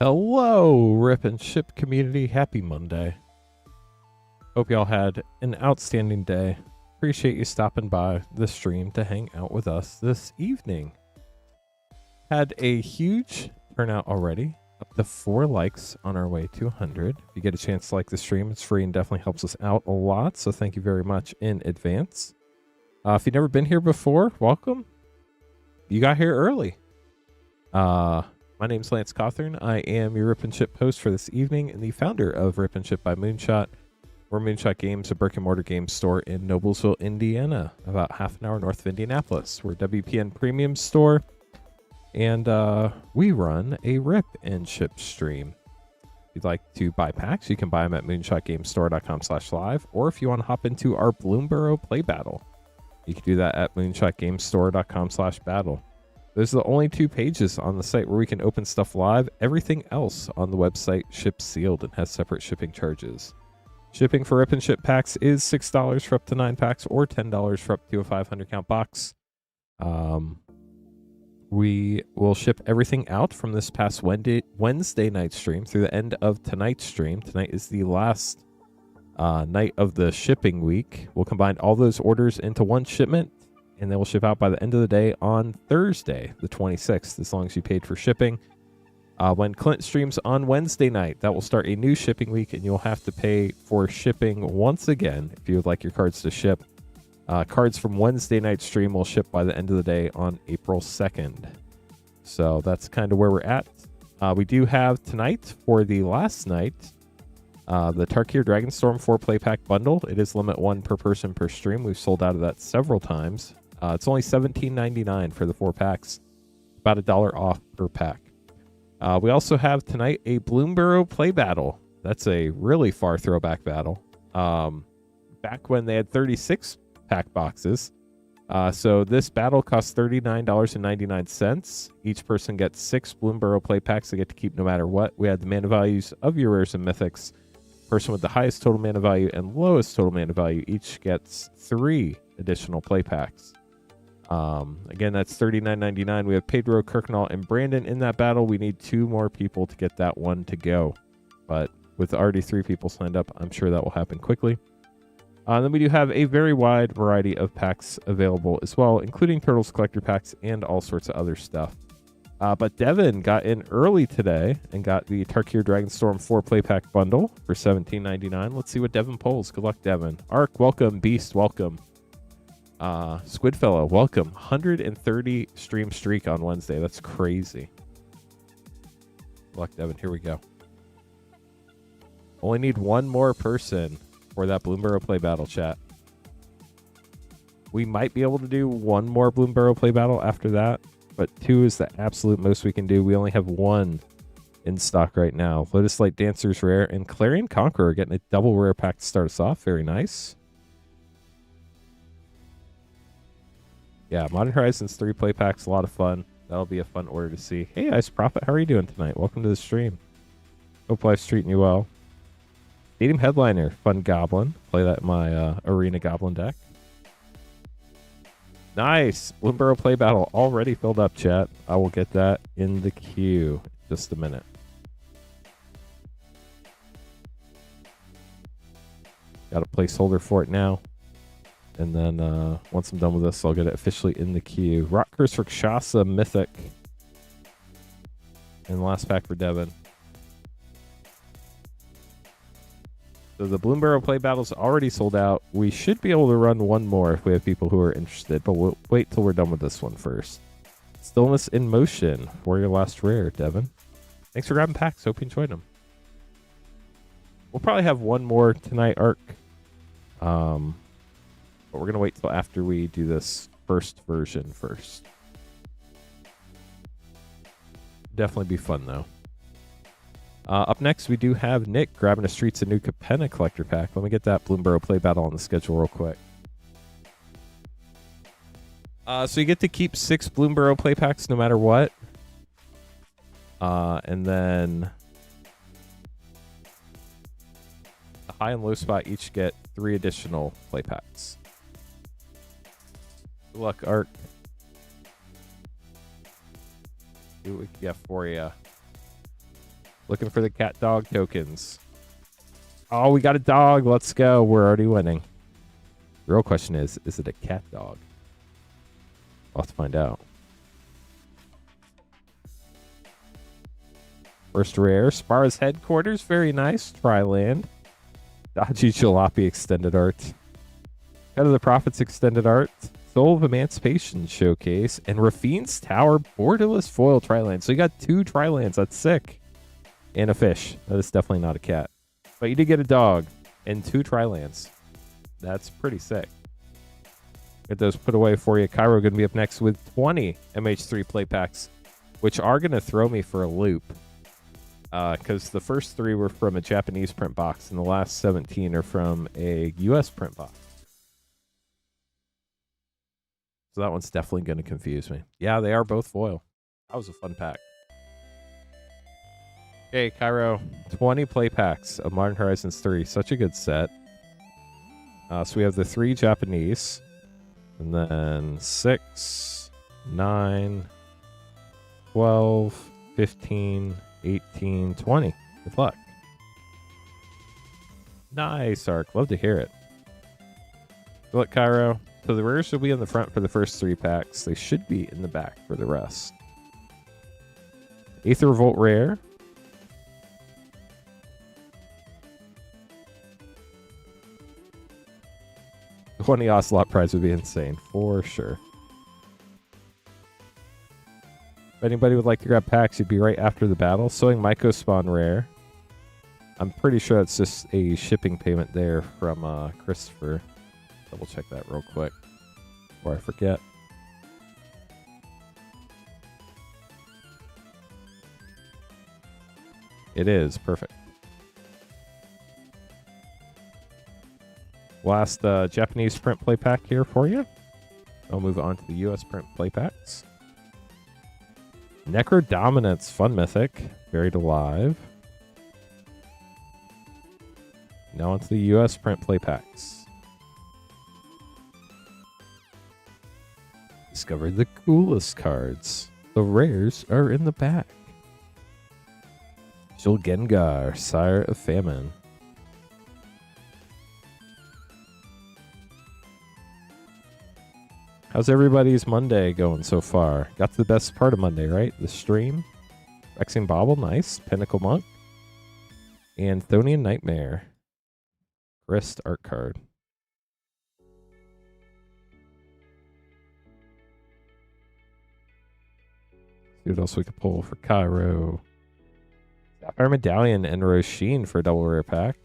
Hello, Rip and Ship community. Happy Monday. Hope y'all had an outstanding day. Appreciate you stopping by the stream to hang out with us this evening. Had a huge turnout already. Up to 4 likes on our way to 100. If you get a chance to like the stream, it's free and definitely helps us out a lot. So thank you very much in advance. If you've never been here before, welcome. You got here early. My name's Lance Cawthorn. I am your Rip and Ship host for this evening and the founder of Rip and Ship by Moonshot. We're Moonshot Games, a brick and mortar game store in Noblesville, Indiana, about half an hour north of Indianapolis. We're a WPN premium store, and we run a Rip and Ship stream. If you'd like to buy packs, you can buy them at moonshotgamestore.com/live, or if you want to hop into our Bloomburrow play battle, you can do that at moonshotgamestore.com/battle. Those are the only 2 pages on the site where we can open stuff live. Everything else on the website ships sealed and has separate shipping charges. Shipping for Rip and Ship packs is $6 for up to 9 packs or $10 for up to a 500 count box. We will ship everything out from this past Wednesday night stream through the end of tonight's stream. Tonight is the last night of the shipping week. We'll combine all those orders into one shipment, and they will ship out by the end of the day on Thursday, the 26th, as long as you paid for shipping. When Clint streams on Wednesday night, that will start a new shipping week, and you'll have to pay for shipping once again if you would like your cards to ship. Cards from Wednesday night stream will ship by the end of the day on April 2nd. So that's kind of where we're at. We do have tonight, for the last night, the Tarkir Dragon Storm 4-play pack bundle. It is limit 1 per person per stream. We've sold out of that several times. It's only $17.99 for the 4 packs, about $1 off per pack. We also have tonight a Bloomburrow play battle. That's a really far throwback battle. Back when they had 36 pack boxes. So this battle costs $39.99. Each person gets 6 Bloomburrow play packs they get to keep no matter what. We had the mana values of your rares and mythics. Person with the highest total mana value and lowest total mana value each gets 3 additional play packs. Again, that's $39.99. We have Pedro, Kirknall, and Brandon in that battle. We need 2 more people to get that one to go. But with already 3 people signed up, I'm sure that will happen quickly. Then we do have a very wide variety of packs available as well, including Turtles Collector packs and all sorts of other stuff. But Devin got in early today and got the Tarkir Dragon Storm 4-play pack bundle for $17.99. Let's see what Devin pulls. Good luck, Devin. Ark, welcome. Beast, welcome. Squidfellow, welcome. 130 stream streak on Wednesday. That's crazy. Good luck, Devin. Here we go. Only need 1 more person for that Bloomburrow play battle, chat. We might be able to do 1 more Bloomburrow play battle after that, but 2 is the absolute most we can do. We only have 1 in stock right now. Lotus Light Dancer's rare and Clarion Conqueror getting a double rare pack to start us off. Very nice. Yeah, Modern Horizons 3 play packs, a lot of fun. That'll be a fun order to see. Hey, Ice Prophet, how are you doing tonight? Welcome to the stream. Hope life's treating you well. Stadium Headliner, fun Goblin. Play that in my Arena Goblin deck. Nice. Bloomburrow play battle already filled up, chat. I will get that in the queue in just a minute. Got a placeholder for it now. And then once I'm done with this, I'll get it officially in the queue. Rock Curse Rakshasa Mythic. And the last pack for Devin. So the Bloomburrow play battle's already sold out. We should be able to run 1 more if we have people who are interested, but we'll wait till we're done with this one first. Stillness in Motion for your last rare, Devin. Thanks for grabbing packs. Hope you enjoyed them. We'll probably have 1 more tonight, Arc. But we're going to wait till after we do this first version first. Definitely be fun, though. Up next, we do have Nick grabbing a Streets of New Capenna collector pack. Let me get that Bloomburrow play battle on the schedule real quick. So you get to keep 6 Bloomburrow play packs no matter what. And then the high and low spot each get 3 additional play packs. Good luck, Ark. See what we can get for you. Looking for the cat dog tokens. Oh, we got a dog. Let's go. We're already winning. The real question is it a cat dog? I'll have to find out. First rare, Spara's Headquarters. Very nice. Triland. Dodgy Jalopy Extended Art. Cut of the Prophets Extended Art. Soul of Emancipation Showcase. And Rafine's Tower Borderless Foil Triland. So you got 2 Trilands. That's sick. And a fish. That is definitely not a cat. But you did get a dog and 2 Trilands. That's pretty sick. Get those put away for you. Cairo going to be up next with 20 MH3 play packs, which are going to throw me for a loop. Because the first 3 were from a Japanese print box, and the last 17 are from a US print box. So that one's definitely going to confuse me. Yeah, they are both foil. That was a fun pack. Okay, Cairo, 20 play packs of Modern Horizons 3. Such a good set. So we have the 3 Japanese, and then 6, 9, 12, 15, 18, 20. Good luck. Nice, Ark. Love to hear it. Good luck, Cairo. So the rares will be in the front for the first 3 packs. They should be in the back for the rest. Aether Revolt rare. The 20 Ocelot prize would be insane, for sure. If anybody would like to grab packs, you'd be right after the battle. Sowing Myco Spawn rare. I'm pretty sure it's just a shipping payment there from Christopher. Double check that real quick before I forget. It is. Perfect. Last Japanese print play pack here for you. I'll move on to the US print play packs. Necro Dominance Fun Mythic. Buried Alive. Now onto the US print play packs. Discovered the coolest cards. The rares are in the back. Shulgengar, Sire of Famine. How's everybody's Monday going so far? Got to the best part of Monday, right? The stream. Vexing Bauble, nice. Pinnacle Monk. And Thonian Nightmare. Wrist art card. See what else we could pull for Cairo. Sapphire Medallion and Roshin for a double rare pack.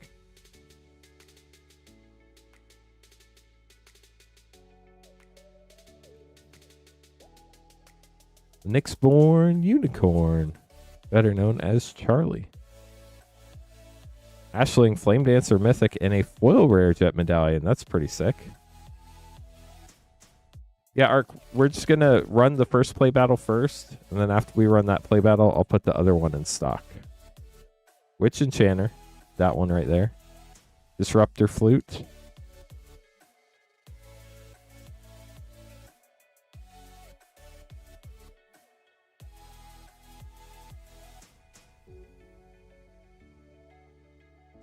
Nyxborn Unicorn, better known as Charlie. Ashling Flame Dancer Mythic and a foil rare Jet Medallion. That's pretty sick. Yeah, Ark, we're just going to run the first play battle first, and then after we run that play battle, I'll put the other one in stock. Witch Enchanter, that one right there. Disruptor Flute.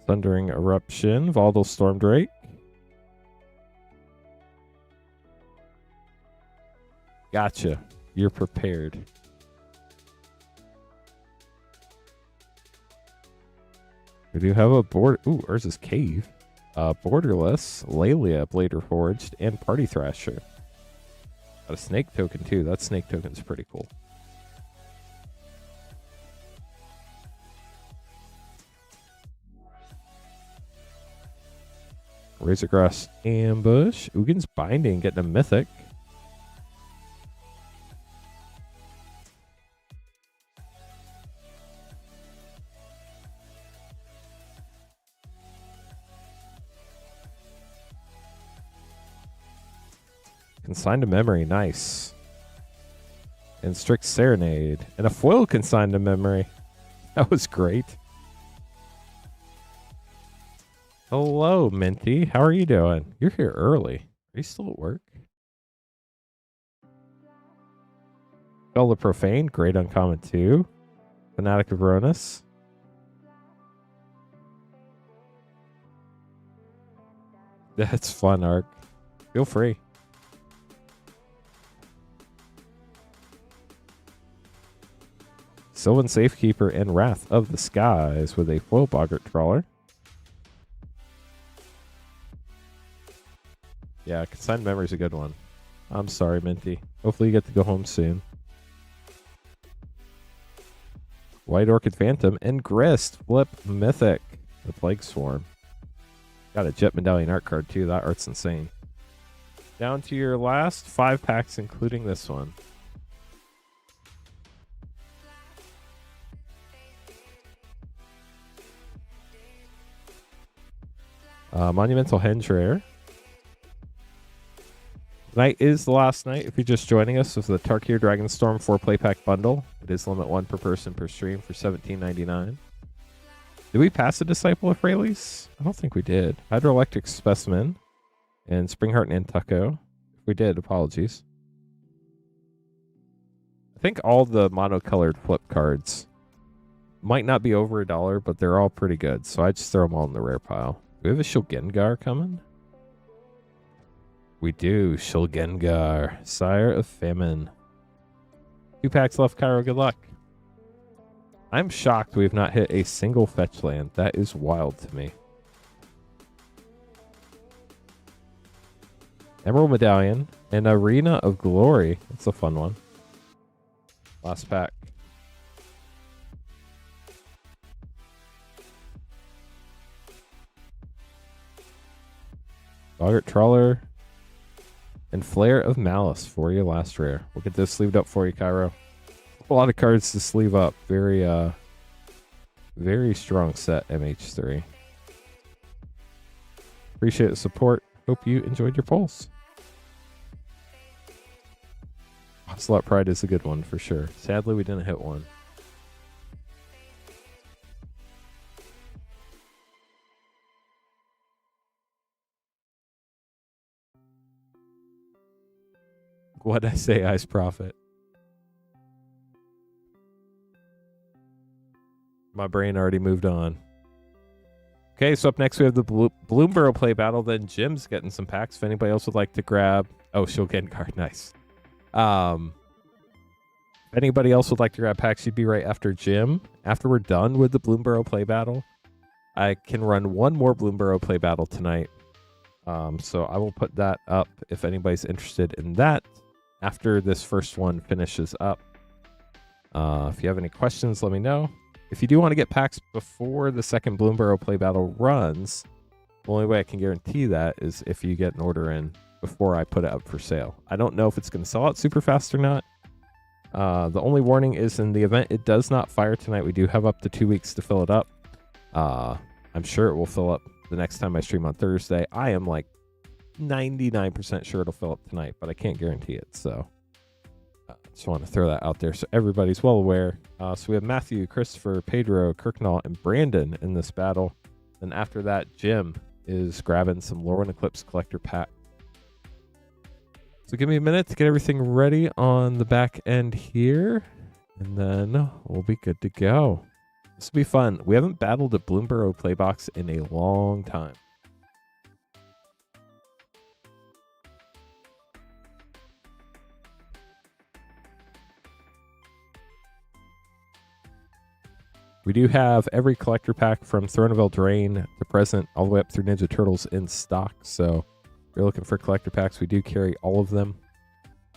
Thundering Eruption, Volatile Stormdrake. Gotcha. You're prepared. We do have a board. Ooh, ours is Cave. Borderless, Laelia, Blader Forged, and Party Thrasher. Got a snake token too. That snake token is pretty cool. Razorgrass Ambush. Ugin's Binding, getting a mythic. Consigned to Memory, nice. And Strict Serenade. And a foil Consigned to Memory. That was great. Hello, Minty. How are you doing? You're here early. Are you still at work? Spell the Profane, great uncommon too. Fanatic of Ronus. That's fun, Ark. Feel free. Sylvan Safekeeper and Wrath of the Skies with a foil Boggart Trawler. Yeah, Consigned Memory's a good one. I'm sorry, Minty. Hopefully you get to go home soon. White Orchid Phantom and Grist. Flip Mythic. The Plague Swarm. Got a Jet Medallion art card too. That art's insane. Down to your last 5 packs, including this one. Monumental Henge Rare. Tonight is the last night. If you're just joining us, with the Tarkir Dragon Storm 4-play pack bundle. It is limit 1 per person per stream for $17.99. Did we pass a Disciple of Fraley's? I don't think we did. Hydroelectric Specimen and Springheart and Nantucko. If we did, apologies. I think all the monocolored flip cards might not be over $1, but they're all pretty good. So I just throw them all in the rare pile. Do we have a Shulgengar coming? We do. Shulgengar, Sire of Famine. 2 packs left, Cairo. Good luck. I'm shocked we've not hit a single fetch land. That is wild to me. Emerald Medallion and Arena of Glory. That's a fun one. Last pack. Boggart Trawler and Flare of Malice for your last rare. We'll get this sleeved up for you, Cairo. A lot of cards to sleeve up. Very strong set, MH3. Appreciate the support. Hope you enjoyed your pulls. Ocelot Pride is a good one for sure. Sadly, we didn't hit one. What'd I say, Ice Prophet? My brain already moved on. Okay, so up next we have the Bloomburrow play battle. Then Jim's getting some packs. If anybody else would like to grab... Oh, Shulgengar, nice. If anybody else would like to grab packs, you'd be right after Jim. After we're done with the Bloomburrow play battle, I can run one more Bloomburrow play battle tonight. So I will put that up if anybody's interested in that after this first one finishes up. If you have any questions, let me know. If you do want to get packs before the second Bloomburrow play battle runs, the only way I can guarantee that is if you get an order in before I put it up for sale. I don't know if it's going to sell out super fast or not. The only warning is in the event it does not fire tonight, we do have up to 2 weeks to fill it up. I'm sure it will fill up the next time I stream on Thursday. I am like 99% sure it'll fill up tonight, but I can't guarantee it. So just want to throw that out there so everybody's well aware. So we have Matthew, Christopher, Pedro, Kirknall, and Brandon in this battle. Then after that, Jim is grabbing some Lorwyn Eclipse Collector pack. So give me a minute to get everything ready on the back end here, and then we'll be good to go. This will be fun. We haven't battled a Bloomburrow Playbox in a long time. We do have every collector pack from Throne of Eldraine to present all the way up through Ninja Turtles in stock. So if you're looking for collector packs, we do carry all of them.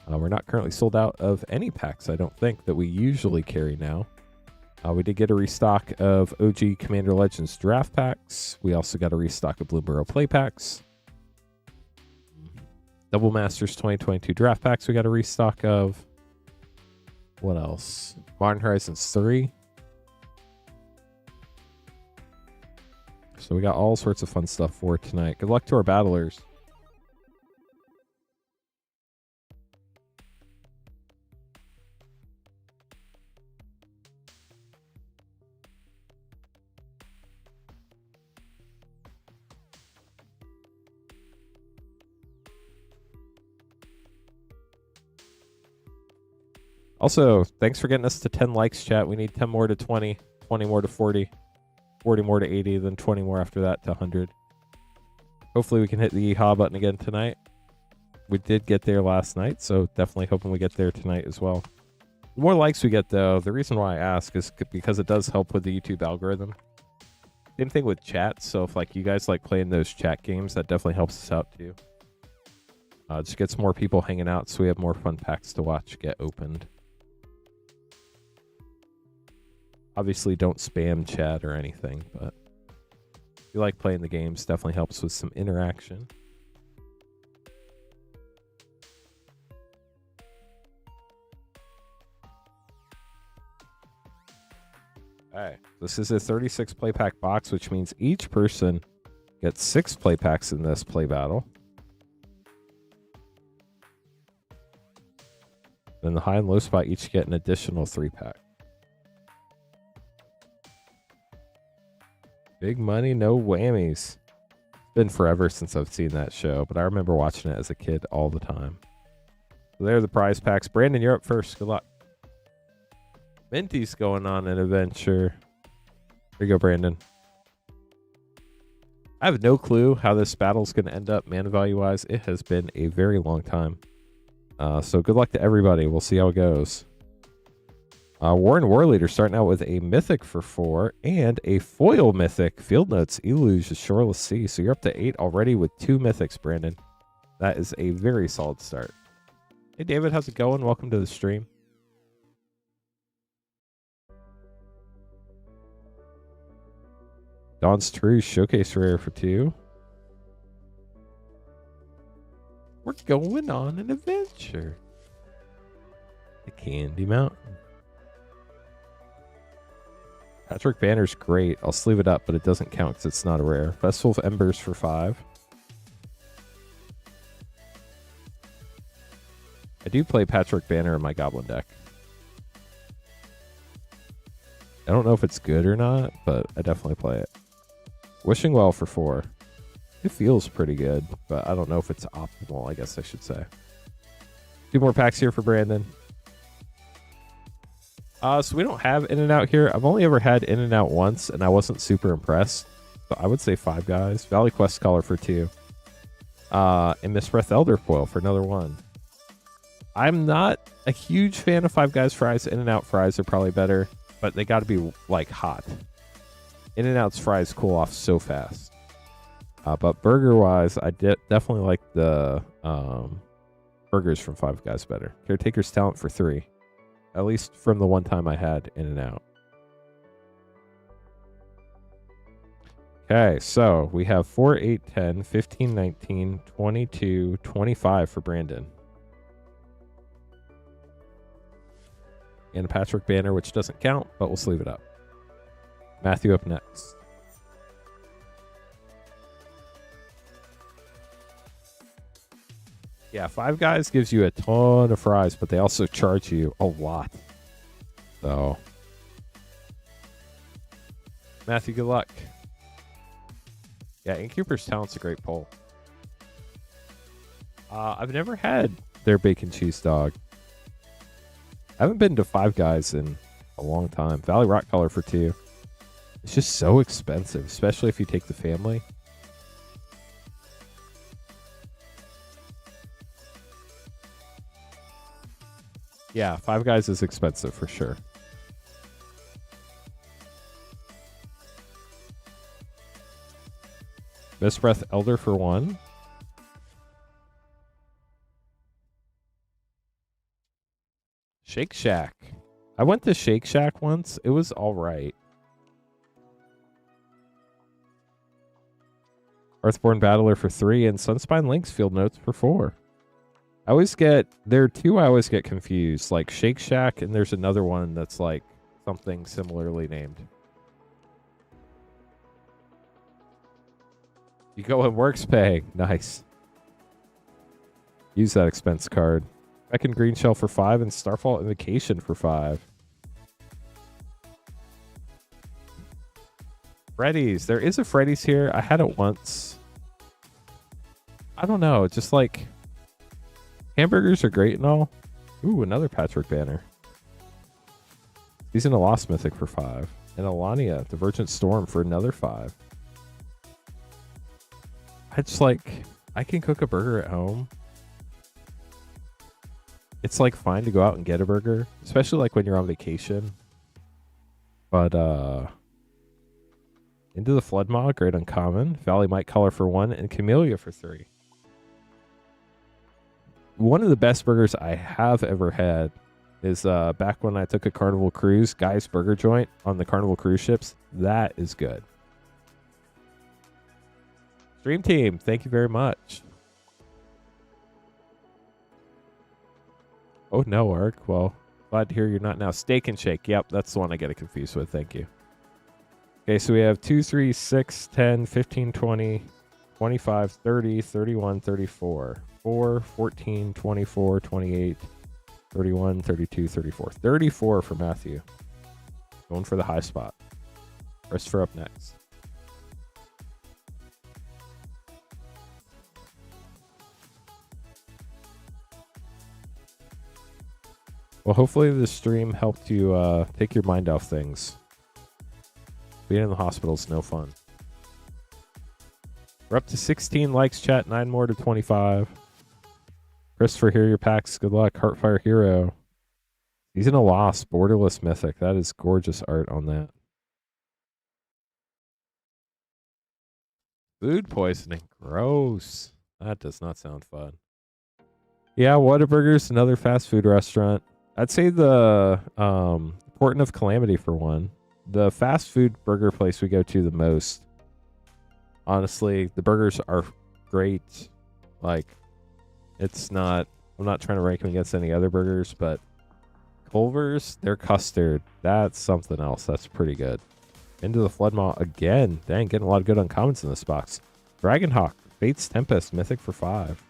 We're not currently sold out of any packs, I don't think, that we usually carry now. We did get a restock of OG Commander Legends draft packs. We also got a restock of Bloomburrow play packs. Double Masters 2022 draft packs we got a restock of. What else? Modern Horizons 3. So we got all sorts of fun stuff for tonight. Good luck to our battlers. Also, thanks for getting us to 10 likes, chat. We need 10 more to 20, 20 more to 40, 40 more to 80, then 20 more after that to 100. Hopefully we can hit the yeehaw button again tonight. We did get there last night, so definitely hoping we get there tonight as well. The more likes we get, though, the reason why I ask is because it does help with the YouTube algorithm. Same thing with chat, so if like you guys like playing those chat games, that definitely helps us out too. Just gets more people hanging out, so we have more fun packs to watch get opened. Obviously, don't spam chat or anything, but if you like playing the games, definitely helps with some interaction. Alright, this is a 36 play pack box, which means each person gets 6 play packs in this play battle. Then the high and low spot each get an additional 3 pack. Big money, no whammies. It's been forever since I've seen that show, but I remember watching it as a kid all the time. So there are the prize packs. Brandon, you're up first. Good luck. Minty's going on an adventure. Here you go, Brandon. I have no clue how this battle's going to end up mana value-wise. It has been a very long time. So good luck to everybody. We'll see how it goes. Warren Warleader starting out with a mythic for 4 and a foil mythic. Field Notes, Eluge, Shoreless Sea. So you're up to 8 already with 2 mythics, Brandon. That is a very solid start. Hey, David, how's it going? Welcome to the stream. Dawn's True Showcase Rare for 2. We're going on an adventure. The Candy Mountain. Patrick Banner's great. I'll sleeve it up, but it doesn't count because it's not a rare. Festival of Embers for 5. I do play Patrick Banner in my Goblin deck. I don't know if it's good or not, but I definitely play it. Wishing Well for 4. It feels pretty good, but I don't know if it's optimal, I guess I should say. 2 more packs here for Brandon. So we don't have In and Out here. I've only ever had In and Out once, and I wasn't super impressed. So I would say 5 guys. Valley Quest Caller for 2. And Miss Breath Elder Foil for another 1. I'm not a huge fan of 5 guys fries. In and Out fries are probably better, but they got to be like hot. In and Out's fries cool off so fast. But burger-wise, I definitely like the burgers from 5 Guys better. Caretaker's Talent for 3. At least from the one time I had In and Out. Okay, so we have 4, 8, 10, 15, 19, 22, 25 for Brandon. And a Patrick Banner, which doesn't count, but we'll sleeve it up. Matthew up next. Yeah, 5 Guys gives you a ton of fries, but they also charge you a lot. So, Matthew, good luck. Yeah, Innkeeper's Talent's a great poll. I've never had their bacon cheese dog. I haven't been to 5 Guys in a long time. Valley Rock Color for 2. It's just so expensive, especially if you take the family. Yeah, 5 Guys is expensive for sure. Miss Breath Elder for 1. Shake Shack. I went to Shake Shack once. It was all right. Earthborn Battler for 3 and Sunspine Links Field Notes for 4. I always get, there are 2 I always get confused, like Shake Shack, and there's another one that's like something similarly named. You go and Works Pay. Nice. Use that expense card. Second Green Shell for 5 and Starfall Invocation for 5. Freddy's. There is a Freddy's here. I had it once. I don't know. Just like hamburgers are great and all. Ooh, another Patrick Banner. Season of Lost Mythic for 5. And Alania, Divergent Storm for another 5. I just like, I can cook a burger at home. It's like fine to go out and get a burger, especially like when you're on vacation. But Into the Flood Maw, great uncommon. Valley Might Color for 1 and Camellia for 3. One of the best burgers I have ever had is back when I took a Carnival cruise, Guy's Burger Joint on the Carnival cruise ships. That is good. Stream Team, thank you very much. Oh no, Ark. Well, glad to hear you're not now. Steak and Shake. Yep, that's the one I get it confused with. Thank you. Okay, so we have 2, 3, 6, 10, 15, 20, 25, 30, 31, 34, 4, 14, 24, 28, 31, 32, 34. 34 for Matthew. Going for the high spot. Christopher up next. Well, hopefully this stream helped you take your mind off things. Being in the hospital is no fun. We're up to 16 likes, chat. 9 more to 25. Christopher, here are your packs. Good luck. Heartfire Hero. Season of Lost. Borderless Mythic. That is gorgeous art on that. Food poisoning. Gross. That does not sound fun. Yeah, Whataburger's another fast food restaurant. I'd say the Port of Calamity for one. The fast food burger place we go to the most. Honestly, the burgers are great. Like, it's not, I'm not trying to rank them against any other burgers, but Culver's, their custard, that's something else. That's pretty good. Into the Flood Maw again. Dang, getting a lot of good uncommons in this box. Dragonhawk, Fate's Tempest, Mythic for 5.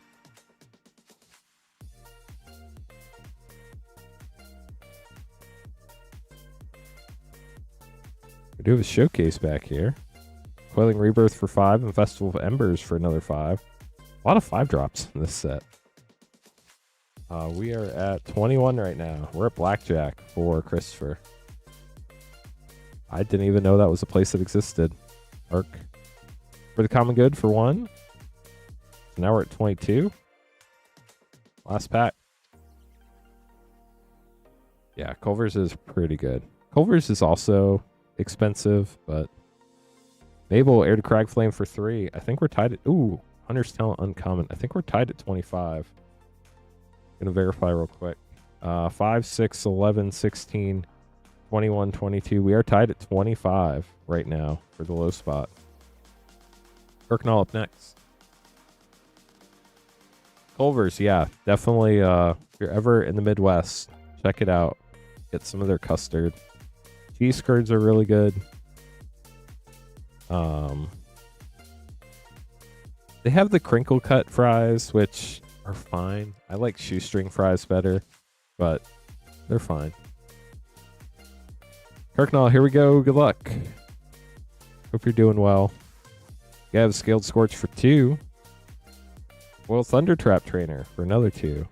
We do have a showcase back here. Coiling Rebirth for 5 and Festival of Embers for another 5. A lot of 5 drops in this set. We are at 21 right now. We're at Blackjack for Christopher. I didn't even know that was a place that existed. Arc. For the Common Good for 1. So now we're at 22. Last pack. Yeah, Culver's is pretty good. Culver's is also expensive, but Mabel, Heir to Cragflame for 3. I think we're tied at... Ooh, Hunter's Talent uncommon. I think we're tied at 25. Gonna verify real quick. 5, 6, 11, 16, 21, 22. We are tied at 25 right now for the low spot. Kirknall up next. Culver's, yeah, definitely. If you're ever in the Midwest, check it out. Get some of their custard. Cheese curds are really good. They have the crinkle cut fries, which are fine. I like shoestring fries better, but they're fine. Kirknall, here we go. Good luck. Hope you're doing well. You have Scaled Scorch for 2. Well, Thunder Trap Trainer for another 2.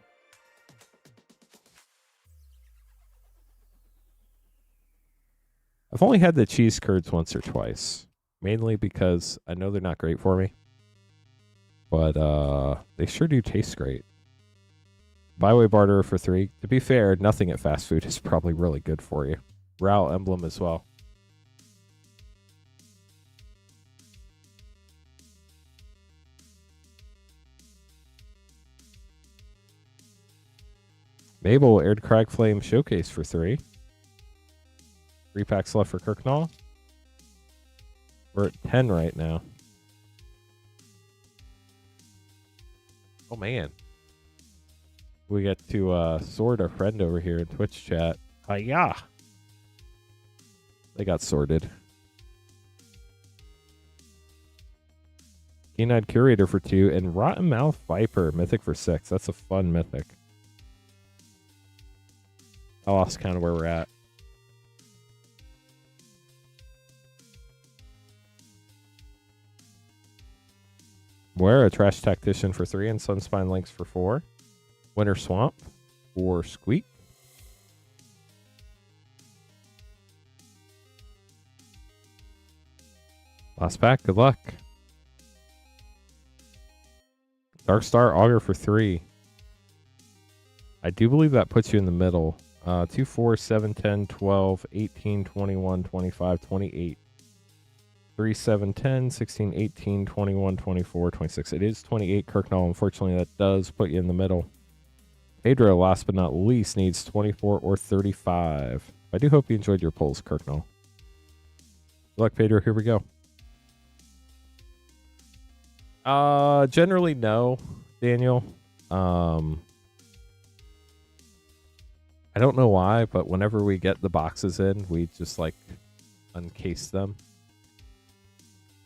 I've only had the cheese curds once or twice, mainly because I know they're not great for me, but they sure do taste great. Byway Barterer for 3. To be fair, nothing at fast food is probably really good for you. Ral Emblem as well. Mabel, Heir to Cragflame Showcase for 3. 3 packs left for Kirknall. We're at 10 right now. Oh, man. We get to sort our friend over here in Twitch chat. Hiya! They got sorted. Keen-Eyed Curator for 2 and Rotten Mouth Viper Mythic for 6. That's a fun mythic. I lost kind of where we're at. Where a Trash Tactician for 3 and Sunspine Links for 4. Winter Swamp for Squeak. Last pack. Good luck. Dark Star Augur for 3. I do believe that puts you in the middle. 2, 4, 7, 10, 12, 18, 21, 25, 28. 3, 7, 10, 16, 18, 21, 24, 26. It is 28, Kirknall. Unfortunately, that does put you in the middle. Pedro, last but not least, needs 24 or 35. I do hope you enjoyed your polls, Kirknall. Good luck, Pedro. Here we go. Generally, no, Daniel. I don't know why, but whenever we get the boxes in, we just like uncase them.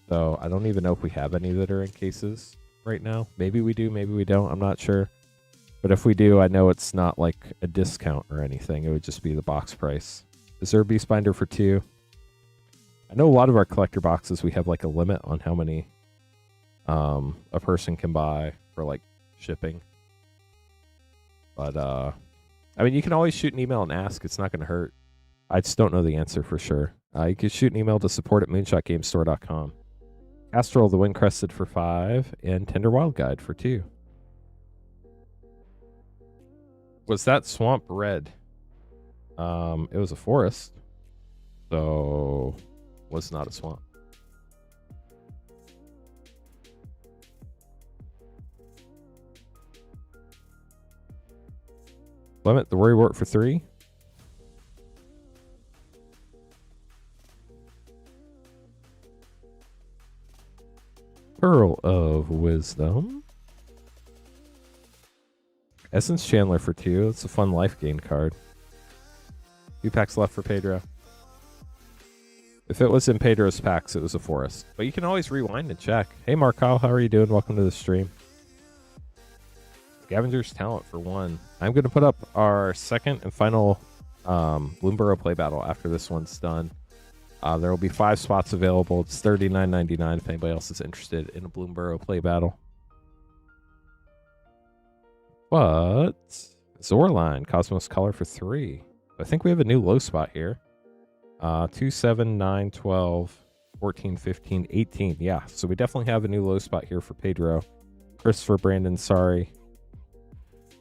So I don't even know if we have any that are in cases right now. Maybe we do, maybe we don't. I'm not sure. But if we do, I know it's not like a discount or anything. It would just be the box price. Is there a Beast Binder for 2? I know a lot of our collector boxes, we have like a limit on how many a person can buy for like shipping. But I mean, you can always shoot an email and ask. It's not going to hurt. I just don't know the answer for sure. You can shoot an email to support@moonshotgamestore.com. Castrol the Wind Crested for 5 and Tender Wild Guide for 2. Was that swamp red? It was a forest, so was not a swamp. Clement the Worry Wart for 3. Pearl of Wisdom. Essence Chandler for 2. That's a fun life gain card. 2 packs left for Pedro. If it was in Pedro's packs, it was a forest. But you can always rewind and check. Hey, Mark Kyle, how are you doing? Welcome to the stream. Scavenger's Talent for 1. I'm going to put up our second and final Bloomburrow play battle after this one's done. There will be 5 spots available. It's $39.99 if anybody else is interested in a Bloomburrow play battle. But Zorline, Cosmos Color for 3. I think we have a new low spot here. 2, 7, 9, 12, 14, 15, 18. Yeah, so we definitely have a new low spot here for Pedro. Christopher, Brandon, sorry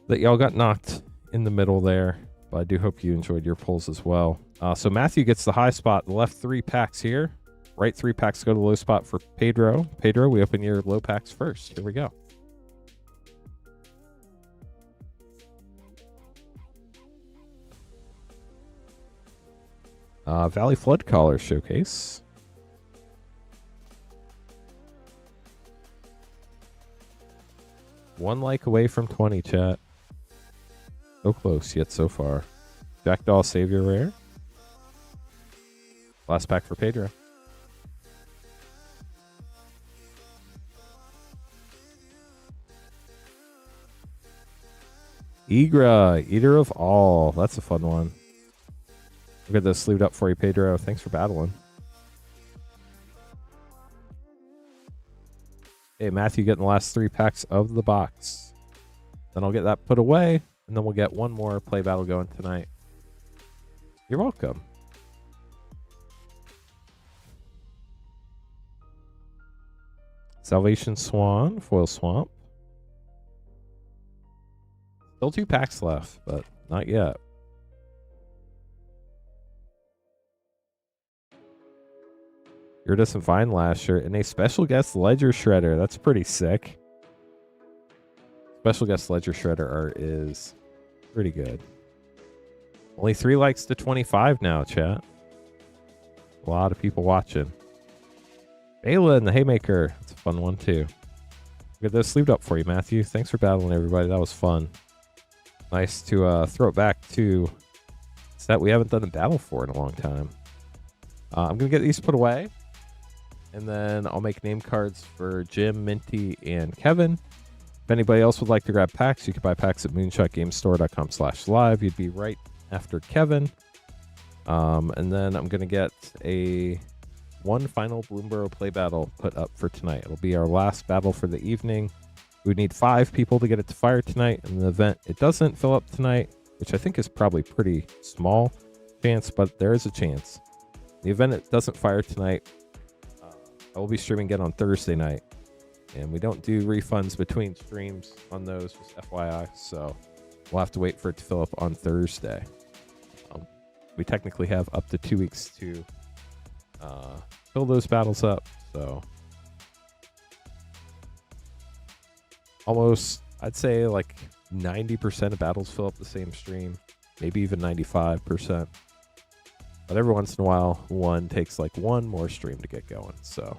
that y'all got knocked in the middle there. But I do hope you enjoyed your pulls as well. So Matthew gets the high spot. The left 3 packs here. Right 3 packs go to the low spot for Pedro. Pedro, we open your low packs first. Here we go. Valley Flood Caller Showcase. One like away from 20, chat. So close, yet so far. Jackdaw Savior Rare. Last pack for Pedro. Igra, Eater of All. That's a fun one. We'll get this sleeved up for you, Pedro. Thanks for battling. Hey, Matthew getting the last 3 packs of the box. Then I'll get that put away, and then we'll get one more play battle going tonight. You're welcome. Salvation Swan, Foil Swamp. Still 2 packs left, but not yet. Iridescent Vine Lasher and a special guest Ledger Shredder. That's pretty sick. Special guest Ledger Shredder art is pretty good. Only 3 likes to 25 now, chat. A lot of people watching. Balin, the Haymaker. That's a fun one, too. Get those sleeved up for you, Matthew. Thanks for battling, everybody. That was fun. Nice to throw it back to a set we haven't done a battle for in a long time. I'm going to get these put away. And then I'll make name cards for Jim, Minty, and Kevin. If anybody else would like to grab packs, you can buy packs at moonshotgamestore.com/live. You'd be right after Kevin. And then I'm going to get one final Bloomburrow play battle put up for tonight. It'll be our last battle for the evening. We would need 5 people to get it to fire tonight. In the event it doesn't fill up tonight, which I think is probably pretty small chance, but there is a chance. In the event it doesn't fire tonight, I will be streaming again on Thursday night. And we don't do refunds between streams on those, just FYI. So we'll have to wait for it to fill up on Thursday. We technically have up to 2 weeks to fill those battles up. So almost, I'd say like 90% of battles fill up the same stream, maybe even 95%. But every once in a while, one takes like one more stream to get going. So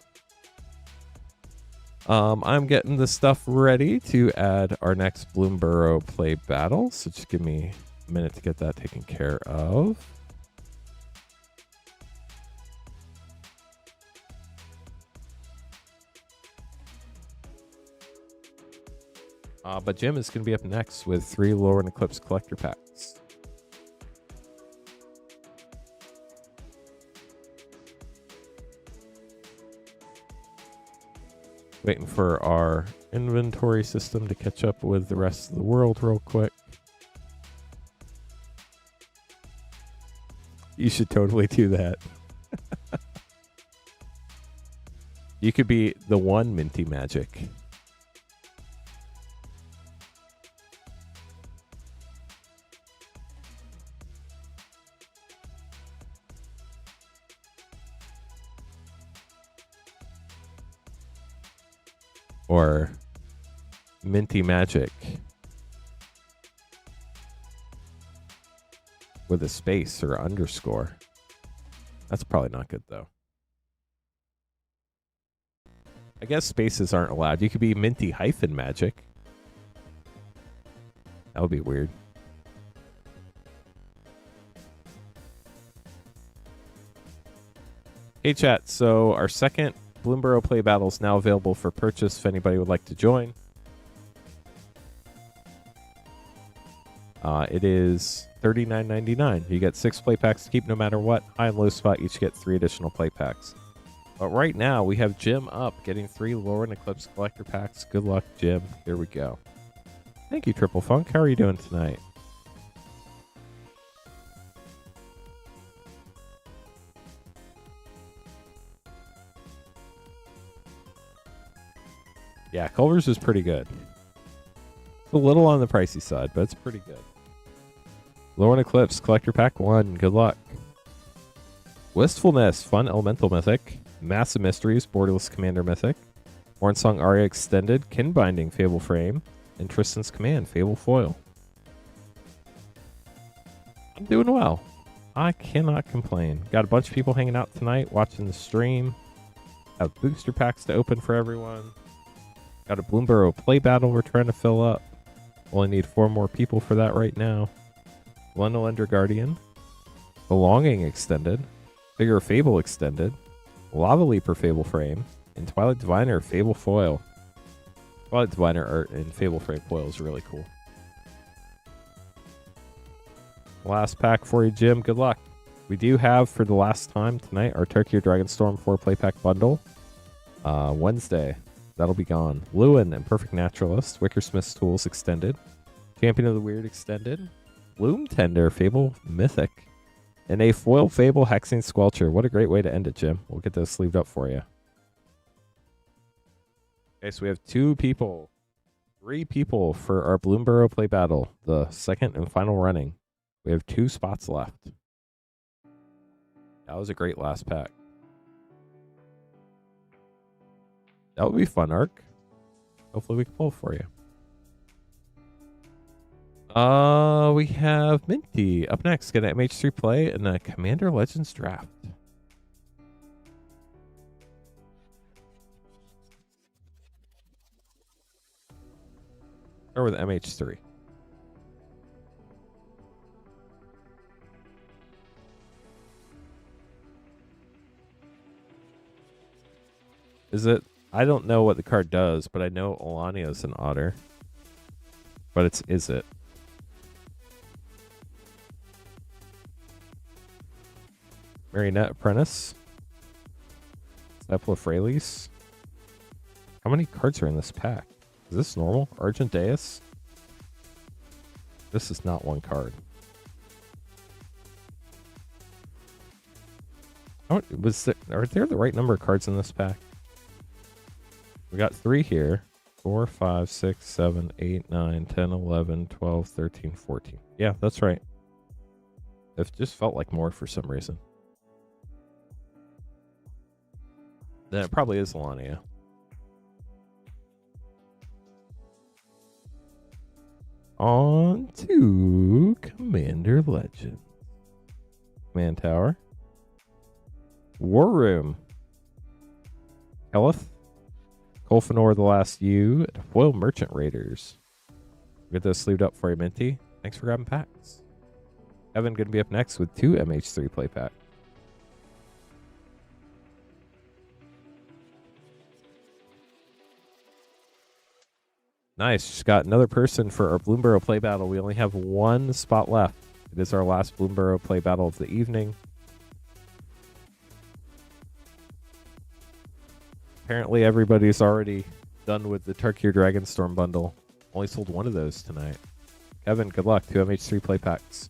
I'm getting the stuff ready to add our next Bloomburrow play battle. So just give me a minute to get that taken care of. But Jim is going to be up next with 3 Lore and Eclipse collector packs. Waiting for our inventory system to catch up with the rest of the world real quick. You should totally do that. You could be the one Minty Magic. Or Minty Magic with a space or underscore. That's probably not good though. I guess spaces aren't allowed. You could be Minty hyphen Magic. That would be weird. Hey chat, so our second Bloomburrow play battle is now available for purchase if anybody would like to join. It is $39.99. You get 6 play packs to keep no matter what. High and low spot each get 3 additional play packs. But right now we have Jim up getting 3 Lore and Eclipse collector packs. Good luck, Jim. Here we go. Thank you, Triple Funk. How are you doing tonight? Yeah, Culver's is pretty good. It's a little on the pricey side, but it's pretty good. Lore and Eclipse, Collector Pack 1. Good luck. Wistfulness, Fun Elemental Mythic. Massive Mysteries, Borderless Commander Mythic. Hornsong Aria Extended, Kinbinding, Fable Frame. And Tristan's Command, Fable Foil. I'm doing well. I cannot complain. Got a bunch of people hanging out tonight, watching the stream. Have booster packs to open for everyone. Got a Bloomburrow play battle we're trying to fill up. Only need 4 more people for that right now. London Ender Guardian. Belonging Extended. Figure of Fable Extended. Lava Leaper Fable Frame. And Twilight Diviner Fable Foil. Twilight Diviner art in Fable Frame Foil is really cool. Last pack for you, Jim. Good luck. We do have, for the last time tonight, our Tarkir Dragon Storm 4 play pack bundle. Wednesday. That'll be gone. Lewin and Perfect Naturalist. Wickersmith's Tools Extended. Champion of the Weird Extended. Bloom Tender Fable Mythic. And a foil Fable Hexing Squelcher. What a great way to end it, Jim. We'll get those sleeved up for you. Okay, so we have 2 people. 3 people for our Bloomburrow play battle. The second and final running. We have 2 spots left. That was a great last pack. That would be fun, Arc. Hopefully we can pull for you. We have Minty up next. Get an MH3 play and a Commander Legends draft. Or with MH3. Is it? I don't know what the card does, but I know Olania is an otter. But is it? Marionette Apprentice. Disciple of Freylis. How many cards are in this pack? Is this normal? Argent Deus? This is not one card. Are there the right number of cards in this pack? We got 3 here. 4, 5, 6, 7, 8, 9, 10, 11, 12, 13, 14. Yeah, that's right. It just felt like more for some reason. Then it probably is Alania. On to Commander Legend. Command Tower. War Room. Helith. Kolfanor the Last U. And Foil Merchant Raiders. We'll get those sleeved up for you, Minty. Thanks for grabbing packs. Evan going to be up next with 2 MH3 play packs. Nice. Just got another person for our Bloomburrow play battle. We only have 1 spot left. It is our last Bloomburrow play battle of the evening. Apparently everybody's already done with the Tarkir Dragon Storm bundle. Only sold 1 of those tonight. Kevin, good luck. 2 MH3 play packs.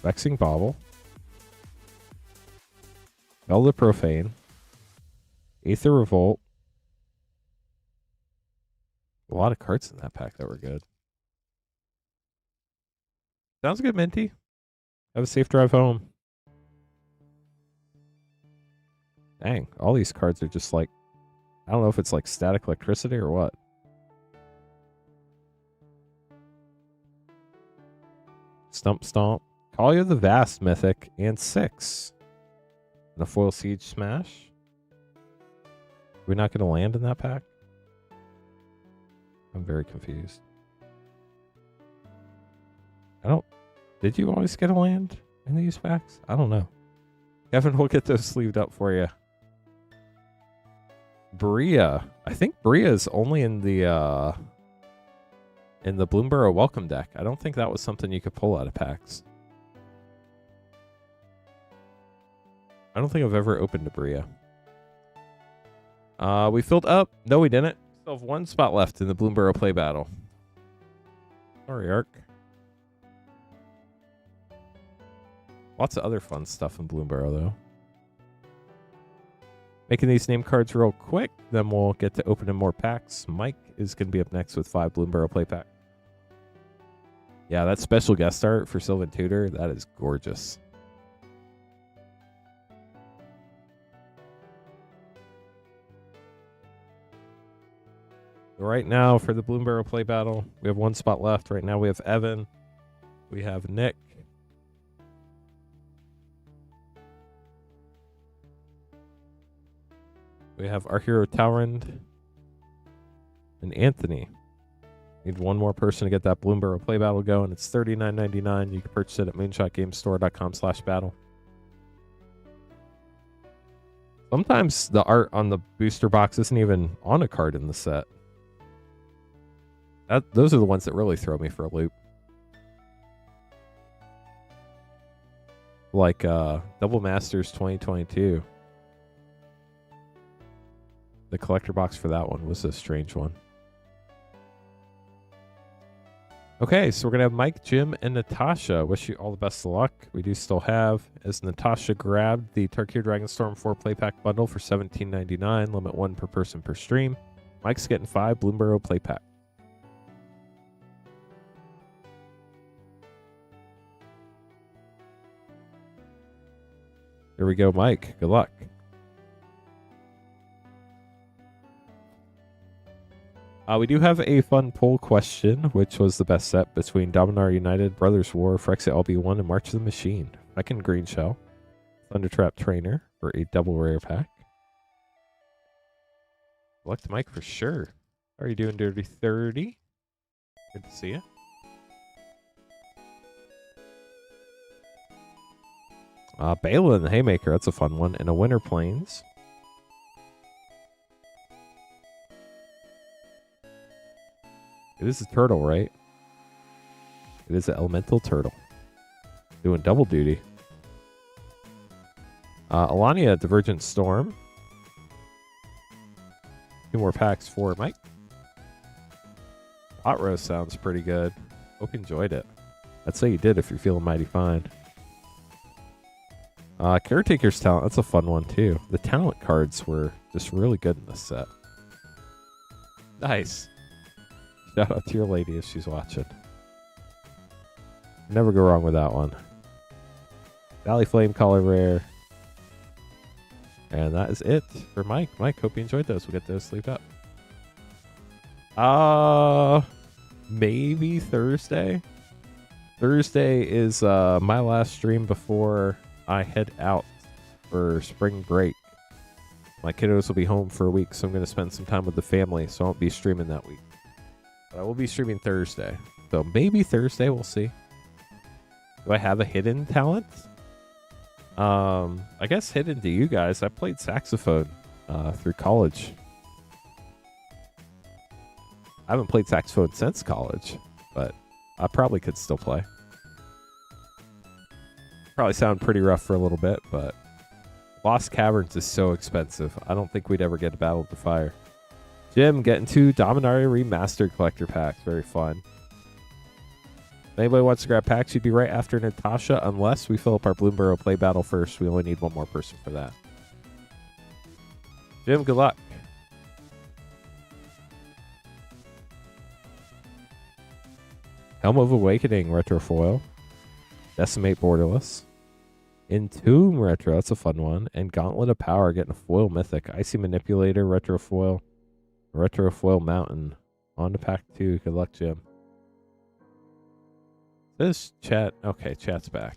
Vexing Bauble. Elder Profane. Aether Revolt. A lot of cards in that pack that were good. Sounds good, Minty. Have a safe drive home. Dang, all these cards are just like, I don't know if it's like static electricity or what. Stump Stomp. Kalia the Vast Mythic and 6. And a Foil Siege Smash. We're not going to land in that pack? I'm very confused. Did you always get a land in these packs? I don't know. Kevin, we'll get those sleeved up for you. Bria. I think Bria is only in the Bloomburrow welcome deck. I don't think that was something you could pull out of packs. I don't think I've ever opened a Bria. We filled up. No, we didn't. Still have 1 spot left in the Bloomburrow play battle. Sorry, Ark. Lots of other fun stuff in Bloomburrow, though. Making these name cards real quick, then we'll get to opening more packs. Mike is going to be up next with 5 Bloomburrow play pack. Yeah, that special guest art for Sylvan Tutor, that is gorgeous. Right now, for the Bloomburrow play battle, we have 1 spot left. Right now, we have Evan. We have Nick. We have our hero Talrand and Anthony. Need 1 more person to get that Bloomburrow play battle going. It's $39.99. You can purchase it at moonshotgamestore.com/battle. Sometimes the art on the booster box isn't even on a card in the set. Those are the ones that really throw me for a loop. Like Double Masters 2022. The collector box for that one was a strange one. Okay, so we're going to have Mike, Jim, and Natasha. Wish you all the best of luck. We do still have, as Natasha grabbed the Tarkir Dragon Storm 4 play pack bundle for $17.99. Limit 1 per person per stream. Mike's getting 5 Bloomburrow play pack. Here we go, Mike. Good luck. We do have a fun poll question, which was the best set between Dominar United, Brothers War, Phyrexia LB1, and March of the Machine. Second Green Shell, Thundertrap Trainer for a double rare pack. Good luck to Mike for sure. How are you doing, Dirty 30? Good to see you. Balin the Haymaker, that's a fun one. And a Winter Plains. It is a turtle, right? It is an elemental turtle. Doing double duty. Alania Divergent Storm. 2 more packs for Mike. Hot Roast sounds pretty good. Hope you enjoyed it. I'd say you did if you're feeling mighty fine. Caretaker's talent. That's a fun one too. The talent cards were just really good in this set. Nice. Shout out to your lady if she's watching. Never go wrong with that one. Valley Flame Collar Rare. And that is it for Mike. Mike, hope you enjoyed those. We'll get those sleeved up. Maybe Thursday. Thursday is my last stream before I head out for spring break. My kiddos will be home for a week, so I'm going to spend some time with the family, so I won't be streaming that week. But I will be streaming Thursday. So maybe Thursday, we'll see. Do I have a hidden talent? I guess hidden to you guys. I played saxophone through college. I haven't played saxophone since college, but I probably could still play. Probably sound pretty rough for a little bit, but Lost Caverns is so expensive. I don't think we'd ever get a Battle of the Fire. Jim, getting 2 Dominaria Remastered collector packs. Very fun. If anybody wants to grab packs, you'd be right after Natasha, unless we fill up our Bloomburrow play battle first. We only need one more person for that. Jim, good luck. Helm of Awakening Retro Foil. Decimate Borderless. Entomb Retro, that's a fun one. And Gauntlet of Power, getting a foil mythic. Icy Manipulator, Retro Foil. Retro Foil Mountain. On to pack 2. Good luck, Jim. This chat, okay, chat's back.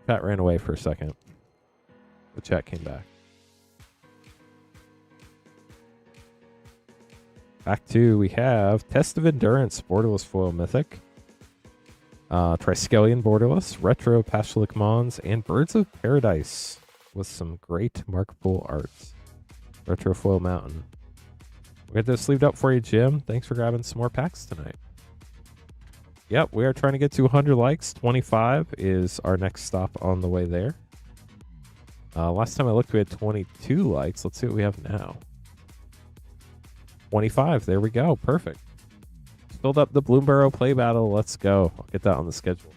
Chat ran away for a second. The chat came back. Pack 2, we have Test of Endurance, Borderless Foil Mythic. Triskelion Borderless, Retro Pashalik Mons, and Birds of Paradise with some great markable arts. Retro Foil Mountain. We'll get this sleeved up for you, Jim. Thanks for grabbing some more packs tonight. Yep, we are trying to get to 100 likes. 25 is our next stop on the way there. Last time I looked, we had 22 likes. Let's see what we have now. 25. There we go. Perfect. Filled up the Bloomburrow play battle. Let's go. I'll get that on the schedule.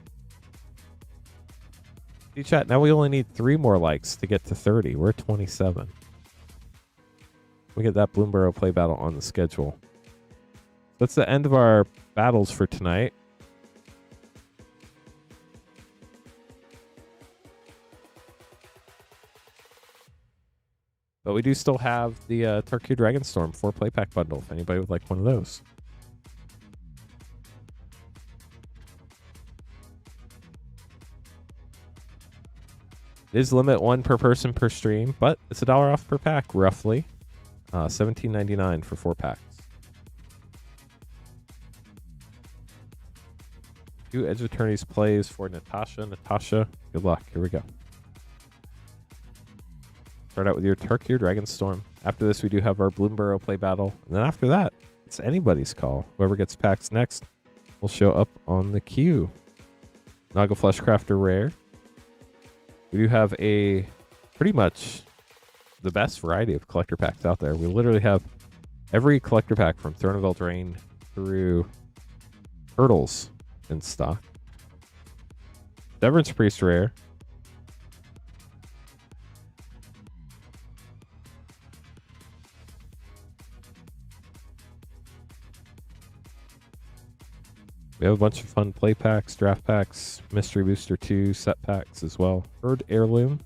See, chat, now we only need 3 more likes to get to 30. We're at 27. We get that Bloomburrow play battle on the schedule. That's the end of our battles for tonight. But we do still have the Tarkir Dragon Storm 4 play pack bundle if anybody would like one of those. It is limit 1 per person per stream, but it's $1 off per pack, roughly. $17.99 for 4 packs. 2 Edge of Eternity's plays for Natasha. Natasha, good luck. Here we go. Start out with your Tarkir Dragon Storm. After this, we do have our Bloomburrow play battle. And then after that, it's anybody's call. Whoever gets packs next will show up on the queue. Naga Fleshcrafter Rare. We do have a pretty much the best variety of collector packs out there. We literally have every collector pack from Throne of Eldraine through Turtles in stock. Severance Priest Rare. We have a bunch of fun play packs, draft packs, Mystery Booster 2, set packs as well. Bird Heirloom.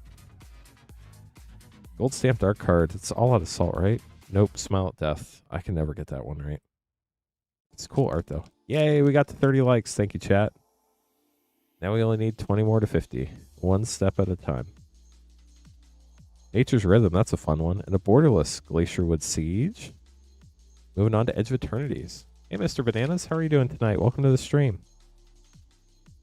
Gold Stamped Art Card. It's all out of salt, right? Nope. Smile at Death. I can never get that one right. It's cool art, though. Yay, we got to 30 likes. Thank you, chat. Now we only need 20 more to 50. One step at a time. Nature's Rhythm. That's a fun one. And a borderless Glacierwood Siege. Moving on to Edge of Eternities. Hey, Mr. Bananas, how are you doing tonight? Welcome to the stream.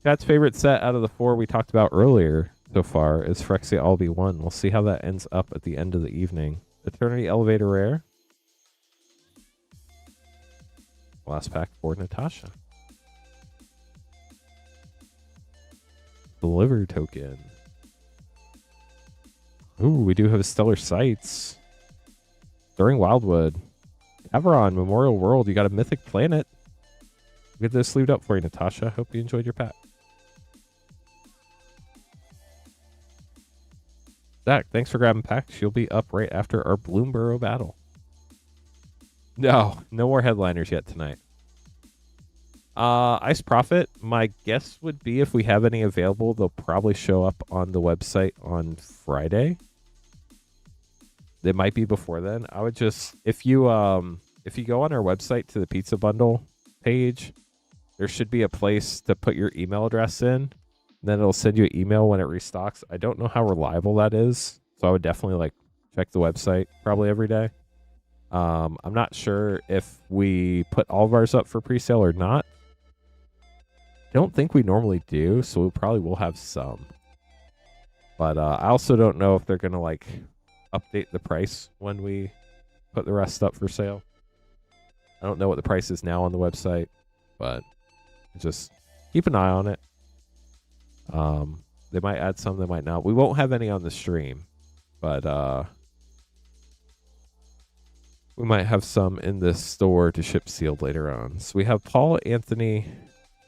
Chat's favorite set out of the 4 we talked about earlier so far is Phyrexia All Be One. We'll see how that ends up at the end of the evening. Eternity Elevator Rare. Last pack for Natasha. Deliver Token. Ooh, we do have Stellar Sights. During Wildwood. Averon, Memorial World, you got a Mythic Planet. We'll get this sleeved up for you, Natasha. Hope you enjoyed your pack. Zach, thanks for grabbing packs. You'll be up right after our Bloomburrow battle. No more headliners yet tonight. Ice Prophet, my guess would be if we have any available, they'll probably show up on the website on Friday. They might be before then. I would just, if you go on our website to the pizza bundle page, there should be a place to put your email address in. Then it'll send you an email when it restocks. I don't know how reliable that is, so I would definitely check the website probably every day. I'm not sure if we put all of ours up for pre-sale or not. I don't think we normally do, so we probably will have some. But I also don't know if they're going to update the price when we put the rest up for sale. I don't know what the price is now on the website, but just keep an eye on it. They might add some, they might not. We won't have any on the stream, but we might have some in the store to ship sealed later on. So we have Paul, Anthony,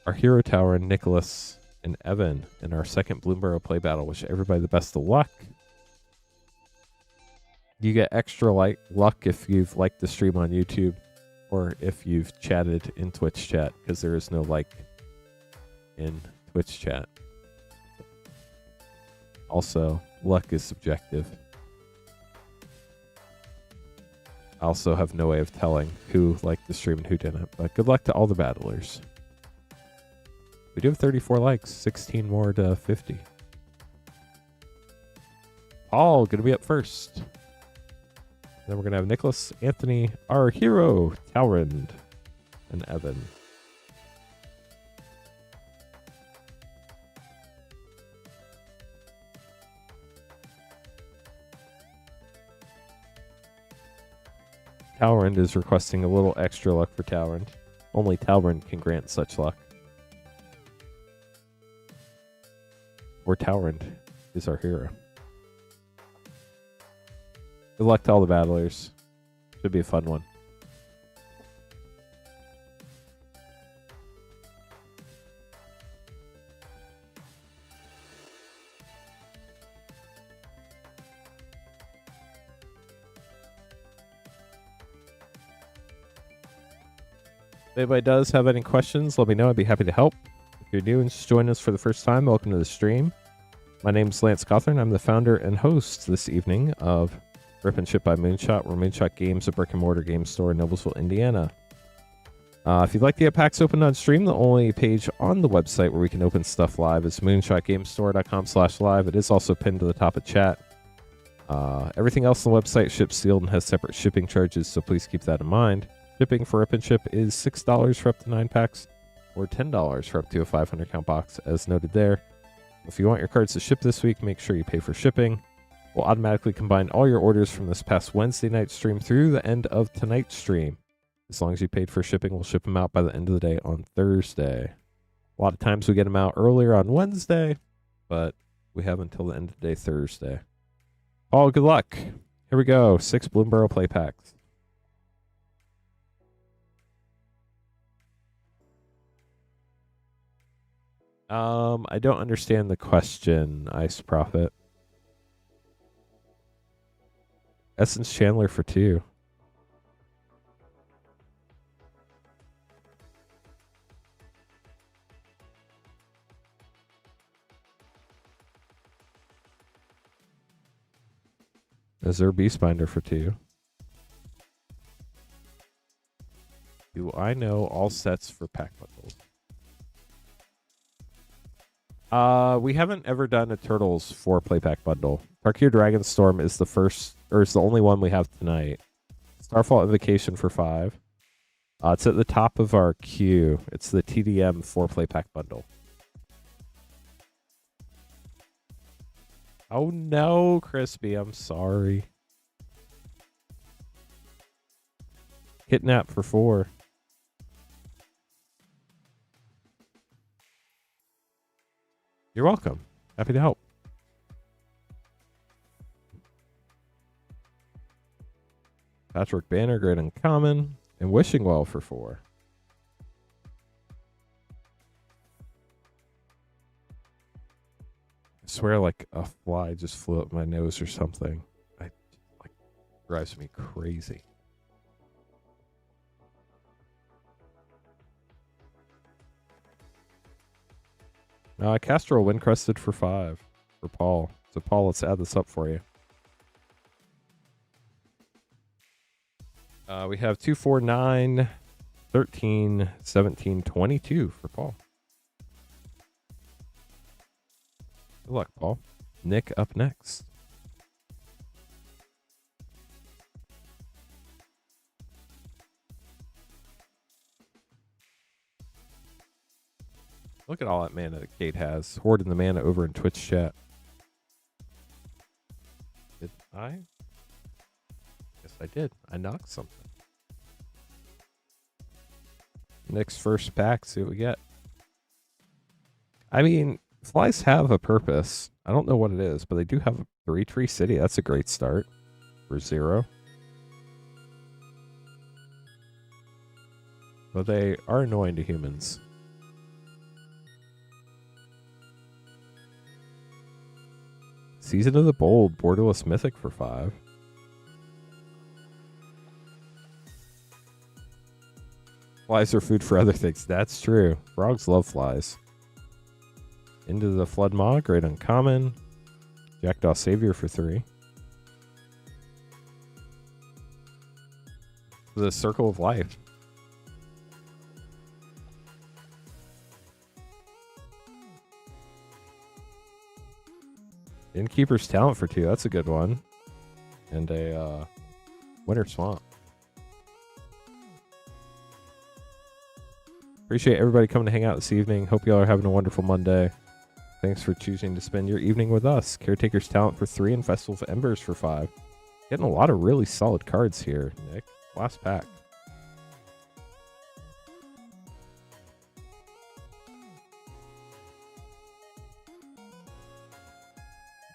our Hero Tower, and Nicholas and Evan in our second Bloomburrow play battle. Wish everybody the best of luck. You get extra luck if you've liked the stream on YouTube or if you've chatted in Twitch chat, because there is no like in Twitch chat. Also, luck is subjective. I also have no way of telling who liked the stream and who didn't, but good luck to all the battlers. We do have 34 likes, 16 more to 50. Paul, gonna be up first. Then we're gonna have Nicholas, Anthony, our hero, Talrand, and Evan. Talrand is requesting a little extra luck for Talrand. Only Talrand can grant such luck. Or Talrand is our hero. Good luck to all the battlers. Should be a fun one. If anybody does have any questions, let me know. I'd be happy to help. If you're new and just joining us for the first time, welcome to the stream. My name's Lance Cawthorn. I'm the founder and host this evening of Rip and Ship by Moonshot. We're Moonshot Games, a brick-and-mortar game store in Noblesville, Indiana. If you'd like to get packs opened on stream, the only page on the website where we can open stuff live is moonshotgamestore.com/live. It is also pinned to the top of chat. Everything else on the website ships sealed and has separate shipping charges, so please keep that in mind. Shipping for Rip and Ship is $6 for up to 9 packs, or $10 for up to a 500 count box, as noted there. If you want your cards to ship this week, make sure you pay for shipping. We'll automatically combine all your orders from this past Wednesday night stream through the end of tonight's stream. As long as you paid for shipping, we'll ship them out by the end of the day on Thursday. A lot of times we get them out earlier on Wednesday, but we have until the end of the day Thursday. Paul, good luck. Here we go. 6 Bloomburrow play packs. I don't understand the question, Ice Prophet. Essence Chandler for 2. Is there Beastbinder for 2? Do I know all sets for pack bundles? We haven't ever done a Turtles 4 playpack bundle. Tarkir Dragon Storm is the first, or is the only one we have tonight. Starfall Invocation for 5. It's at the top of our queue. It's the TDM 4 playpack bundle. Oh no, Crispy, I'm sorry. Kidnap for 4. You're welcome. Happy to help. Patrick Banner, great uncommon. And Wishing Well for 4. swear like a fly just flew up my nose or something. Like drives me crazy. Castro wind crested for 5 for Paul. So Paul, let's add this up for you. We have 2, 4, 9, 13, 17, 22 for Paul. Good luck, Paul. Nick up next. Look at all that mana that Kate has. Hoarding the mana over in Twitch chat. Did I? Yes, I did. I knocked something. Nick's first pack. See what we get. I mean, flies have a purpose. I don't know what it is, but they do have a 3-tree city. That's a great start for 0. But they are annoying to humans. Season of the Bold, borderless mythic for 5. Flies are food for other things. That's true. Frogs love flies. Into the Flood Maw, great uncommon. Jackdaw Savior for 3. The Circle of Life. Innkeeper's Talent for 2. That's a good one. And a Winter Swamp. Appreciate everybody coming to hang out this evening. Hope y'all are having a wonderful Monday. Thanks for choosing to spend your evening with us. Caretaker's Talent for 3 and Festival of Embers for 5. Getting a lot of really solid cards here, Nick. Last pack.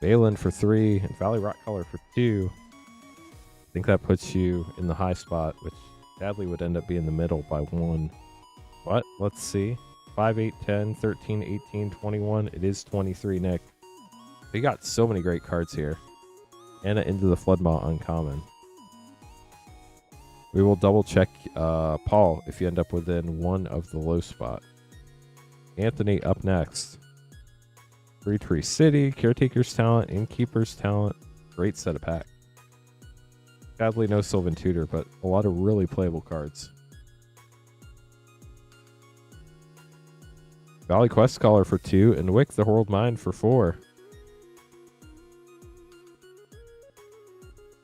Balin for 3 and Valley Rockcaller for 2. I think that puts you in the high spot, which sadly would end up being the middle by 1. But let's see. 5, 8, 10, 13, 18, 21. It is 23, Nick. We got so many great cards here. Anna Into the Floodmaw uncommon. We will double check Paul if you end up within 1 of the low spot. Anthony up next. 3-tree city, Caretaker's Talent, Innkeeper's Talent. Great set of pack. Sadly, no Sylvan Tutor, but a lot of really playable cards. Valley Quest Caller for 2, and Wick the Horrled Mind for 4.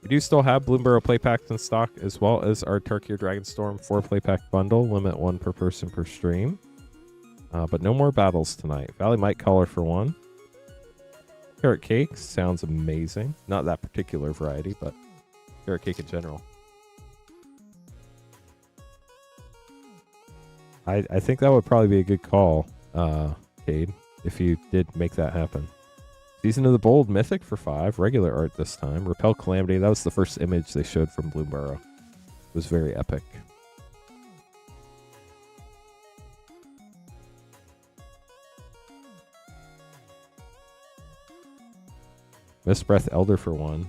We do still have Bloomburrow play packs in stock, as well as our Tarkir Dragon Storm 4 play pack bundle, limit 1 per person per stream. But no more battles tonight. Valley Might Caller for 1. Carrot Cake sounds amazing. Not that particular variety, but carrot cake in general. I think that would probably be a good call, Cade, if you did make that happen. Season of the Bold Mythic for 5. Regular art this time. Repel Calamity. That was the first image they showed from Bloomburrow. It was very epic. Mistbreath Elder for 1.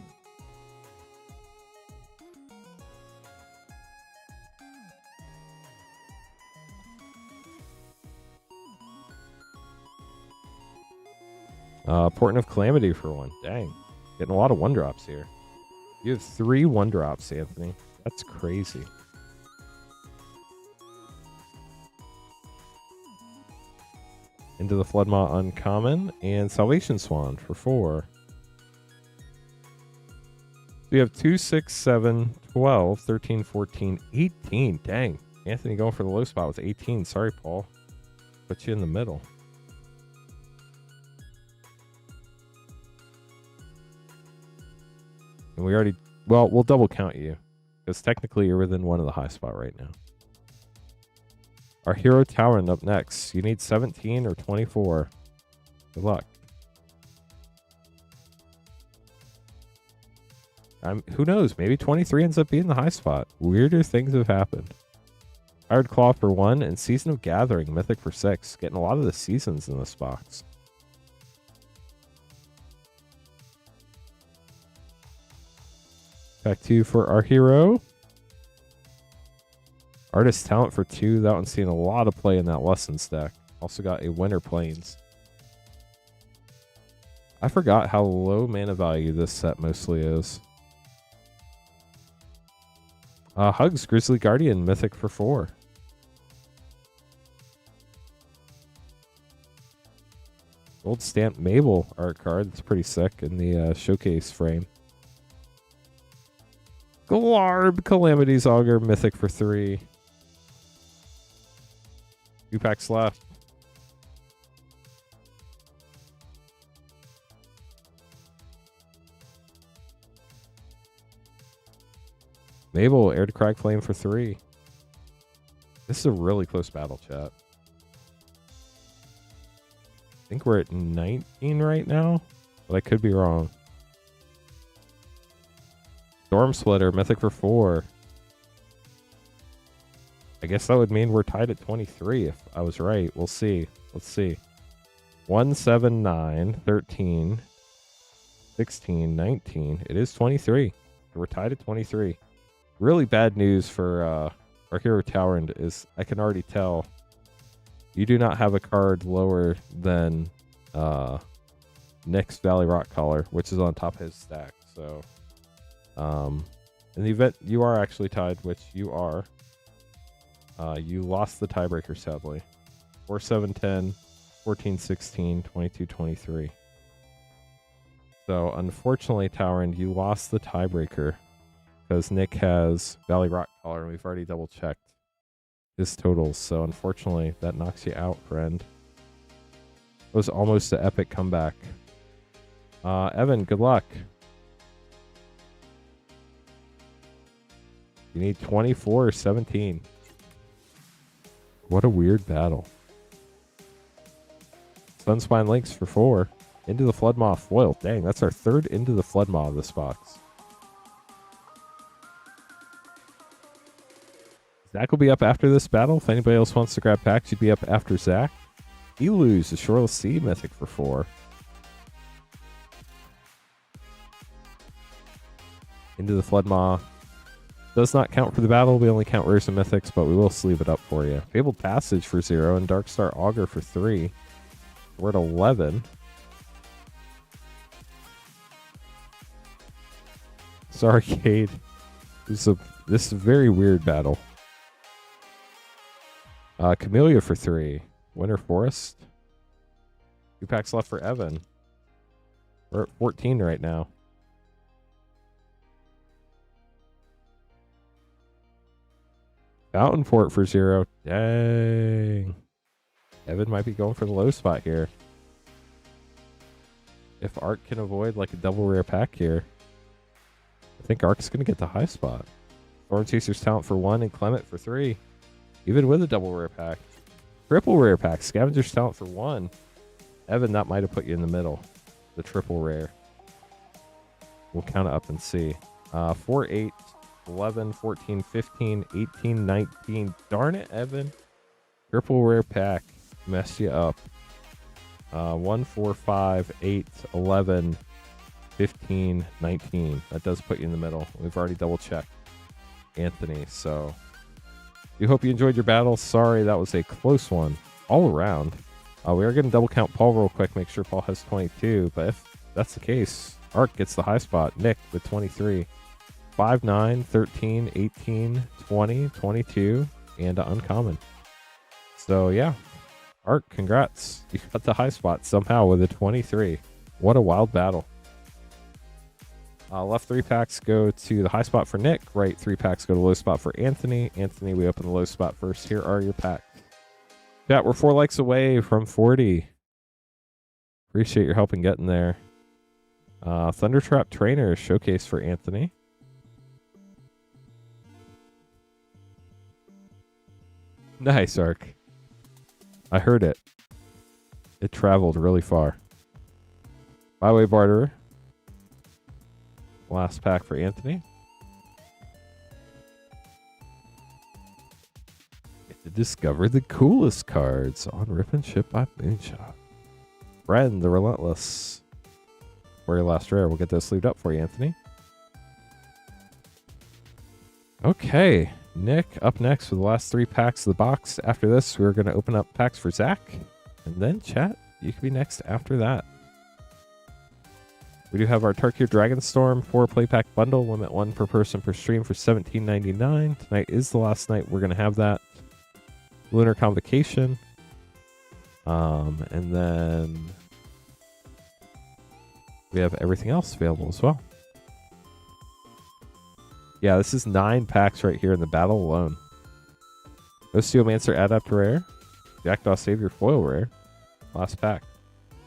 Portent of Calamity for 1. Dang. Getting a lot of 1-drops here. You have 3 1-drops, Anthony. That's crazy. Into the Floodmaw uncommon. And Salvation Swan for 4. We have 2, 6, 7, 12, 13, 14, 18. Dang. Anthony going for the low spot with 18. Sorry, Paul. Put you in the middle. And we already... Well, we'll double count you. Because technically you're within 1 of the high spot right now. Our Hero Tauren up next. You need 17 or 24. Good luck. Who knows? Maybe 23 ends up being the high spot. Weirder things have happened. Iron Claw for 1 and Season of Gathering, Mythic for 6. Getting a lot of the seasons in this box. Pack 2 for our hero. Artist Talent for 2. That one's seeing a lot of play in that Lessons deck. Also got a Winter Plains. I forgot how low mana value this set mostly is. Hugs Grizzly Guardian Mythic for 4. Gold Stamp Mabel art card. That's pretty sick in the showcase frame. Glarb Calamity's Augur Mythic for 3. 2 packs left. Mabel, Air to Crag Flame for 3. This is a really close battle, chat. I think we're at 19 right now, but I could be wrong. Storm Splitter, Mythic for 4. I guess that would mean we're tied at 23 if I was right. We'll see. Let's see. 1, 7, 9, 13, 16, 19. It is 23. We're tied at 23. Really bad news for our hero Towrend is I can already tell you do not have a card lower than Nick's Valley Rock Collar, which is on top of his stack. So in the event you are actually tied, which you are, you lost the tiebreaker sadly. 4, 7, 10, 14, 16, 22, 23. So unfortunately, Towrend, you lost the tiebreaker. Because Nick has Valley Rock Collar, and we've already double checked his totals. So unfortunately, that knocks you out, friend. It was almost an epic comeback. Evan, good luck. You need 24 or 17. What a weird battle. Sunspine Links for 4. Into the Floodmaw foil. Dang, that's our third Into the Floodmaw of this box. Zach will be up after this battle. If anybody else wants to grab packs, you'd be up after Zach. Elu's a Shoreless Sea Mythic for 4. Into the Floodmaw. Does not count for the battle. We only count rares and mythics, but we will sleeve it up for you. Fabled Passage for 0 and Darkstar Augur for 3. We're at 11. Sorry, Cade. This is a very weird battle. Camellia for 3. Winter Forest. 2 packs left for Evan. We're at 14 right now. Fountain Fort for 0. Dang. Evan might be going for the low spot here. If Arc can avoid like a double rare pack here, I think Arc's going to get the high spot. Thorn Chaser's Talent for 1 and Clement for 3. Even with a double rare pack. Triple rare pack. Scavenger's Talent for 1. Evan, that might have put you in the middle. The triple rare. We'll count it up and see. 4, 8, 11, 14, 15, 18, 19. Darn it, Evan. Triple rare pack. Messed you up. 1, 4, 5, 8, 11, 15, 19. That does put you in the middle. We've already double checked Anthony, so we hope you enjoyed your battle. Sorry, that was a close one all around. We are going to double count Paul real quick, make sure Paul has 22, but if that's the case, Arc gets the high spot. Nick with 23. 5, 9, 13, 18, 20, 22, and uncommon. So yeah, Arc, congrats. You got the high spot somehow with a 23. What a wild battle. Left 3 packs go to the high spot for Nick. Right 3 packs go to the low spot for Anthony. Anthony, we open the low spot first. Here are your packs. Chat, we're 4 likes away from 40. Appreciate your help in getting there. Thundertrap Trainer showcase for Anthony. Nice, Arc. I heard it. It traveled really far. Byway Barterer. Last pack for Anthony. Get to discover the coolest cards on Rip and Ship by Moonshot. Bren, the Relentless. For your last rare. We'll get those sleeved up for you, Anthony. Okay, Nick up next with the last 3 packs of the box. After this, we're going to open up packs for Zach. And then, chat, you can be next after that. We do have our Tarkir Dragon Storm 4 play pack bundle, limit 1 per person per stream for $17.99. Tonight is the last night we're going to have that. Lunar Convocation. And then we have everything else available as well. Yeah, this is 9 packs right here in the battle alone. Osteomancer Adept Rare. Jackdaw Savior Foil Rare. Last pack.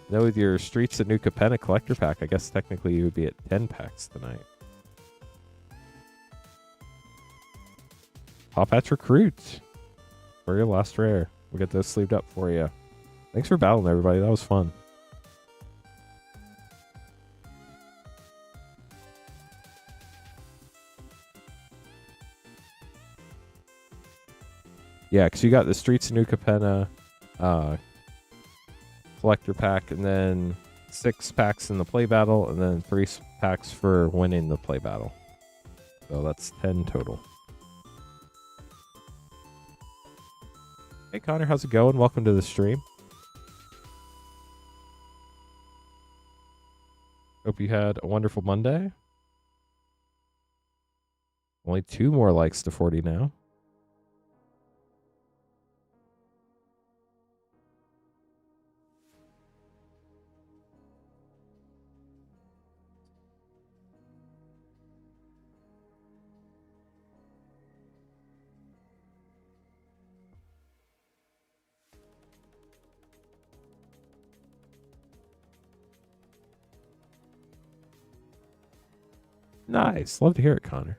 Now with your Streets of New Capenna Collector Pack, I guess technically you would be at 10 packs tonight. Top Hatch Recruit. For your last rare. We'll get those sleeved up for you. Thanks for battling, everybody. That was fun. Yeah, because you got the Streets of New Capenna collector pack, and then 6 packs in the play battle, and then 3 packs for winning the play battle. So that's 10 total. Hey Connor, how's it going? Welcome to the stream. Hope you had a wonderful Monday. Only 2 more likes to 40 now. Nice. Love to hear it, Connor.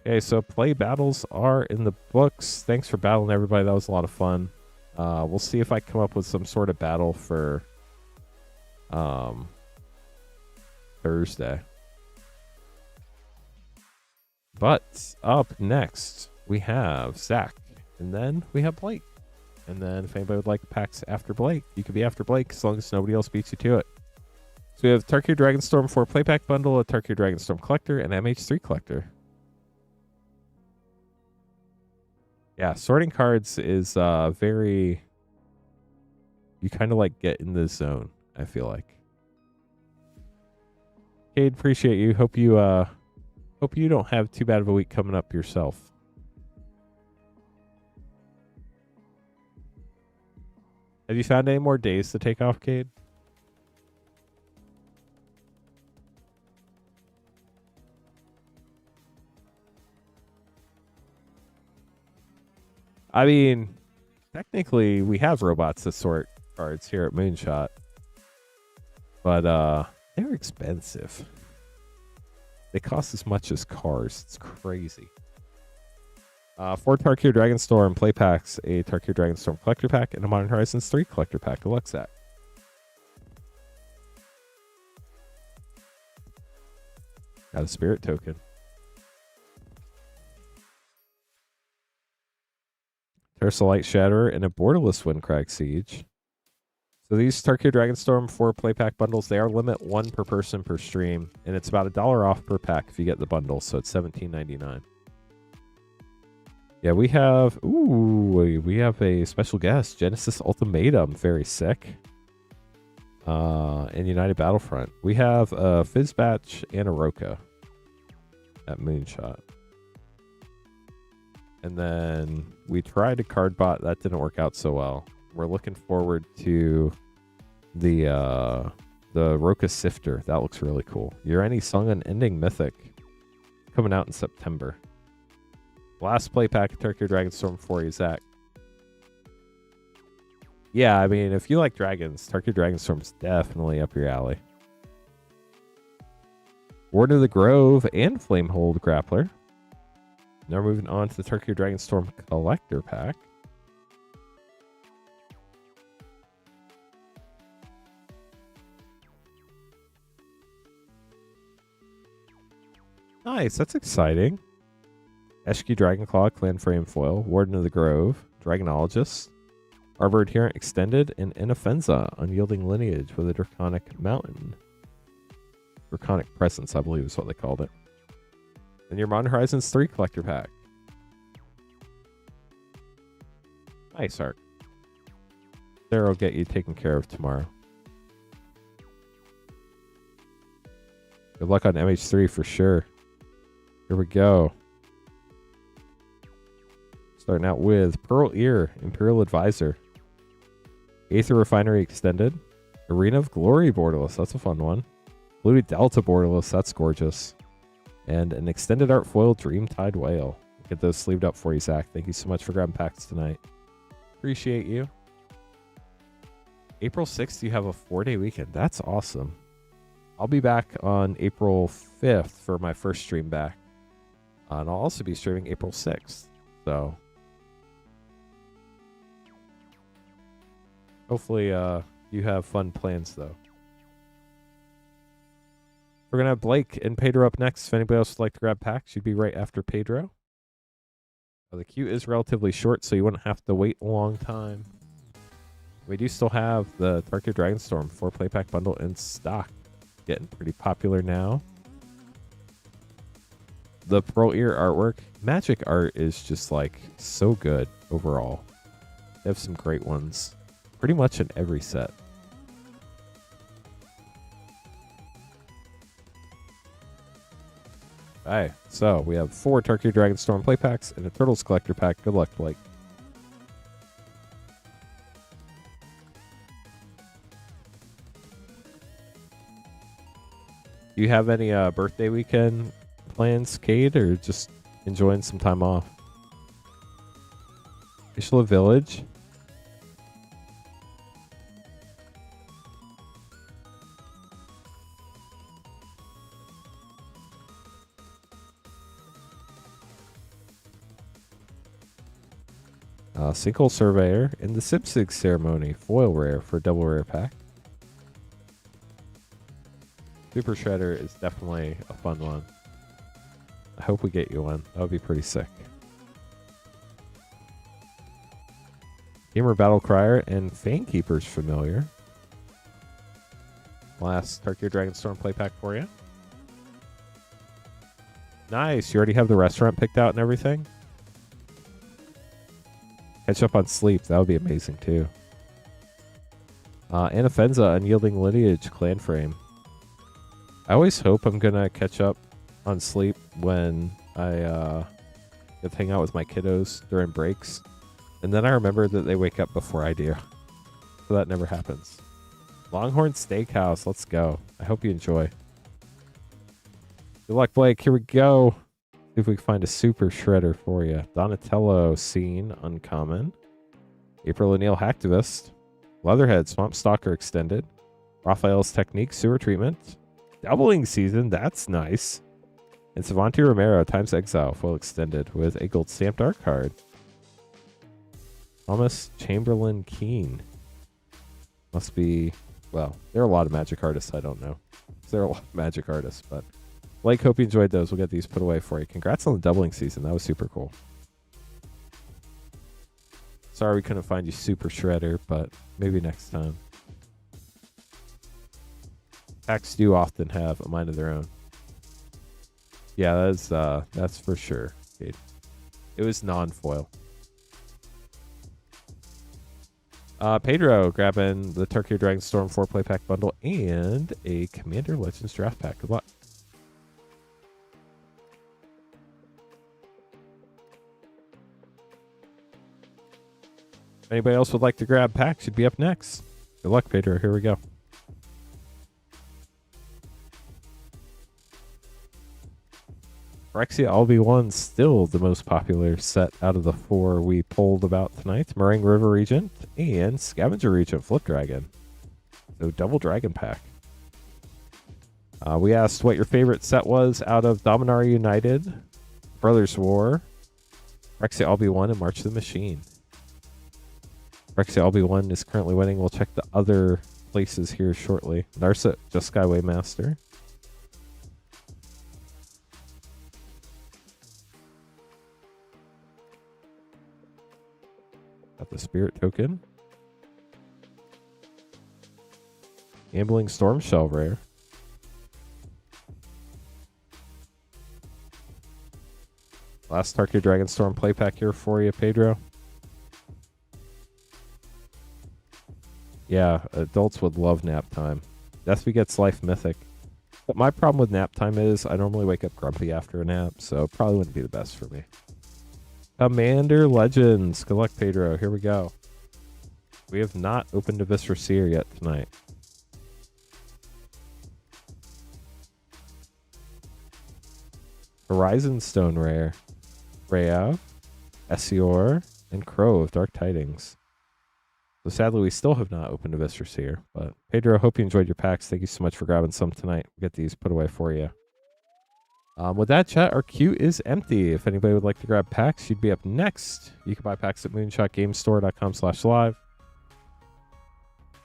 Okay, so play battles are in the books. Thanks for battling, everybody. That was a lot of fun. We'll see if I come up with some sort of battle for Thursday. But up next, we have Zach. And then we have Blake. And then if anybody would like packs after Blake, you could be after Blake as long as nobody else beats you to it. So we have Tarkir Dragon Storm 4 Playpack Bundle, a Tarkir Dragon Storm Collector, and MH3 Collector. Yeah, sorting cards is very... You kind of like get in the zone, I feel like. Cade, appreciate you. Hope you don't have too bad of a week coming up yourself. Have you found any more days to take off, Cade? I mean, technically, we have robots that sort cards here at Moonshot. But they're expensive. They cost as much as cars. It's crazy. 4 Tarkir Dragon Storm play packs, a Tarkir Dragon Storm collector pack, and a Modern Horizons 3 collector pack. Deluxe set. Got a spirit token. Tersalite Shatterer and a Borderless Windcrag Siege. So these Tarkir Dragon Storm 4 play pack bundles, they are limit 1 per person per stream, and it's about $1 off per pack if you get the bundle, so it's $17.99. Yeah, we have a special guest, Genesis Ultimatum, very sick. And United Battlefront. We have a Fizzbatch and a Roka at Moonshot. And then we tried a card bot. That didn't work out so well. We're looking forward to the Roka Sifter. That looks really cool. Urani Sung Unending Mythic coming out in September. Last play pack of Tarkir Dragon Storm for you, Zach. Yeah, I mean, if you like dragons, Tarkir Dragon Storm's definitely up your alley. Warden of the Grove and Flamehold Grappler. Now we're moving on to the Tarkir Dragon Storm Collector Pack. Nice, that's exciting. Eshki Dragonclaw, Clanframe Foil, Warden of the Grove, Dragonologist, Arbor Adherent Extended, and Inoffenza, Unyielding Lineage with a Draconic Mountain. Draconic Presence, I believe is what they called it. And your Modern Horizons 3 collector pack. Nice, Ark. Sarah will get you taken care of tomorrow. Good luck on MH3 for sure. Here we go. Starting out with Pearl Ear, Imperial Advisor. Aether Refinery Extended. Arena of Glory Borderless, that's a fun one. Blue Delta Borderless, that's gorgeous. And an Extended Art Foil Dreamtide Whale. Get those sleeved up for you, Zach. Thank you so much for grabbing packs tonight. Appreciate you. April 6th, you have a 4-day weekend. That's awesome. I'll be back on April 5th for my first stream back. And I'll also be streaming April 6th. So hopefully you have fun plans, though. We're going to have Blake and Pedro up next. If anybody else would like to grab packs, you'd be right after Pedro. Oh, the queue is relatively short, so you wouldn't have to wait a long time. We do still have the Tarkir Dragon Storm 4-play pack bundle in stock. Getting pretty popular now. The Pearl Ear artwork. Magic art is just like so good overall. They have some great ones. Pretty much in every set. Alright, so we have 4 Tarkir Dragon Storm play packs and a Turtles collector pack. Good luck, Blake. Do you have any birthday weekend plans, Cade, or just enjoying some time off? Ishla Village. Sinkhole Surveyor and the Sipsig Ceremony foil rare for a double rare pack. Super Shredder is definitely a fun one. I hope we get you one. That would be pretty sick. Gamer Battle Crier and Fanekeeper's familiar. Last Tarkir Dragon Storm play pack for you. Nice. You already have the restaurant picked out and everything? Catch up on sleep. That would be amazing too. Anafenza Unyielding Lineage Clan Frame. I always hope I'm going to catch up on sleep when I get to hang out with my kiddos during breaks. And then I remember that they wake up before I do. So that never happens. Longhorn Steakhouse. Let's go. I hope you enjoy. Good luck, Blake. Here we go. See if we can find a super shredder for you. Donatello Scene, uncommon. April O'Neil Hacktivist. Leatherhead Swamp Stalker Extended. Raphael's Technique Sewer Treatment. Doubling Season, that's nice. And Savanti Romero Times Exile foil extended with a gold stamped art card. Thomas Chamberlain Keene. Must be, well, there are a lot of Magic artists I don't know. There are a lot of Magic artists, but Blake, hope you enjoyed those. We'll get these put away for you. Congrats on the doubling season. That was super cool. Sorry we couldn't find you Super Shredder, but maybe next time. Packs do often have a mind of their own. Yeah, that's for sure. It was non-foil. Pedro grabbing the Tarkir Dragon Storm 4-play pack bundle and a Commander Legends draft pack. Good luck. Anybody else would like to grab packs should be up next. Good luck, Pedro. Here we go. Phyrexia LB1 still the most popular set out of the 4 we pulled about tonight. Meringue River Regent and Scavenger Regent Flip Dragon. So double dragon pack. We asked what your favorite set was out of Dominaria United, Brothers War, Phyrexia LB1, and March of the Machine. Phyrexia LB1 is currently winning. We'll check the other places here shortly. Narset, Just Skyway Master. Got the Spirit Token. Gambling Storm Shell rare. Last Tarkir Dragon Storm play pack here for you, Pedro. Yeah, adults would love nap time. Death Begets Life Mythic. But my problem with nap time is I normally wake up grumpy after a nap, so probably wouldn't be the best for me. Commander Legends. Good luck, Pedro. Here we go. We have not opened a Viscera Seer yet tonight. Horizon Stone Rare. Rhea, Essior, and Crow of Dark Tidings. So sadly, we still have not opened a Viscera Seer. But Pedro, hope you enjoyed your packs. Thank you so much for grabbing some tonight. We'll get these put away for you. With that, chat, our queue is empty. If anybody would like to grab packs, you'd be up next. You can buy packs at moonshotgamestore.com/live.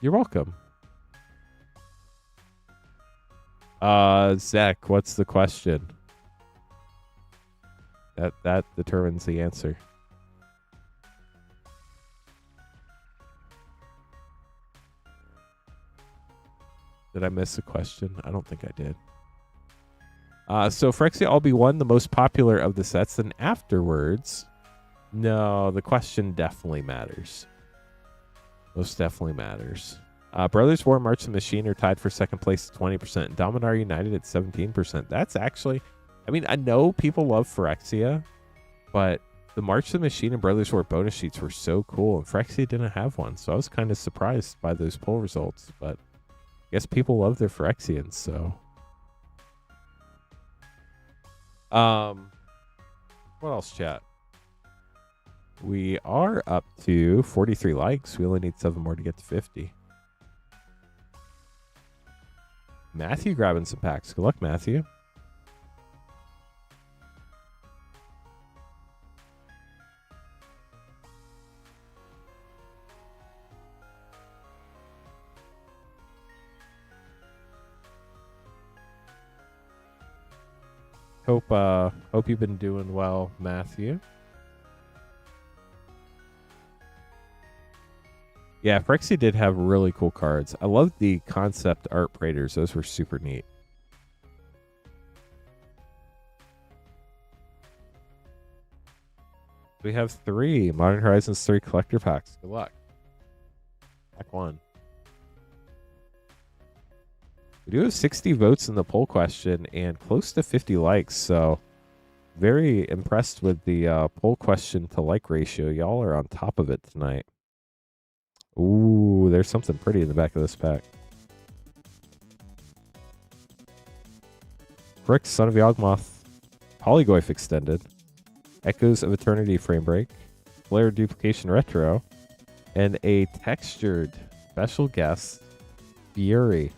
You're welcome. Zach, what's the question? That determines the answer. Did I miss a question? I don't think I did. So Phyrexia LB1, the most popular of the sets, and afterwards, no, the question definitely matters. Most definitely matters. Brothers War, March of the Machine are tied for second place at 20%, and Dominar United at 17%. That's actually, I mean, I know people love Phyrexia, but the March of the Machine and Brothers War bonus sheets were so cool, and Phyrexia didn't have one, so I was kind of surprised by those poll results, but I guess people love their Phyrexians, so. What else, chat? We are up to 43 likes. We only need 7 more to get to 50. Matthew grabbing some packs. Good luck, Matthew. Hope you've been doing well, Matthew. Yeah, Phyrexia did have really cool cards. I loved the concept art Praetors. Those were super neat. We have 3 Modern Horizons 3 collector packs. Good luck. Pack 1. We do have 60 votes in the poll question and close to 50 likes, so very impressed with the poll question to like ratio. Y'all are on top of it tonight. Ooh, there's something pretty in the back of this pack. Frick, Son of Yawgmoth, Polygoyf Extended, Echoes of Eternity Frame Break, Flare Duplication Retro, and a textured special guest, Fury.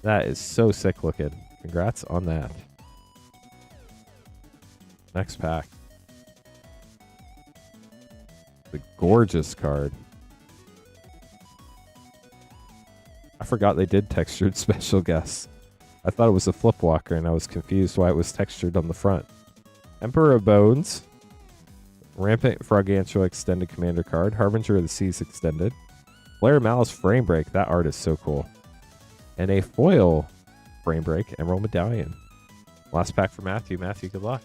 That is so sick looking. Congrats on that. Next pack. The gorgeous card. I forgot they did textured special guests. I thought it was a flip walker and I was confused why it was textured on the front. Emperor of Bones. Rampant Frogantula Extended Commander card. Harbinger of the Seas Extended. Flare Malice Frame Break. That art is so cool. And a foil Frame Break Emerald Medallion. Last pack for Matthew. Matthew, good luck.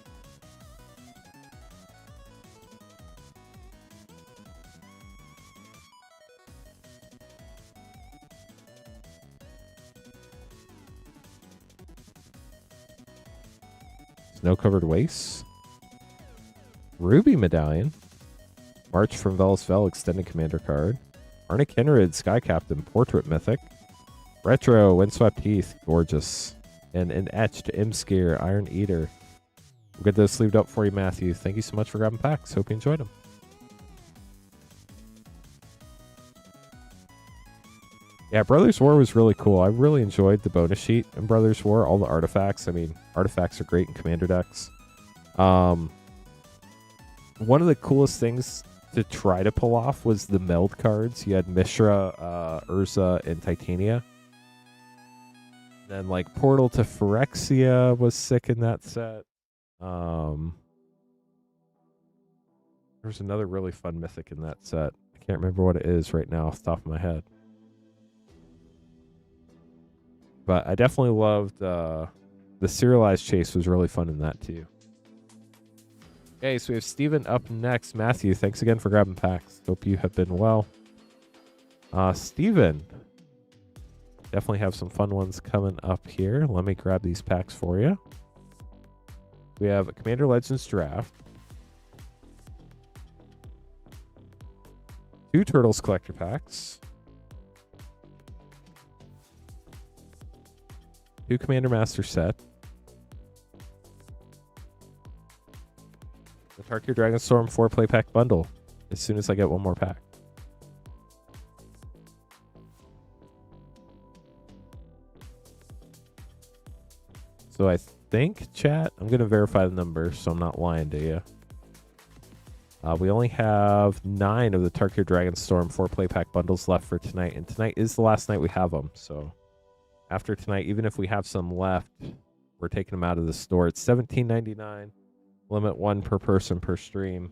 Snow-Covered Wastes. Ruby Medallion. March from Velasvel Extended Commander card. Arna Kenrid Sky Captain Portrait Mythic. Retro Windswept Heath. Gorgeous. And an etched Imskir Iron Eater. We'll get those sleeved up for you, Matthew. Thank you so much for grabbing packs. Hope you enjoyed them. Yeah, Brothers War was really cool. I really enjoyed the bonus sheet in Brothers War. All the artifacts. I mean, artifacts are great in commander decks. One of the coolest things to try to pull off was the meld cards. You had Mishra, Urza, and Titania. Then, like, Portal to Phyrexia was sick in that set. There's another really fun mythic in that set. I can't remember what it is right now off the top of my head. But I definitely loved the serialized chase was really fun in that too. Okay, so we have Steven up next. Matthew, thanks again for grabbing packs. Hope you have been well. Steven, definitely have some fun ones coming up here. Let me grab these packs for you. We have a Commander Legends Draft. 2 Turtles Collector Packs. 2 Commander Master Set. The Tarkir Dragon Storm 4-play pack bundle. As soon as I get one more pack. So I think, chat, I'm going to verify the number so I'm not lying to you. We only have 9 of the Tarkir Dragon Storm 4-play pack bundles left for tonight. And tonight is the last night we have them. So after tonight, even if we have some left, we're taking them out of the store. It's $17.99. Limit 1 per person per stream.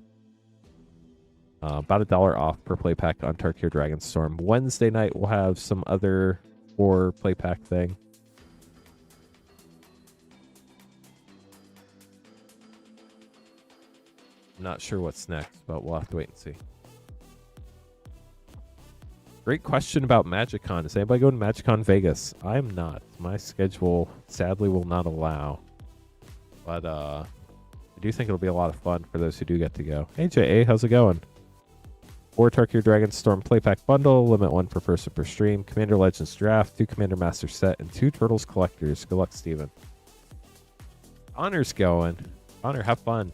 About $1 off per play pack on Tarkir Dragon Storm. Wednesday night, we'll have some other 4 play pack thing. I'm not sure what's next, but we'll have to wait and see. Great question about MagicCon. Is anybody going to MagicCon Vegas? I am not. My schedule sadly will not allow. But I do think it'll be a lot of fun for those who do get to go. Hey JA, how's it going? 4 Tarkir Dragon Storm Playpack Bundle, limit 1 per person per stream, Commander Legends Draft, 2 Commander Master Set, and 2 Turtles Collectors. Good luck, Steven. Honor's going. Honor, have fun.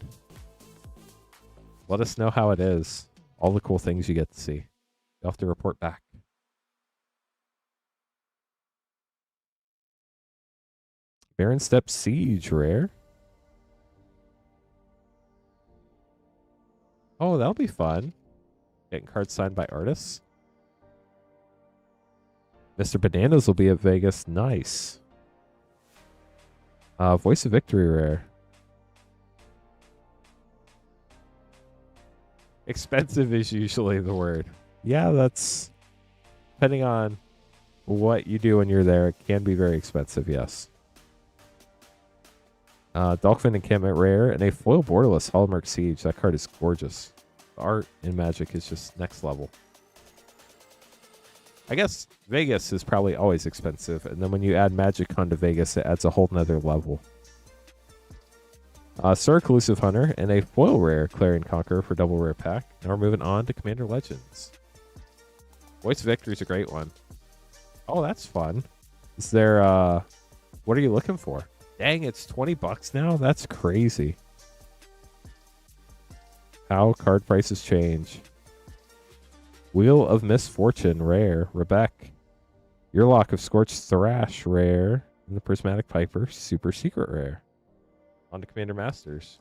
Let us know how it is. All the cool things you get to see. You'll have to report back. Baron Step Siege, rare. Oh, that'll be fun. Getting cards signed by artists. Mr. Bananas will be at Vegas. Nice. Voice of Victory, rare. Expensive is usually the word. Yeah, that's... Depending on what you do when you're there, it can be very expensive, yes. Dolphin Encampment rare, and a foil borderless Hallmark Siege. That card is gorgeous. The art in Magic is just next level. I guess Vegas is probably always expensive, and then when you add MagicCon to Vegas, it adds a whole nother level. Sir Collusive Hunter, and a foil rare Clarion Conqueror for double rare pack. Now we're moving on to Commander Legends. Voice of Victory is a great one. Oh, that's fun. Is there, what are you looking for? Dang, it's $20 now? That's crazy. How card prices change. Wheel of Misfortune, rare. Rebecca. Earlock of Scorched Thrash, rare. And the Prismatic Piper, super secret rare. On to Commander Masters.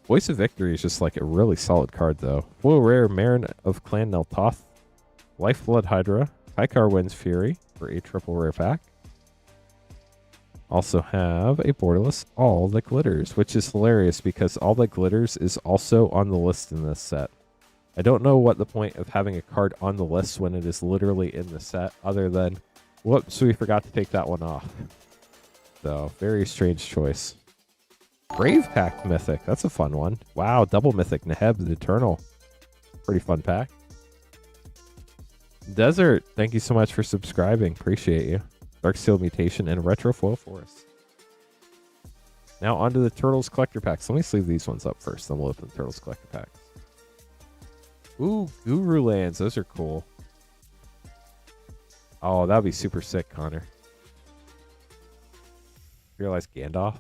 Voice of Victory is just like a really solid card, though. Foil rare Marin of Clan Neltoth. Lifeblood Hydra. Hykar Wind's Fury for a triple rare pack. Also have a borderless All That Glitters, which is hilarious because All That Glitters is also on the list in this set. I don't know what the point of having a card on the list when it is literally in the set, other than, whoops, we forgot to take that one off. So, very strange choice. Brave Pact Mythic, that's a fun one. Wow, double Mythic, Neheb the Eternal. Pretty fun pack. Desert, thank you so much for subscribing. Appreciate you. Darksteel Mutation and Retro Foil Forest. Now on to the Turtles Collector Packs. Let me sleeve these ones up first, then we'll open the Turtles Collector Packs. Ooh, Guru Lands. Those are cool. Oh, that would be super sick, Connor. Realize Gandalf?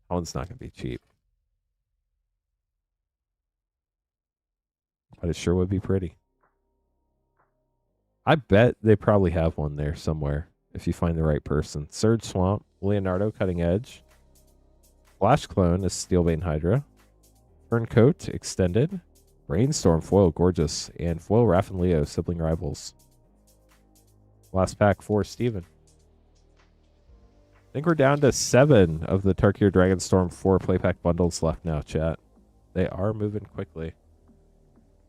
That one's not going to be cheap. But it sure would be pretty. I bet they probably have one there somewhere if you find the right person. Surge Swamp, Leonardo Cutting Edge. Flash Clone is Steelbane Hydra. Ferncoat Extended. Brainstorm Foil Gorgeous. And Foil Raph and Leo Sibling Rivals. Last pack for Steven. I think we're down to 7 of the Tarkir Dragon Storm 4 playpack bundles left now, chat. They are moving quickly.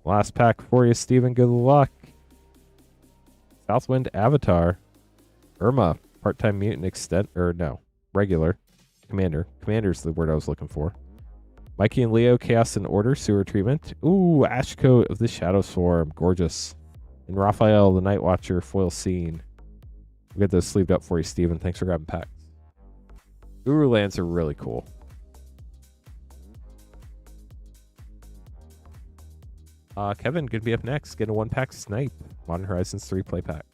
Last pack for you, Steven. Good luck. Southwind Avatar. Irma, Part-Time Mutant Extent, or no. regular. Commander's the word I was looking for. Mikey and Leo, Chaos and Order, Sewer Treatment. Ooh, Ash Coat of the Shadow Swarm. Gorgeous. And Raphael, the Night Watcher, Foil Scene. We'll get those sleeved up for you, Steven. Thanks for grabbing packs. Guru Lands are really cool. Kevin, gonna be up next. Get a 1-pack Snipe. Modern Horizons 3 play pack.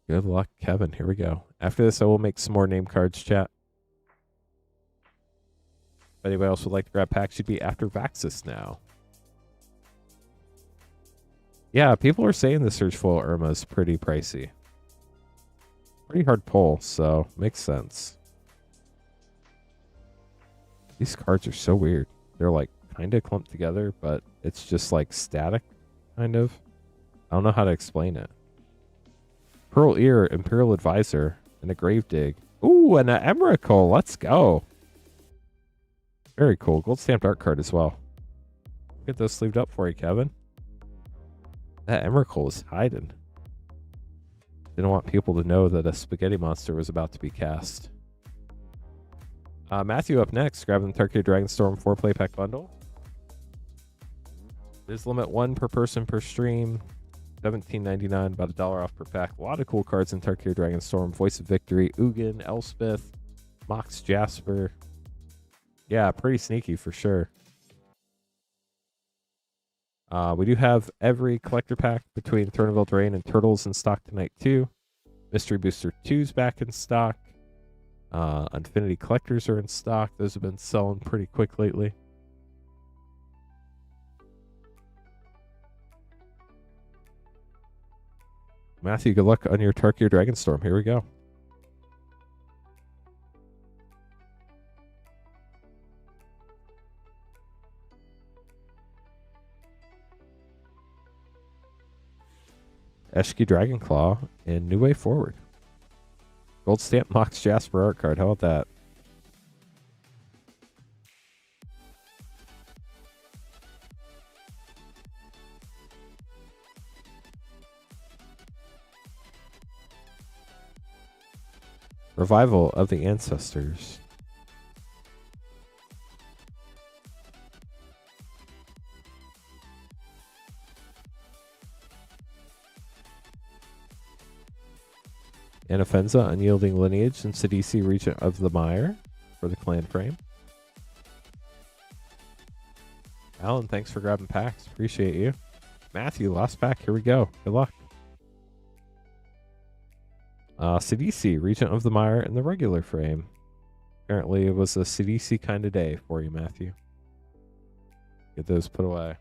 Good luck, Kevin. Here we go. After this, I will make some more name cards, chat. If anybody else would like to grab packs, should be after Vaxis now. Yeah, people are saying the Surge Foil Irma is pretty pricey. Pretty hard pull, so makes sense. These cards are so weird. They're like kind of clumped together, but it's just like static, kind of. I don't know how to explain it. Pearl Ear, Imperial Advisor, and a Grave Dig. Ooh, and an Emrakul. Let's go. Very cool. Gold stamped art card as well. Get those sleeved up for you, Kevin. That Emrakul is hiding. Didn't want people to know that a spaghetti monster was about to be cast. Matthew up next, grabbing the Tarkir Dragon Storm 4-play pack bundle. There's limit 1 per person per stream. $17.99, about $1 off per pack. A lot of cool cards in Tarkir Dragon Storm. Voice of Victory, Ugin, Elspeth, Mox Jasper. Yeah, pretty sneaky for sure. We do have every collector pack between Throne of Eldraine and Turtles in stock tonight too. Mystery Booster 2's back in stock. Infinity Collectors are in stock. Those have been selling pretty quick lately. Matthew, good luck on your Tarkir Dragon Storm. Here we go. Eshki Dragonclaw and New Way Forward. Gold stamp Mox Jasper art card. How about that? Revival of the Ancestors. Anafenza, Unyielding Lineage, and Sidisi, Regent of the Mire for the clan frame. Alan, thanks for grabbing packs. Appreciate you. Matthew, last pack. Here we go. Good luck. Sidisi, Regent of the Mire in the regular frame. Apparently it was a Sidisi kind of day for you, Matthew. Get those put away.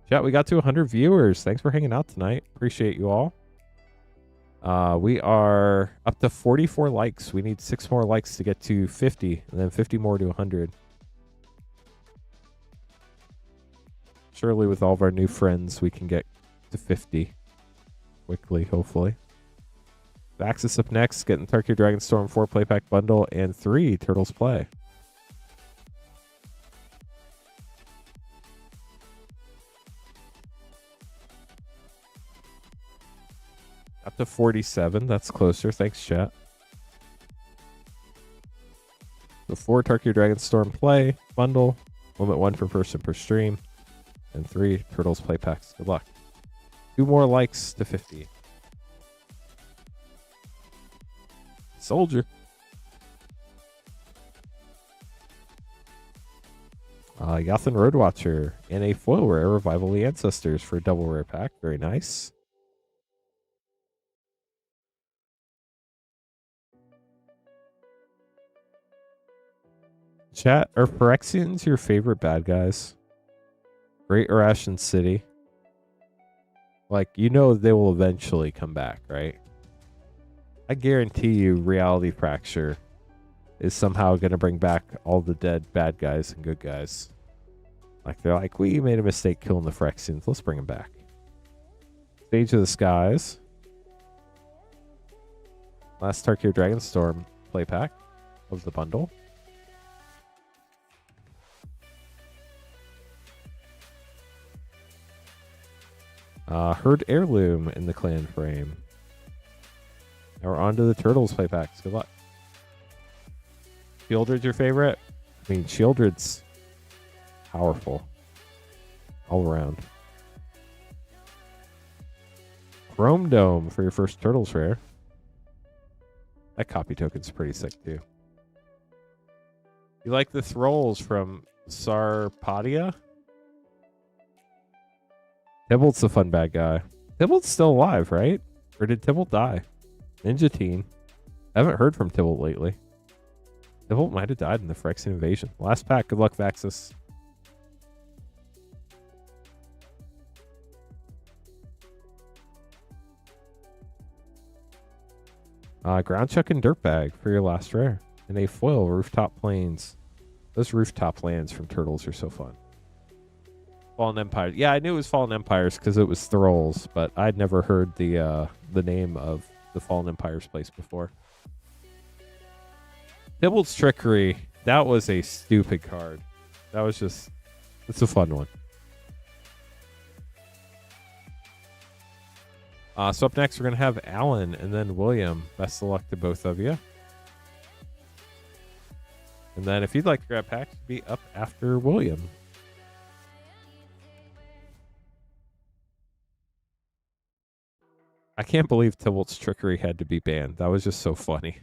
Chat, we got to 100 viewers. Thanks for hanging out tonight. Appreciate you all. We are up to 44 likes. We need 6 more likes to get to 50, and then 50 more to 100. Surely with all of our new friends, we can get to 50 quickly, hopefully. Vaxis up next, getting Tarkir Dragon Storm 4 play pack bundle and 3 Turtles play. Up to 47. That's closer. Thanks, chat. The 4 Tarkir Dragon Storm play bundle. Limit 1 per person per stream. And 3 Turtles play packs. Good luck. 2 more likes to 50. Soldier. Yathan Roadwatcher and a foil rare Revival of the Ancestors for a double rare pack. Very nice. Chat, are Phyrexians your favorite bad guys? Great Irration City. Like, you know they will eventually come back, right? I guarantee you Reality Fracture is somehow going to bring back all the dead bad guys and good guys. Like, they're like, we made a mistake killing the Phyrexians. Let's bring them back. Stage of the Skies. Last Tarkir Dragon Storm play pack of the bundle. Herd Heirloom in the clan frame. Now we're on to the Turtles play packs. Good luck. Shieldred's your favorite? I mean, Shieldred's powerful. All around. Chrome Dome for your first Turtles rare. That copy token's pretty sick, too. You like the Throlls from Sarpadia? Tybalt's a fun bad guy. Tybalt's still alive, right? Or did Tybalt die? Ninja Teen. I haven't heard from Tybalt lately. Tybalt might have died in the Phyrexian invasion. Last pack. Good luck, Vaxis. Ground Chuck and Dirtbag for your last rare. And a foil Rooftop Plains. Those rooftop lands from Turtles are so fun. Fallen Empires. Yeah, I knew it was Fallen Empires because it was Throlls, but I'd never heard the name of the Fallen Empires place before. Tybalt's Trickery. That was a stupid card. That was just... It's a fun one. So up next, we're going to have Alan and then William. Best of luck to both of you. And then if you'd like to grab packs, be up after William. I can't believe Tybalt's Trickery had to be banned. That was just so funny.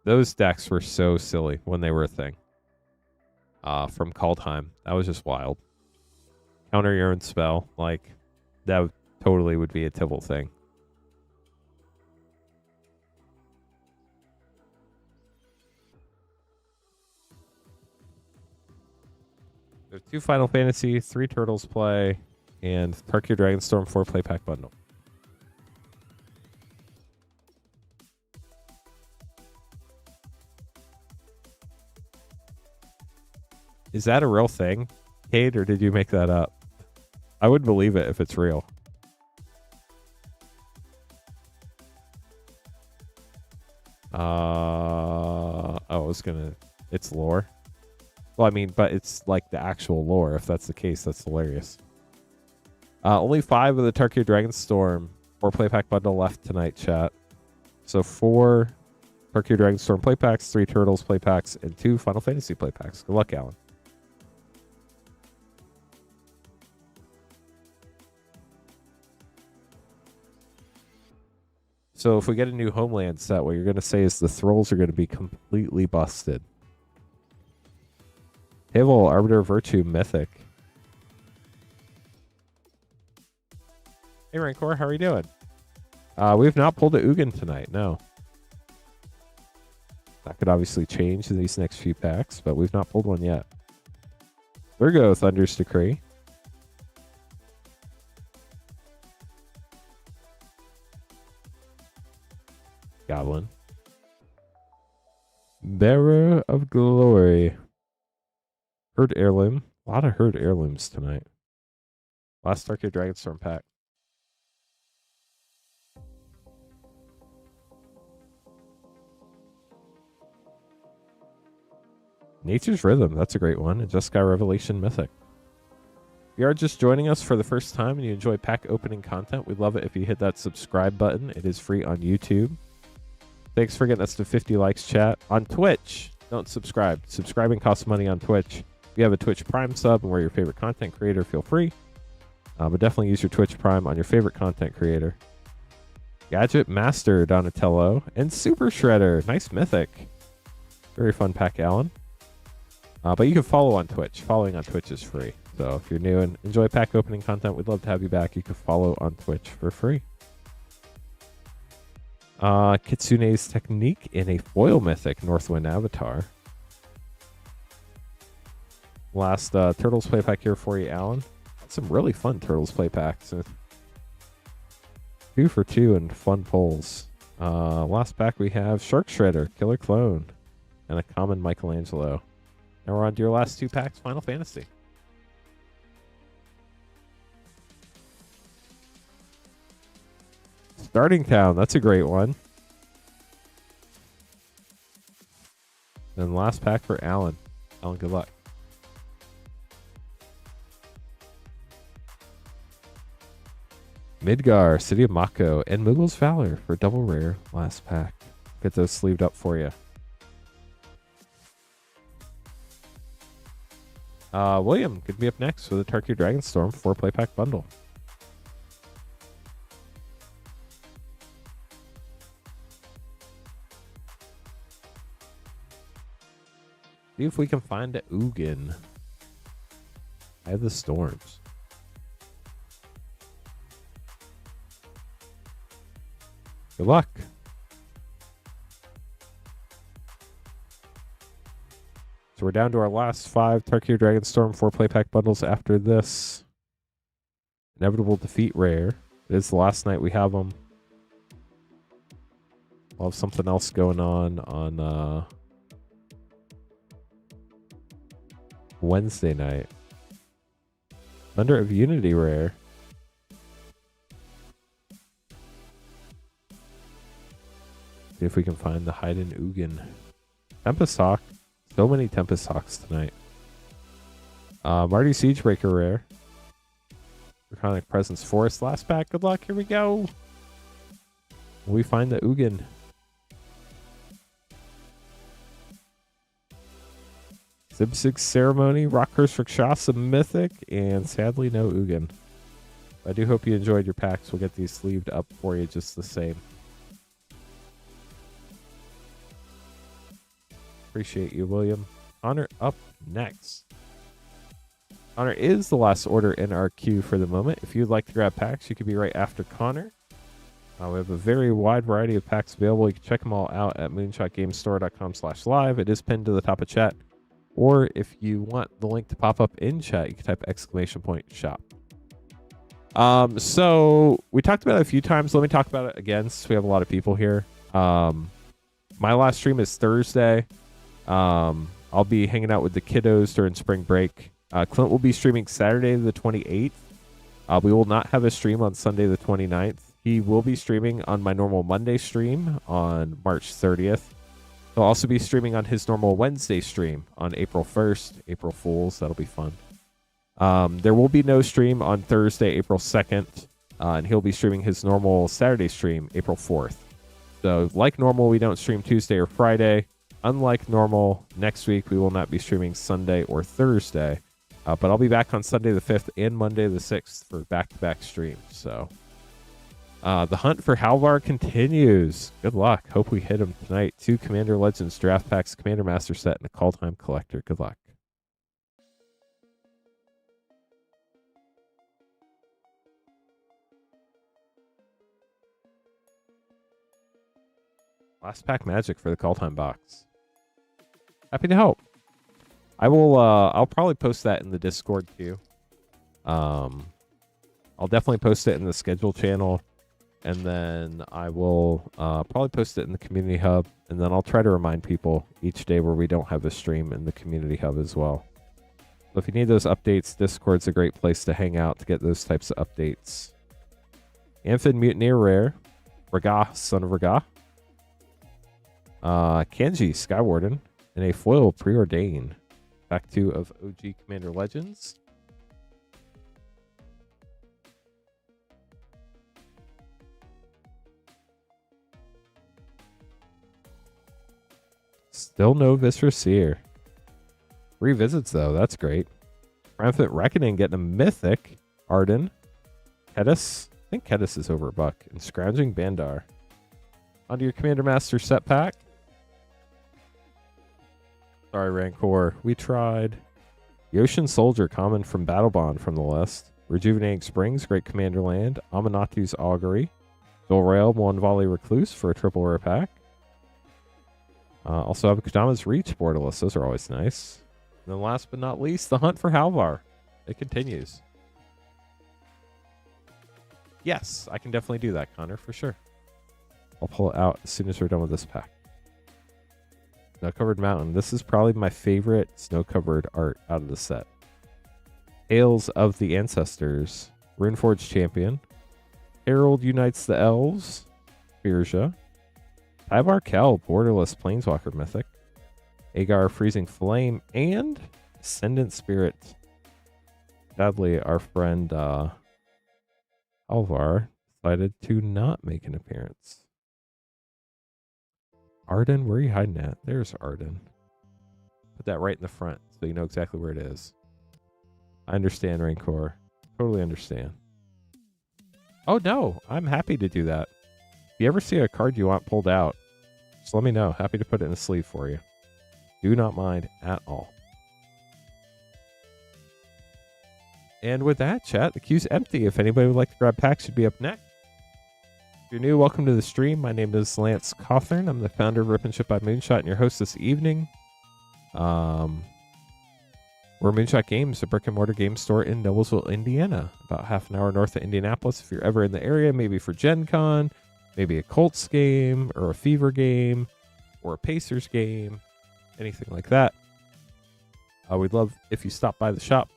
Those decks were so silly when they were a thing. From Kaldheim. That was just wild. Counter your own spell. Like, that totally would be a Tybalt thing. There's 2 Final Fantasy, 3 Turtles play, and Tarkir Dragon Storm 4 play pack bundle. Is that a real thing, Cade, or did you make that up? I would believe it if it's real. It's lore. Well, I mean, but it's like the actual lore. If that's the case, that's hilarious. Only 5 of the Tarkir Dragon Storm 4 play pack bundle left tonight, chat. So 4 Tarkir Dragon Storm play packs, 3 Turtles play packs, and 2 Final Fantasy play packs. Good luck, Alan. So if we get a new Homeland set, what you're going to say is the Throlls are going to be completely busted. Havel, Arbiter of Virtue, Mythic. Hey, Rancor, how are you doing? We've not pulled a Ugin tonight, no. That could obviously change in these next few packs, but we've not pulled one yet. Virgo, Thunder's Decree. Goblin. Bearer of Glory. Herd Heirloom. A lot of Herd Heirlooms tonight. Last Tarkir Dragon Storm pack. Nature's Rhythm. That's a great one. And Just Sky Revelation Mythic. If you are just joining us for the first time and you enjoy pack opening content, we'd love it if you hit that subscribe button. It is free on YouTube. Thanks for getting us to 50 likes, chat. On Twitch, don't subscribe. Subscribing costs money on Twitch. If you have a Twitch Prime sub and we're your favorite content creator, feel free. But definitely use your Twitch Prime on your favorite content creator. Gadget Master, Donatello, and Super Shredder. Nice Mythic. Very fun pack, Alan. But you can follow on Twitch. Following on Twitch is free. So if you're new and enjoy pack opening content, we'd love to have you back. You can follow on Twitch for free. Kitsune's Technique in a foil Mythic Northwind Avatar. Last Turtles play pack here for you, Alan. Some really fun Turtles play packs. 2 for 2 and fun pulls. Last pack we have Shark Shredder, Killer Clone, and a common Michelangelo. Now we're on to your last 2 packs, Final Fantasy. Starting Town, that's a great one. And last pack for Alan. Alan, good luck. Midgar, City of Mako, and Muggle's Valor for double rare last pack. Get those sleeved up for you. William could be up next with a Tarkir Dragon Storm 4-play pack bundle. See if we can find a Ugin. I have the Storms. Good luck. So we're down to our last 5 Tarkir Dragon Storm 4-play pack bundles after this. Inevitable Defeat rare. It is the last night we have them. We'll have something else going on Wednesday night. Thunder of Unity rare. See if we can find the Hidden Ugin. Tempest Hawk. So many Tempest Hawks tonight. Marty Siegebreaker rare. Draconic Presence Forest last pack. Good luck. Here we go. We find the Ugin. Zibsig Ceremony, Rockhurst Rakshasa Mythic, and sadly no Ugin. I do hope you enjoyed your packs. We'll get these sleeved up for you just the same. Appreciate you, William. Connor up next. Connor is the last order in our queue for the moment. If you'd like to grab packs, you could be right after Connor. We have a very wide variety of packs available. You can check them all out at moonshotgamestore.com/live. It is pinned to the top of chat. Or if you want the link to pop up in chat, you can type !shop. So we talked about it a few times. Let me talk about it again since we have a lot of people here. My last stream is Thursday. I'll be hanging out with the kiddos during spring break. Clint will be streaming Saturday the 28th. We will not have a stream on Sunday the 29th. He will be streaming on my normal Monday stream on March 30th. He'll also be streaming on his normal Wednesday stream on April 1st, April Fools. That'll be fun. There will be no stream on Thursday, April 2nd, and he'll be streaming his normal Saturday stream, April 4th. So, like normal, we don't stream Tuesday or Friday. Unlike normal, next week we will not be streaming Sunday or Thursday, but I'll be back on Sunday the 5th and Monday the 6th for back-to-back streams. So, the hunt for Halvar continues. Good luck. Hope we hit him tonight. 2 Commander Legends draft packs, Commander Master set, and a Call Time Collector. Good luck. Last pack magic for the Call Time box. Happy to help. I will. I'll probably post that in the Discord too. I'll definitely post it in the schedule channel. And then I will probably post it in the community hub. And then I'll try to remind people each day where we don't have a stream in the community hub as well. So if you need those updates, Discord's a great place to hang out to get those types of updates. Amphid Mutineer rare. Ragah, Son of Ragah. Kenji, Skywarden. And a foil Preordain. Pack 2 of OG Commander Legends. Still no Viscera Seer. Revisits, though. That's great. Triumphant Reckoning getting a Mythic. Arden. Kedis. I think Kedis is over $1. And Scrounging Bandar. Onto your Commander Master set pack. Sorry, Rancor. We tried. Yoshin Soldier, common from Battle Bond from the list. Rejuvenating Springs, Great Commander Land. Amanatu's Augury. Dol-Rael, One Volley Recluse for a triple rare pack. Also have Kodama's Reach Borderless. Those are always nice. And then last but not least, the hunt for Halvar. It continues. Yes, I can definitely do that, Connor, for sure. I'll pull it out as soon as we're done with this pack. Snow-Covered Mountain. This is probably my favorite snow-covered art out of the set. Tales of the Ancestors. Runeforge Champion. Herald Unites the Elves. Firja. Tyvar Kell, Borderless Planeswalker Mythic. Agar Freezing Flame, and Ascendant Spirit. Sadly, our friend Alvar decided to not make an appearance. Arden, where are you hiding at? There's Arden. Put that right in the front so you know exactly where it is. I understand, Rancor. Totally understand. Oh, no. I'm happy to do that. If you ever see a card you want pulled out, just let me know. Happy to put it in a sleeve for you. Do not mind at all. And with that, chat, the queue's empty. If anybody would like to grab packs, should be up next. If you're new, welcome to the stream. My name is Lance Cawthorn. I'm the founder of Rip and Ship by Moonshot and your host this evening. We're Moonshot Games, a brick-and-mortar game store in Noblesville, Indiana, about half an hour north of Indianapolis. If you're ever in the area, maybe for Gen Con, maybe a Colts game, or a Fever game, or a Pacers game, anything like that. We'd love if you stop by the shop.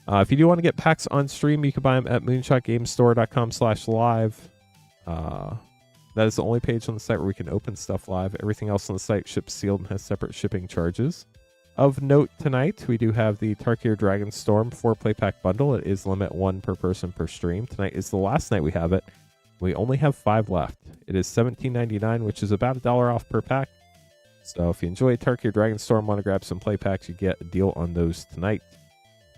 If you do want to get packs on stream, you can buy them at moonshotgamestore.com/live. That is the only page on the site where we can open stuff live. Everything else on the site ships sealed and has separate shipping charges. Of note tonight, we do have the Tarkir Dragon Storm 4-play pack bundle. It is limit 1 per person per stream. Tonight is the last night we have it. We only have 5 left. It is $17.99, which is about $1 off per pack. So if you enjoy Tarkir Dragon Storm, want to grab some play packs, you get a deal on those tonight.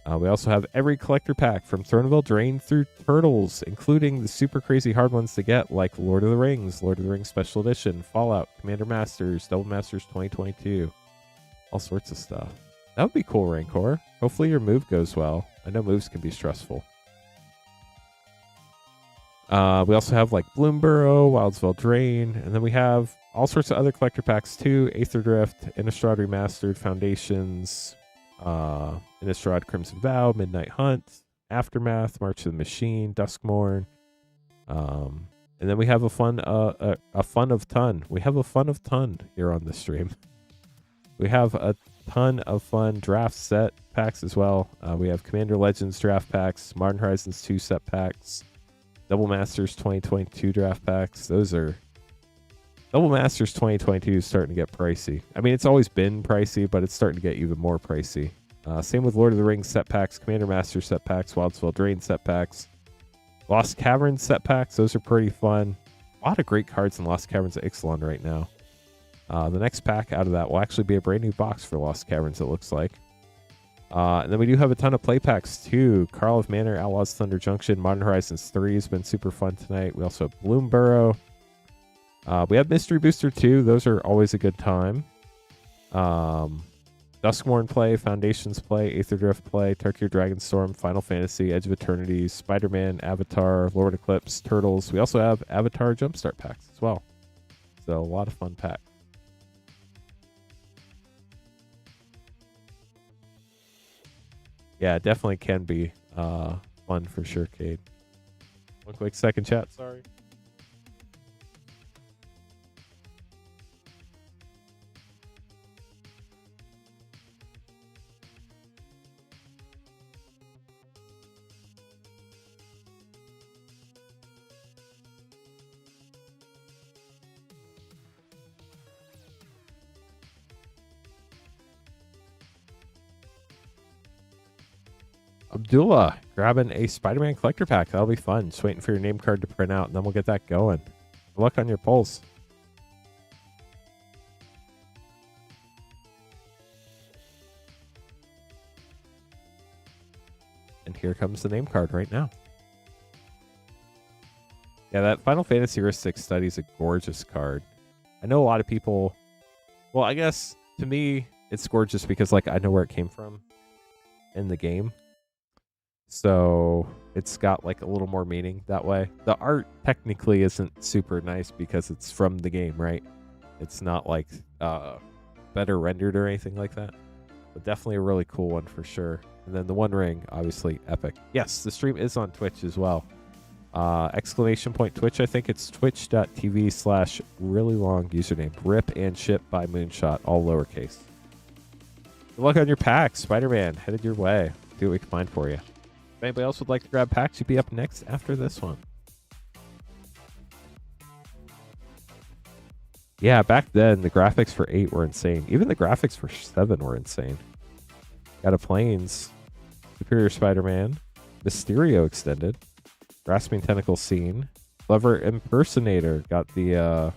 We also have every collector pack from Throne of Eldraine through Turtles, including the super crazy hard ones to get, like Lord of the Rings Special Edition, Fallout, Commander Masters, Double Masters 2022, all sorts of stuff. That would be cool, Rancor. Hopefully your move goes well. I know moves can be stressful. We also have like Bloomburrow, Wilds of Eldraine, and then we have all sorts of other collector packs too. Aether Drift, Innistrad Remastered, Foundations, Innistrad Crimson Vow, Midnight Hunt, Aftermath, March of the Machine, Duskmourn, and then we have a fun of ton. We have a fun of ton here on the stream. We have a ton of fun draft set packs as well. We have Commander Legends draft packs, Modern Horizons 2 set packs, Double Masters 2022 draft packs. Double Masters 2022 is starting to get pricey. I mean, it's always been pricey, but it's starting to get even more pricey. Same with Lord of the Rings set packs, Commander Master set packs, Wilds of Eldraine set packs, Lost Caverns set packs. Those are pretty fun. A lot of great cards in Lost Caverns at Ixalan right now. The next pack out of that will actually be a brand new box for Lost Caverns, it looks like. And then we do have a ton of play packs too. Carl of Manor, Outlaws Thunder Junction, Modern Horizons 3 has been super fun tonight. We also have Bloomburrow. We have Mystery Booster 2. Those are always a good time. Duskmourn play, Foundations play, Aether Drift play, Tarkir Dragon Storm, Final Fantasy, Edge of Eternity, Spider-Man, Avatar, Lord Eclipse, Turtles. We also have Avatar Jumpstart packs as well. So a lot of fun packs. Yeah, it definitely can be fun for sure, Cade. One quick second, chat. Sorry. Abdullah, grabbing a Spider-Man collector pack. That'll be fun. Just waiting for your name card to print out, and then we'll get that going. Good luck on your pulls. And here comes the name card right now. Yeah, that Final Fantasy Heuristic Study is a gorgeous card. I know a lot of people... Well, I guess, to me, it's gorgeous because, like, I know where it came from in the game. So it's got like a little more meaning that way. The art technically isn't super nice because it's from the game, right? It's not like better rendered or anything like that. But definitely a really cool one for sure. And then the One Ring, obviously epic. Yes, the stream is on Twitch as well. Exclamation point Twitch. I think it's twitch.tv/really long username. Rip and Ship by Moonshot, all lowercase. Good luck on your pack. Spider-Man headed your way. See what we can find for you. If anybody else would like to grab packs, you'd be up next after this one. Yeah, back then, the graphics for 8 were insane. Even the graphics for 7 were insane. Got a Plains, Superior Spider-Man, Mysterio Extended, Grasping Tentacle Scene. Clever Impersonator. Got the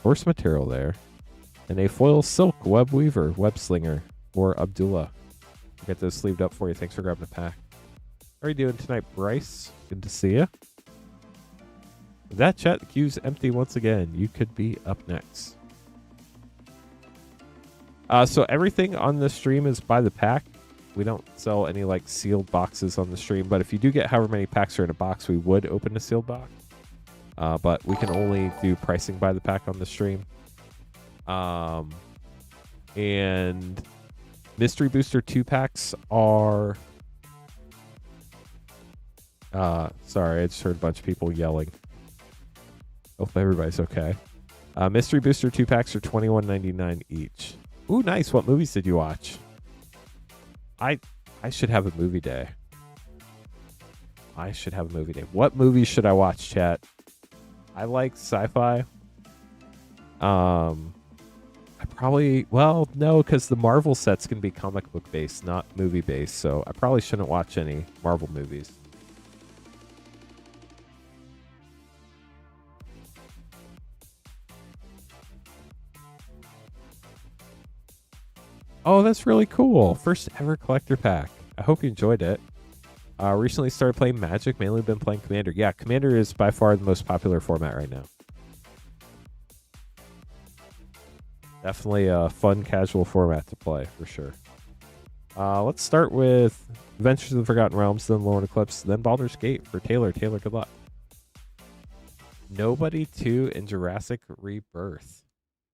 source material there. And a Foil Silk Web Weaver, Web Slinger for Abdullah. I'll get those sleeved up for you. Thanks for grabbing the pack. How are you doing tonight, Bryce? Good to see you. With that, chat, the queue's empty once again. You could be up next. So everything on the stream is by the pack. We don't sell any like sealed boxes on the stream, but if you do get however many packs are in a box, we would open a sealed box. But we can only do pricing by the pack on the stream. And Mystery Booster 2-packs are... sorry, I just heard a bunch of people yelling. Hopefully everybody's okay. Mystery Booster 2-packs are $21.99 each. Ooh, nice. What movies did you watch? I should have a movie day. I should have a movie day. What movies should I watch, chat? I like sci-fi. I probably... Well, no, because the Marvel sets can be comic book based, not movie based. So I probably shouldn't watch any Marvel movies. Oh, that's really cool. First ever collector pack. I hope you enjoyed it. Recently started playing Magic. Mainly been playing Commander. Yeah, Commander is by far the most popular format right now. Definitely a fun, casual format to play, for sure. Let's start with Adventures of the Forgotten Realms, then Lorne Eclipse, then Baldur's Gate for Taylor. Taylor, good luck. Nobody 2 in Jurassic Rebirth.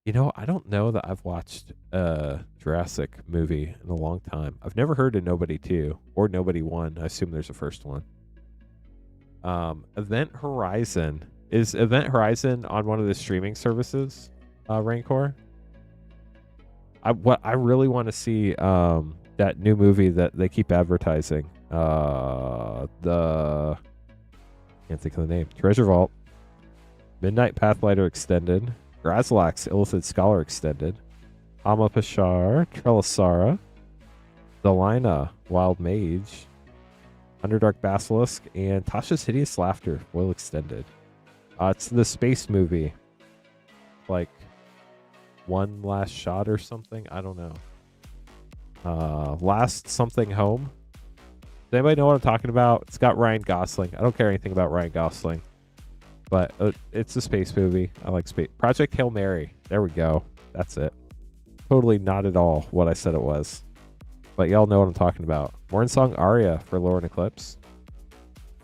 You know, I don't know that I've watched a Jurassic movie in a long time. I've never heard of Nobody 2 or Nobody 1. I assume there's a first one. Event Horizon. Is Event Horizon on one of the streaming services, Rancor? I really want to see that new movie that they keep advertising. Can't think of the name. Treasure Vault. Midnight Pathlighter Extended. Grazlax, Illithid Scholar Extended, Amapashar, Trelisara, Delina, Wild Mage, Underdark Basilisk, and Tasha's Hideous Laughter, Foil Extended. It's the space movie. Like, One Last Shot or something? I don't know. Last Something Home. Does anybody know what I'm talking about? It's got Ryan Gosling. I don't care anything about Ryan Gosling. But it's a space movie. I like space. Project Hail Mary. There we go. That's it. Totally not at all what I said it was. But y'all know what I'm talking about. Mornsong Aria for Lorne Eclipse.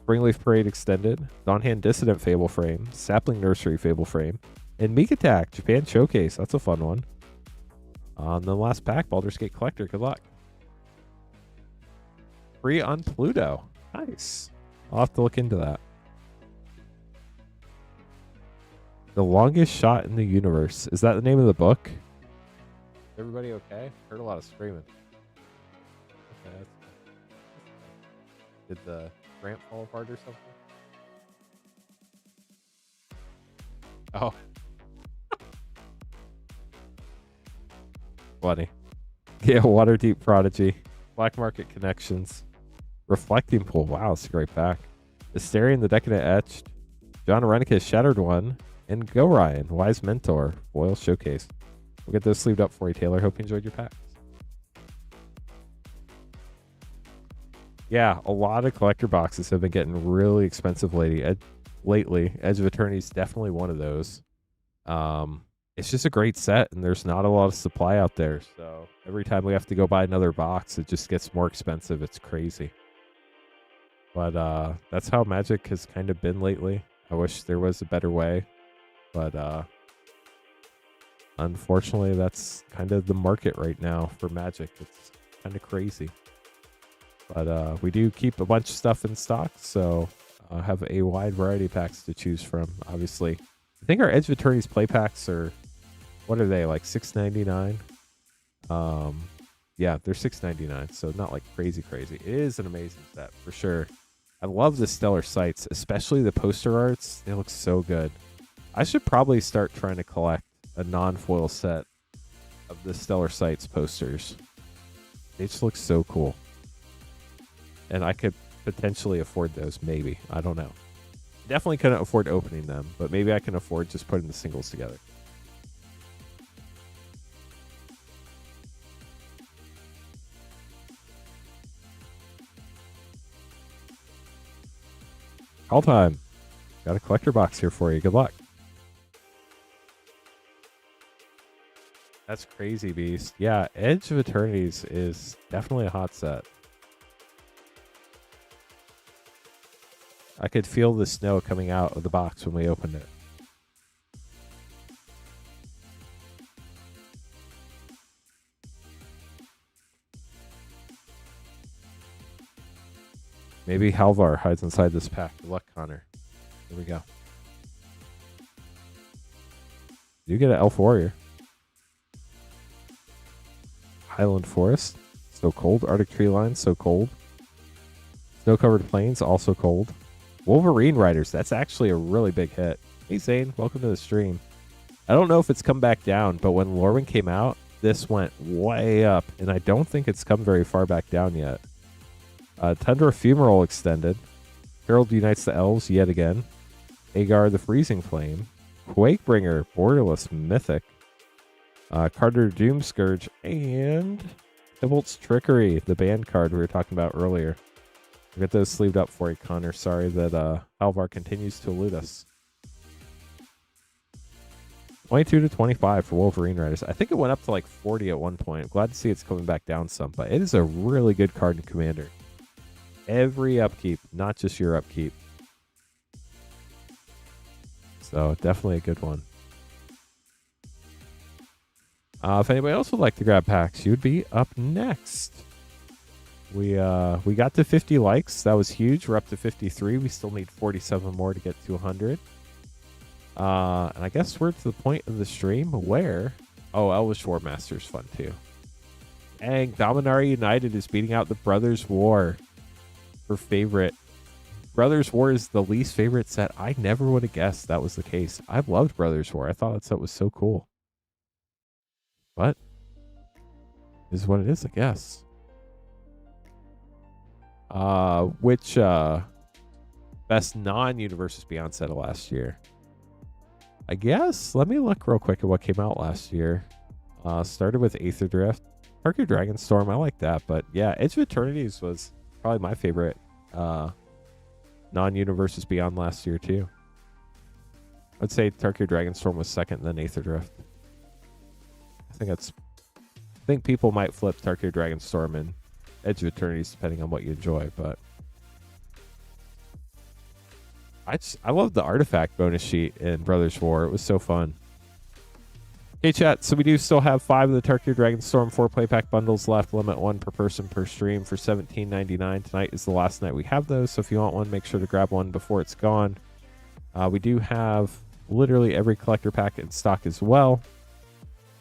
Springleaf Parade Extended. Dawnhand Dissident Fable Frame. Sapling Nursery Fable Frame. And Meek Attack Japan Showcase. That's a fun one. On the last pack, Baldur's Gate Collector. Good luck. Free on Pluto. Nice. I'll have to look into that. The Longest Shot in the Universe. Is that the name of the book? Everybody okay? Heard a lot of screaming. Okay, did the ramp fall apart or something? Oh. Funny. Yeah, Waterdeep Prodigy. Black Market Connections. Reflecting Pool. Wow, it's a great pack. Asterion the Decadent Etched. John Arenicus Shattered One. And Go Ryan, Wise Mentor, Foil Showcase. We'll get those sleeved up for you, Taylor. Hope you enjoyed your packs. Yeah, a lot of collector boxes have been getting really expensive lately. Edge of Eternity is definitely one of those. It's just a great set, and there's not a lot of supply out there. So every time we have to go buy another box, it just gets more expensive. It's crazy. But that's how Magic has kind of been lately. I wish there was a better way. But unfortunately, that's kind of the market right now for Magic. It's kind of crazy. But we do keep a bunch of stuff in stock, so have a wide variety of packs to choose from. Obviously, I think our Edge of Eternity's play packs are, what are they, like $6.99? Yeah, they're $6.99, so not like crazy. It is an amazing set for sure. I love the Stellar Sights, especially the poster arts. They look so good. I should probably start trying to collect a non-foil set of the Stellar Sights posters. They just look so cool. And I could potentially afford those. Maybe. I don't know. Definitely couldn't afford opening them, but maybe I can afford just putting the singles together. Call time. Got a collector box here for you. Good luck. That's crazy, Beast. Yeah, Edge of Eternities is definitely a hot set. I could feel the snow coming out of the box when we opened it. Maybe Halvar hides inside this pack. Good luck, Connor. Here we go. You get an Elf Warrior. Highland Forest, so cold. Arctic Tree Line, so cold. Snow-covered plains, also cold. Wolverine Riders, that's actually a really big hit. Hey Zane, welcome to the stream. I don't know if it's come back down, but when Lorwyn came out, this went way up, and I don't think it's come very far back down yet. Tundra Fumarole extended. Herald Unites the Elves yet again. Agar the Freezing Flame. Quakebringer, Borderless Mythic. Carter Doomscourge, and Tybalt's Trickery, the band card we were talking about earlier. We'll get those sleeved up for you, Connor. Sorry that Halvar continues to elude us. 22 to 25 for Wolverine Riders. I think it went up to like 40 at one point. I'm glad to see it's coming back down some, but it is a really good card in Commander. Every upkeep, not just your upkeep. So definitely a good one. If anybody else would like to grab packs, you would be up next. We got to 50 likes. That was huge. We're up to 53. We still need 47 more to get to 100. And I guess we're to the point of the stream where... Oh, Elvish War Master's fun too. Dang, Dominaria United is beating out the Brothers War for favorite. Brothers War is the least favorite set. I never would have guessed that was the case. I loved Brothers War. I thought that set was so cool. But is what it is, I guess. Which best non-Universes Beyond set of last year? I guess. Let me look real quick at what came out last year. Started with Aether Drift. Tarkir Dragon Storm, I like that. But yeah, Edge of Eternities was probably my favorite non-Universes Beyond last year too. I'd say Tarkir Dragon Storm was second, then Aether Drift. I think people might flip Tarkir Dragon Storm and Edge of Eternities depending on what you enjoy, but I love the artifact bonus sheet in Brothers War. It was so fun. Hey chat, so we do still have 5 of the Tarkir Dragon Storm 4-play pack bundles left. Limit 1 per person per stream for $17.99. Tonight is the last night we have those, so if you want one, make sure to grab one before it's gone. We do have literally every collector pack in stock as well.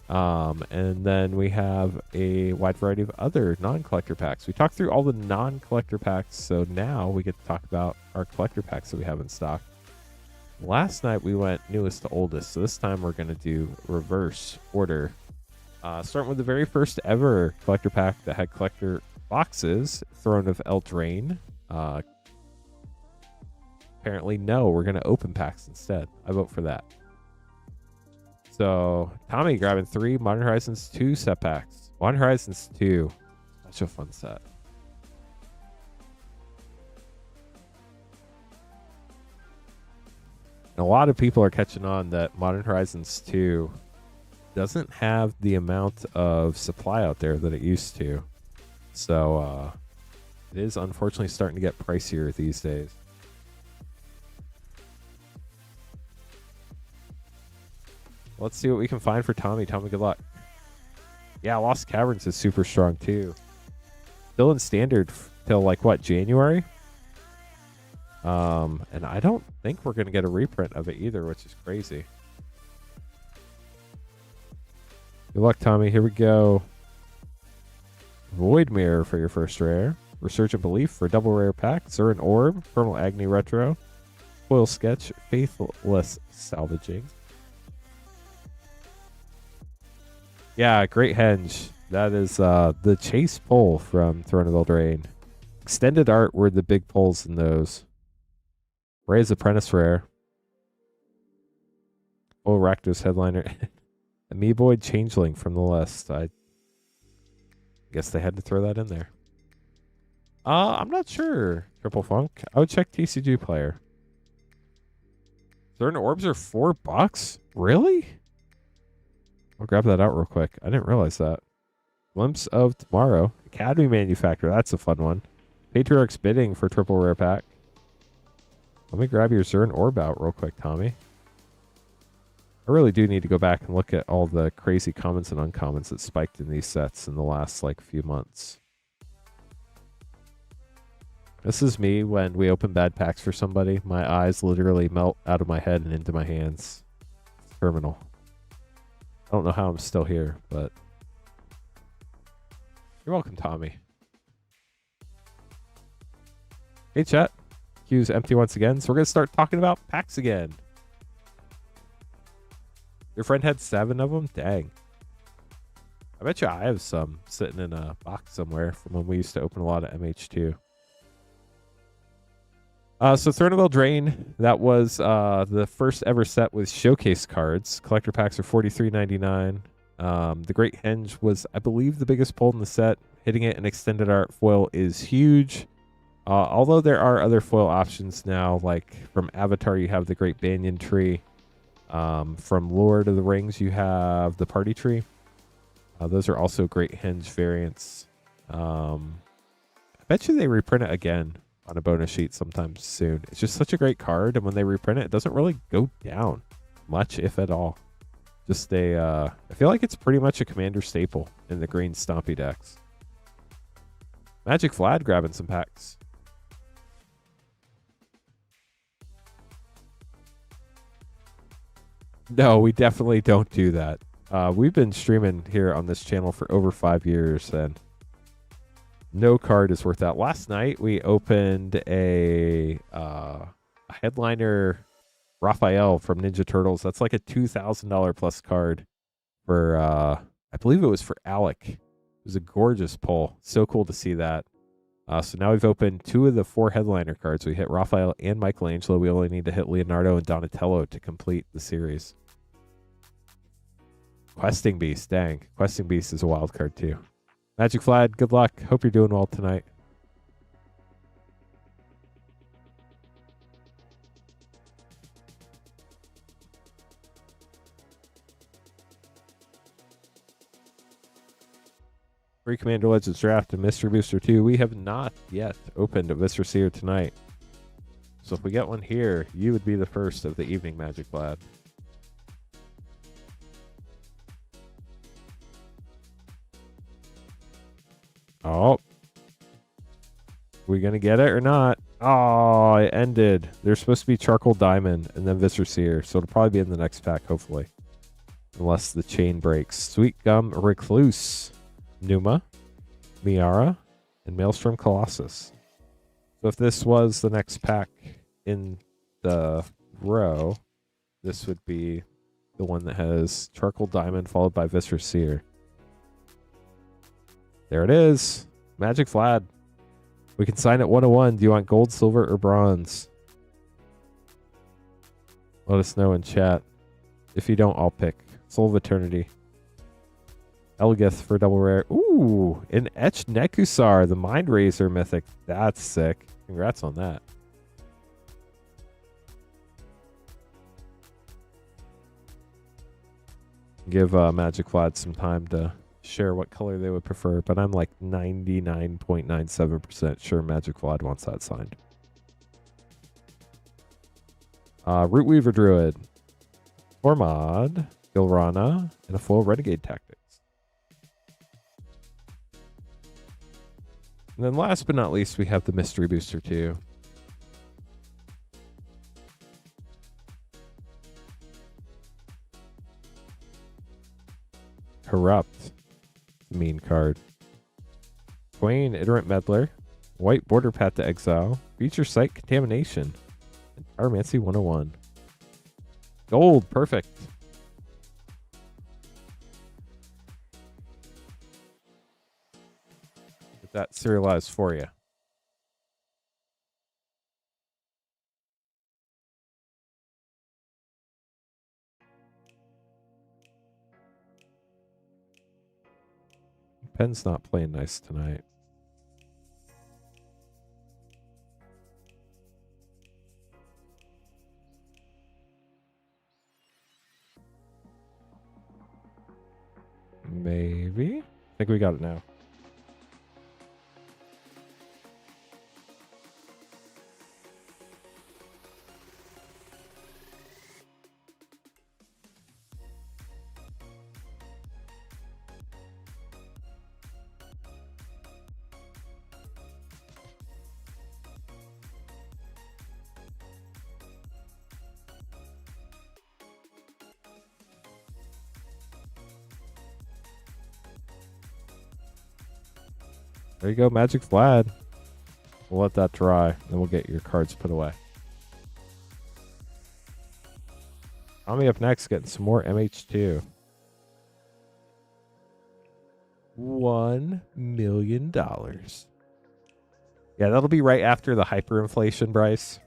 And then we have a wide variety of other non-collector packs. We talked through all the non-collector packs, so now we get to talk about our collector packs that we have in stock. Last night we went newest to oldest, so this time we're going to do reverse order. Starting with the very first ever collector pack that had collector boxes, Throne of Eldraine. Apparently no, we're going to open packs instead. I vote for that. So, Tommy grabbing 3 Modern Horizons 2 set packs. Modern Horizons 2. Such a fun set. And a lot of people are catching on that Modern Horizons 2 doesn't have the amount of supply out there that it used to. So, it is unfortunately starting to get pricier these days. Let's see what we can find for Tommy. Tommy, good luck. Yeah, Lost Caverns is super strong too. Still in standard till like what, January? And I don't think we're gonna get a reprint of it either, which is crazy. Good luck, Tommy. Here we go. Void Mirror for your first rare. Resurgent Belief for a double rare pack. Zurin Orb, Primal Agony Retro. Foil Sketch, Faithless Salvaging. Yeah, great henge. That is the chase pull from Throne of Eldraine. Extended art were the big pulls in those. Ray's Apprentice rare. Oh, Rakdos headliner. Amiiboid Changeling from the list. I guess they had to throw that in there. I'm not sure. Triple Funk. I would check TCG player. Certain orbs are $4? Really? I'll grab that out real quick. I didn't realize that. Glimpse of Tomorrow. Academy Manufacturer. That's a fun one. Patriarch's Bidding for triple rare pack. Let me grab your Zern orb out real quick, Tommy. I really do need to go back and look at all the crazy commons and uncommons that spiked in these sets in the last few months. This is me when we open bad packs for somebody. My eyes literally melt out of my head and into my hands. It's terminal. I don't know how I'm still here, but you're welcome, Tommy. Hey, chat. Queue's empty once again, so we're going to start talking about packs again. Your friend had 7 of them? Dang. I bet you I have some sitting in a box somewhere from when we used to open a lot of MH2. So Throne of Eldraine, that was the first ever set with showcase cards. Collector packs are $43.99. The Great Henge was, I believe, the biggest pull in the set. Hitting it in extended art foil is huge. Although there are other foil options now, like from Avatar you have the Great Banyan Tree. From Lord of the Rings you have the Party Tree. Those are also Great Henge variants. I bet you they reprint it again on a bonus sheet sometime soon. It's just such a great card, and when they reprint it, it doesn't really go down much, if at all. Just I feel like it's pretty much a commander staple in the green stompy decks. Magic Vlad grabbing some packs. No, we definitely don't do that. We've been streaming here on this channel for over 5 years, and no card is worth that. Last night we opened a headliner Raphael from Ninja Turtles. That's like a $2,000 plus card for I believe it was for Alec. It was a gorgeous pull. So cool to see that. So now we've opened 2 of the 4 headliner cards. We hit Raphael and Michelangelo. We only need to hit Leonardo and Donatello to complete the series. Questing Beast, dang. Questing Beast is a wild card too. Magic Vlad, good luck. Hope you're doing well tonight. Free Commander Legends Draft and Mystery Booster 2. We have not yet opened a Viscer Seer tonight. So if we get one here, you would be the first of the evening, Magic Vlad. Oh. We going to get it or not? Oh, it ended. There's supposed to be Charcoal Diamond and then Viscer Seer. So it'll probably be in the next pack, hopefully. Unless the chain breaks. Sweet Gum Recluse. Numa. Miara. And Maelstrom Colossus. So if this was the next pack in the row, this would be the one that has Charcoal Diamond followed by Viscer Seer. There it is. Magic Vlad. We can sign at 101. Do you want gold, silver, or bronze? Let us know in chat. If you don't, I'll pick Soul of Eternity. Elgith for double rare. Ooh, an Etched Nekusar, the Mind Razor mythic. That's sick. Congrats on that. Give Magic Vlad some time to share what color they would prefer, but I'm like 99.97% sure Magic Vlad wants that signed. Rootweaver Druid, Tormod, Gilrana, and a full Renegade Tactics. And then last but not least, we have the Mystery Booster 2. Corrupt. Mean card. Twain, Iterant Meddler, White Border Path to Exile, Feature Site Contamination, and Pyromancy 101. Gold, perfect. Get that serialized for you. Pen's not playing nice tonight. Maybe. I think we got it now. There you go, Magic Vlad. We'll let that dry, then we'll get your cards put away. Tommy up next, getting some more MH2. $1 million. Yeah, that'll be right after the hyperinflation, Bryce.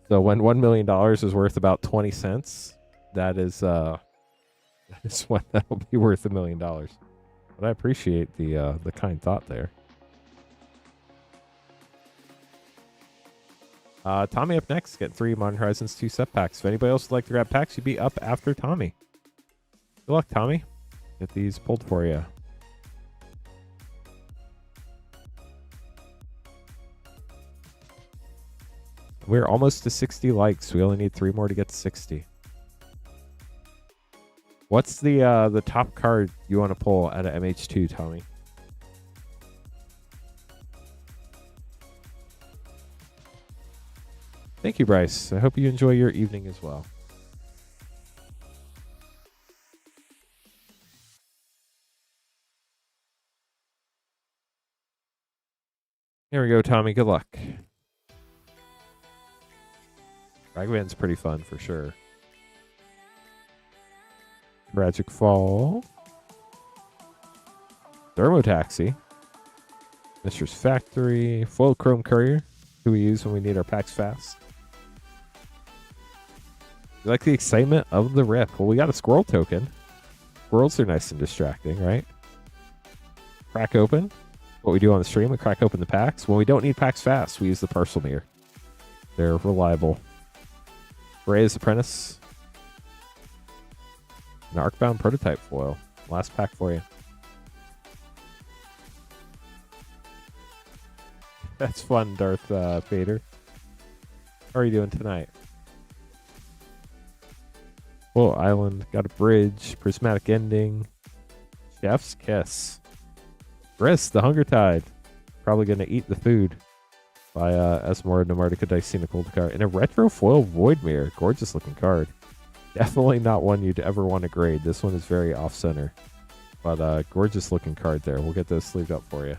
So when $1 million is worth about 20 cents, that is when that'll be worth $1 million. But I appreciate the kind thought there. Tommy up next, getting 3 Modern Horizons 2 set packs. If anybody else would like to grab packs, you'd be up after Tommy. Good luck, Tommy. Get these pulled for you. We're almost to 60 likes. We only need 3 more to get to 60. What's the top card you want to pull out of MH2, Tommy? Thank you, Bryce. I hope you enjoy your evening as well. Here we go, Tommy. Good luck. Ragman's pretty fun for sure. Tragic Fall. Thermotaxi. Mistress Factory. Foil Chrome Courier, who we use when we need our packs fast. You like the excitement of the rip? Well, we got a squirrel token. Squirrels are nice and distracting, right? Crack open. What we do on the stream, we crack open the packs. When we don't need packs fast, we use the parcel mirror. They're reliable. Ray's Apprentice. An Arcbound Prototype foil. Last pack for you. That's fun, Darth Vader. How are you doing tonight? Whoa, Island. Got a bridge. Prismatic Ending. Chef's Kiss. Briss, the Hunger Tide. Probably going to eat the food. By Esmore Nomartica Dicena Cold card. And a retro foil Void Mirror. Gorgeous looking card. Definitely not one you'd ever want to grade. This one is very off center. But gorgeous looking card there. We'll get those sleeved up for you.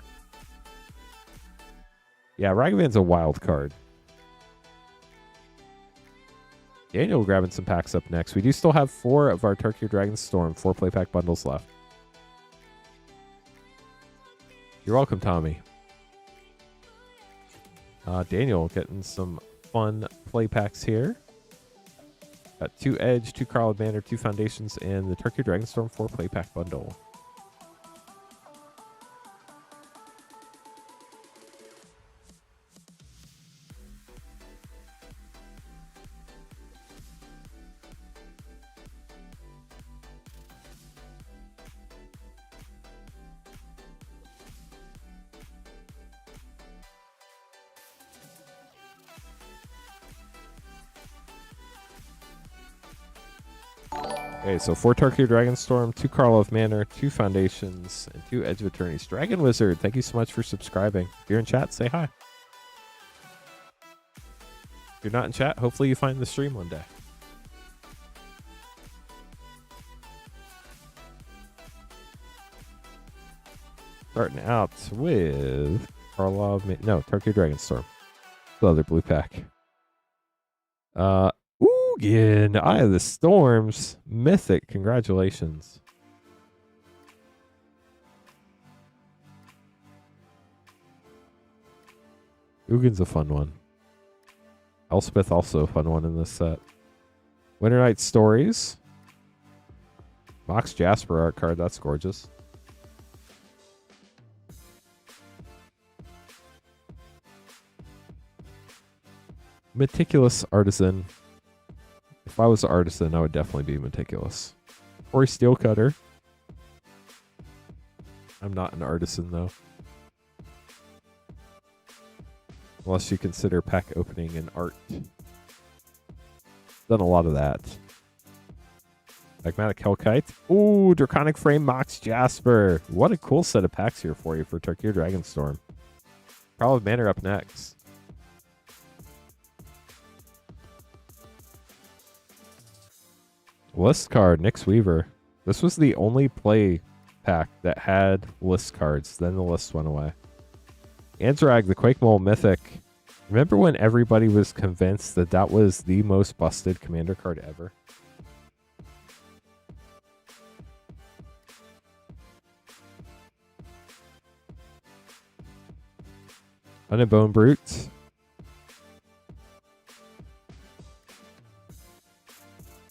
Yeah, Ragavan's a wild card. Daniel grabbing some packs up next. We do still have 4 of our Tarkir Dragon Storm 4 play pack bundles left. You're welcome, Tommy. Daniel getting some fun play packs here. Got 2 Edge, 2 Carl Banner, 2 Foundations, and the Tarkir Dragon Storm 4 play pack bundle. Okay, so 4 Tarkir Dragon Storm, 2 Karlov Manor, 2 Foundations, and 2 Edge of Eternities. Dragon Wizard, thank you so much for subscribing. If you're in chat, say hi. If you're not in chat, hopefully you find the stream one day. Starting out with Tarkir Dragon Storm. The other blue pack. Ugin, Eye of the Storms, Mythic, congratulations. Ugin's a fun one. Elspeth also a fun one in this set. Winter Night Stories. Mox Jasper art card, that's gorgeous. Meticulous artisan. If I was an artisan, I would definitely be meticulous. Or a steel cutter. I'm not an artisan, though. Unless you consider pack opening an art. Done a lot of that. Magmatic Hellkite. Ooh, Draconic Frame Mox Jasper. What a cool set of packs here for you for Tarkir Dragon Storm. Prowl of Manor up next. List card, Nyx Weaver. This was the only play pack that had list cards. Then the list went away. Anzrag, the Quake Mole Mythic. Remember when everybody was convinced that that was the most busted commander card ever? Unabone Brute.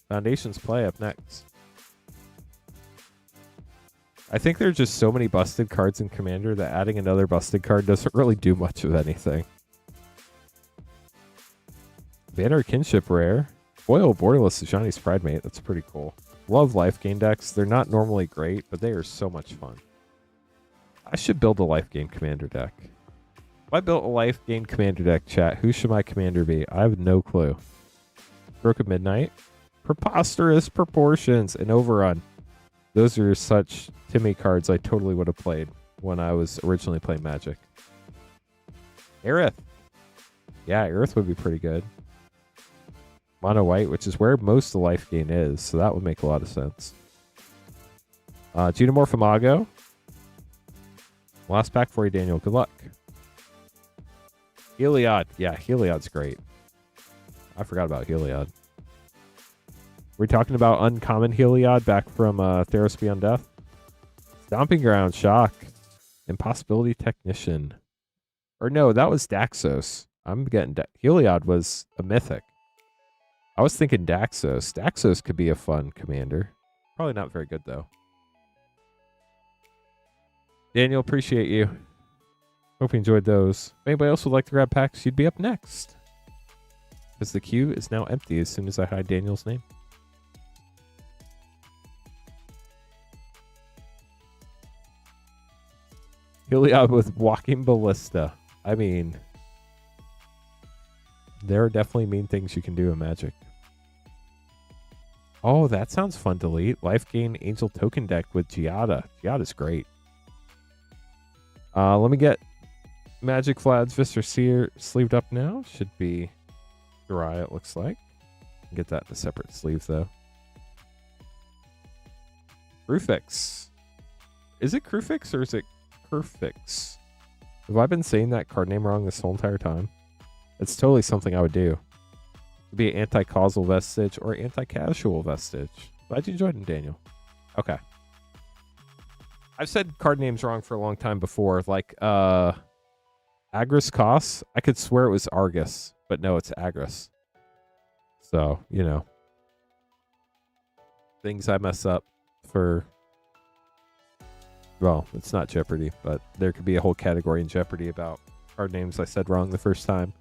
Foundation's Play up next. I think there are just so many busted cards in Commander that adding another busted card doesn't really do much of anything. Banner Kinship Rare. Foil Borderless Johnny's Pridemate. That's pretty cool. Love life gain decks. They're not normally great, but they are so much fun. I should build a life gain Commander deck. If I built a life gain Commander deck, chat, who should my Commander be? I have no clue. Stroke of Midnight. Preposterous Proportions and Overrun. Those are such Timmy cards I totally would have played when I was originally playing Magic. Aerith. Yeah, Aerith would be pretty good. Mono White, which is where most of the life gain is, so that would make a lot of sense. Geomorph Imago. Last pack for you, Daniel. Good luck. Heliod. Yeah, Heliod's great. I forgot about Heliod. We're talking about uncommon Heliod back from Theros Beyond Death. Stomping Ground, Shock. Impossibility Technician. Or no, that was Daxos. I'm getting... Heliod was a mythic. I was thinking Daxos. Daxos could be a fun commander. Probably not very good, though. Daniel, appreciate you. Hope you enjoyed those. If anybody else would like to grab packs, you'd be up next. Because the queue is now empty as soon as I hide Daniel's name. Heliod with Walking Ballista. I mean, there are definitely mean things you can do in Magic. Oh, that sounds fun to delete. Life Gain Angel Token deck with Giada. Giada's great. Let me get Magic Vlad's Viscer Seer sleeved up now. Should be dry, it looks like. Get that in a separate sleeve, though. Crewfix. Is it Crewfix or is it Crewfix? Have I been saying that card name wrong this whole entire time? It's totally something I would do. It'd be an anti-causal vestige or anti-casual vestige. Glad you enjoyed it, Daniel. Okay. I've said card names wrong for a long time before. Like, Agris Kos. I could swear it was Argus, but no, it's Agris. So, you know. Things I mess up for... Well, it's not Jeopardy, but there could be a whole category in Jeopardy about card names I said wrong the first time.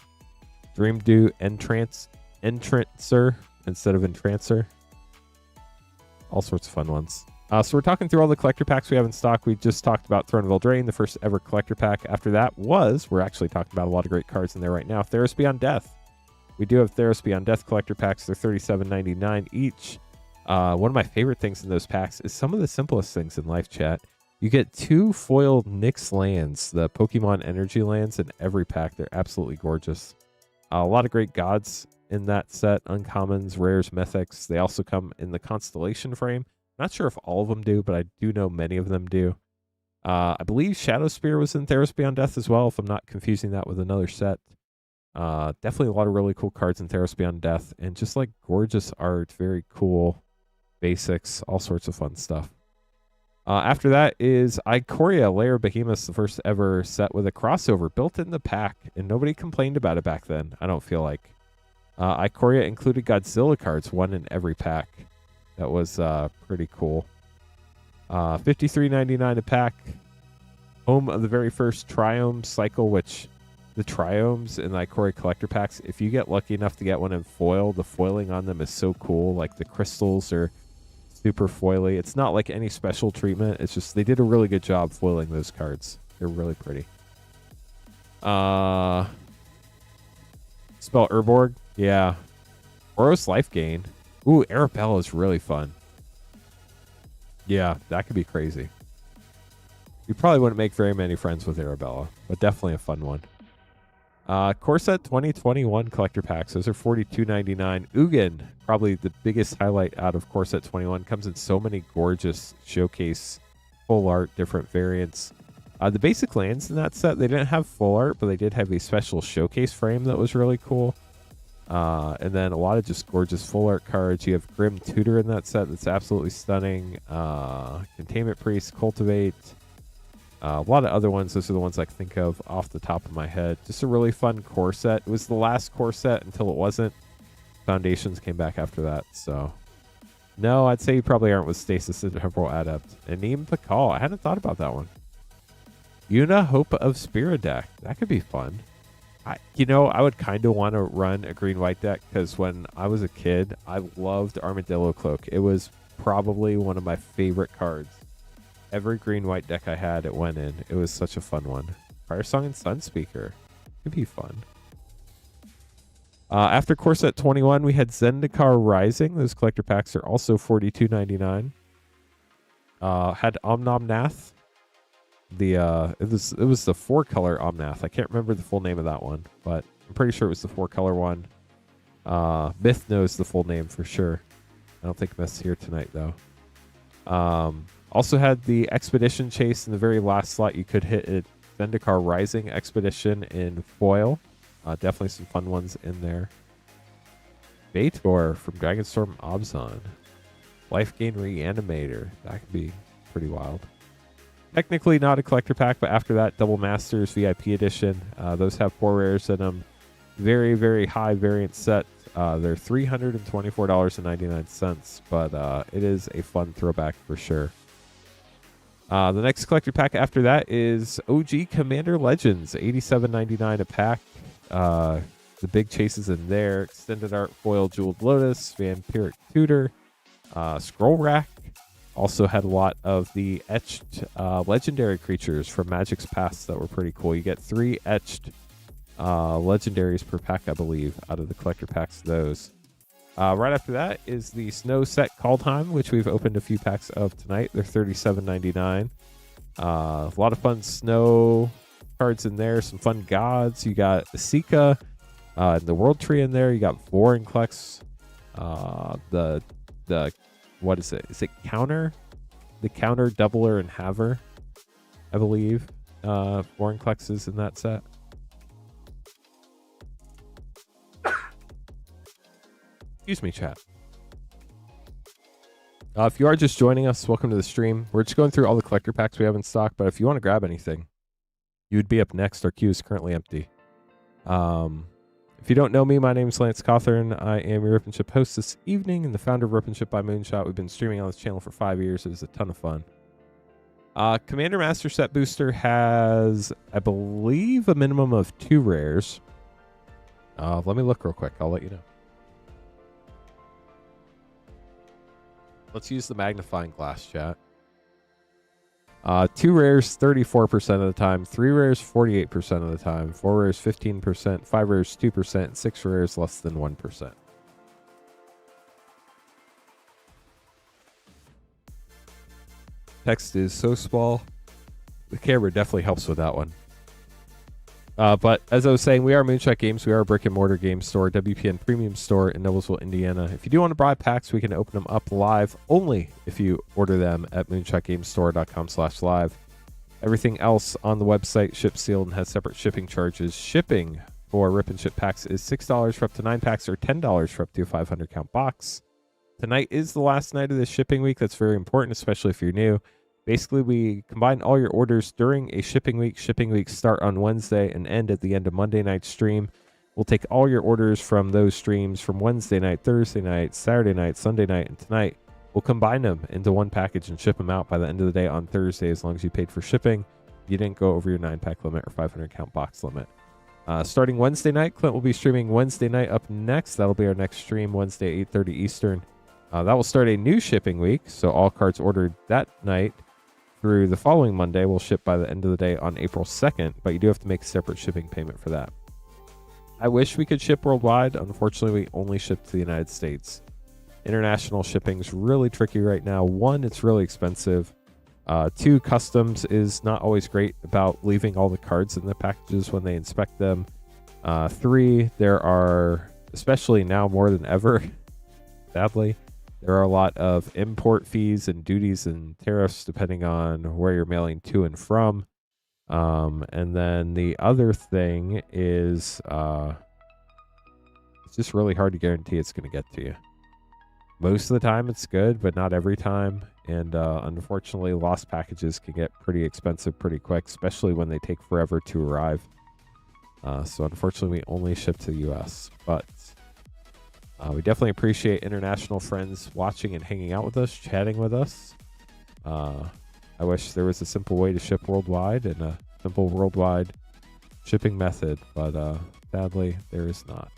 Dreamdew Entrancer instead of Entrancer. All sorts of fun ones. So we're talking through all the collector packs we have in stock. We just talked about Throne of Eldraine, the first ever collector pack. After that we're actually talking about a lot of great cards in there right now. Theros Beyond Death. We do have Theros Beyond Death collector packs. They're $37.99 each. One of my favorite things in those packs is some of the simplest things in life, chat. You get 2 foiled Nyx lands, the Pokemon Energy lands, in every pack. They're absolutely gorgeous. A lot of great gods in that set. Uncommons, rares, mythics. They also come in the Constellation frame. Not sure if all of them do, but I do know many of them do. I believe Shadow Spear was in Theros Beyond Death as well, if I'm not confusing that with another set. Definitely a lot of really cool cards in Theros Beyond Death. And just like gorgeous art, very cool basics, all sorts of fun stuff. After that is Ikoria, Lair of Behemoths, the first ever set with a crossover built in the pack, and nobody complained about it back then, I don't feel like. Ikoria included Godzilla cards, one in every pack. That was pretty cool. $53.99 a pack. Home of the very first Triome cycle, which the Triomes and the Ikoria collector packs, if you get lucky enough to get one in foil, the foiling on them is so cool. Like the crystals are super foily. It's not like any special treatment. It's just they did a really good job foiling those cards. They're really pretty. Spell Urborg. Yeah. Boros Life Gain. Ooh, Arabella is really fun. Yeah, that could be crazy. You probably wouldn't make very many friends with Arabella, but definitely a fun one. Core Set 2021 collector packs. Those are $42.99. Ugin, probably the biggest highlight out of Core Set 21. Comes in so many gorgeous showcase, full art, different variants. The basic lands in that set, they didn't have full art, but they did have a special showcase frame that was really cool. And then a lot of just gorgeous full art cards. You have Grim Tutor in that set that's absolutely stunning. Containment Priest, Cultivate. A lot of other ones. Those are the ones I can think of off the top of my head. Just a really fun core set. It was the last core set until it wasn't. Foundations came back after that. So, no, I'd say you probably aren't with Stasis and Temporal Adept. And Neem Pakal. I hadn't thought about that one. Yuna Hope of Spirit deck. That could be fun. I would kind of want to run a green-white deck because when I was a kid, I loved Armadillo Cloak. It was probably one of my favorite cards. Every green-white deck I had, it went in. It was such a fun one. Fire Song and Sunspeaker. Could be fun. After Core Set 21, we had Zendikar Rising. Those collector packs are also $42.99. Had Omnomnath. It was the 4-color Omnath. I can't remember the full name of that one, but I'm pretty sure it was the 4-color one. Myth knows the full name for sure. I don't think Myth's here tonight though. Also had the Expedition Chase in the very last slot. You could hit it. Zendikar Rising Expedition in foil. Definitely some fun ones in there. Baitor from Dragon Storm Obzon. Life Gain Reanimator. That could be pretty wild. Technically not a collector pack, but after that, Double Masters VIP Edition. Those have 4 rares in them. Very, very high variant set. They're $324.99, but it is a fun throwback for sure. The next collector pack after that is OG Commander Legends, $87.99 a pack. The big chases in there: Extended Art Foil Jeweled Lotus, Vampiric Tutor, Scroll Rack. Also had a lot of the etched legendary creatures from Magic's Past that were pretty cool. You get 3 etched legendaries per pack, I believe, out of the collector packs of those. Right after that is the Snow Set Kaldheim, which we've opened a few packs of tonight. They're $37.99. A lot of fun snow cards in there. Some fun gods. You got Asika, the World Tree in there. You got Vorinclex. The what is it? Is it Counter? The Counter, Doubler, and Haver, I believe. Vorinclex is in that set. Excuse me, chat. If you are just joining us, welcome to the stream. We're just going through all the collector packs we have in stock, but if you want to grab anything, you would be up next. Our queue is currently empty. If you don't know me, my name is Lance Cawthorn. I am your Rip and Ship host this evening and the founder of Rip and Ship by Moonshot. We've been streaming on this channel for 5 years. It is a ton of fun. Commander Master Set Booster has, I believe, a minimum of 2 rares. Let me look real quick. I'll let you know. Let's use the magnifying glass, chat. 2 rares 34% of the time, 3 rares 48% of the time, 4 rares 15%, 5 rares 2%, and 6 rares less than 1%. Text is so small. The camera definitely helps with that one. But as I was saying, we are Moonshot Games. We are a brick and mortar game store, WPN Premium Store in Noblesville, Indiana. If you do want to buy packs, we can open them up live only if you order them at moonshotgamestore.com/live. Everything else on the website ships sealed and has separate shipping charges. Shipping for Rip and Ship packs is $6 for up to 9 packs or $10 for up to a 500 count box. Tonight is the last night of this shipping week. That's very important, especially if you're new. Basically, we combine all your orders during a shipping week. Shipping weeks start on Wednesday and end at the end of Monday night stream. We'll take all your orders from those streams from Wednesday night, Thursday night, Saturday night, Sunday night, and tonight. We'll combine them into one package and ship them out by the end of the day on Thursday as long as you paid for shipping. You didn't go over your 9-pack limit or 500 count box limit. Starting Wednesday night, Clint will be streaming Wednesday night up next. That'll be our next stream, Wednesday, 8:30 Eastern. That will start a new shipping week, so all cards ordered that night through the following Monday will ship by the end of the day on April 2nd, but you do have to make a separate shipping payment for that. I wish we could ship worldwide. Unfortunately, we only ship to the United States. International shipping is really tricky right now. One, it's really expensive. Two, customs is not always great about leaving all the cards in the packages when they inspect them. Three, there are, especially now more than ever, sadly, there are a lot of import fees and duties and tariffs depending on where you're mailing to and from. And then the other thing is it's just really hard to guarantee it's going to get to you. Most of the time it's good, but not every time. And unfortunately, lost packages can get pretty expensive pretty quick, especially when they take forever to arrive. So unfortunately, we only ship to the U.S. But we definitely appreciate international friends watching and hanging out with us, chatting with us. I wish there was a simple way to ship worldwide and a simple worldwide shipping method, but sadly, there is not.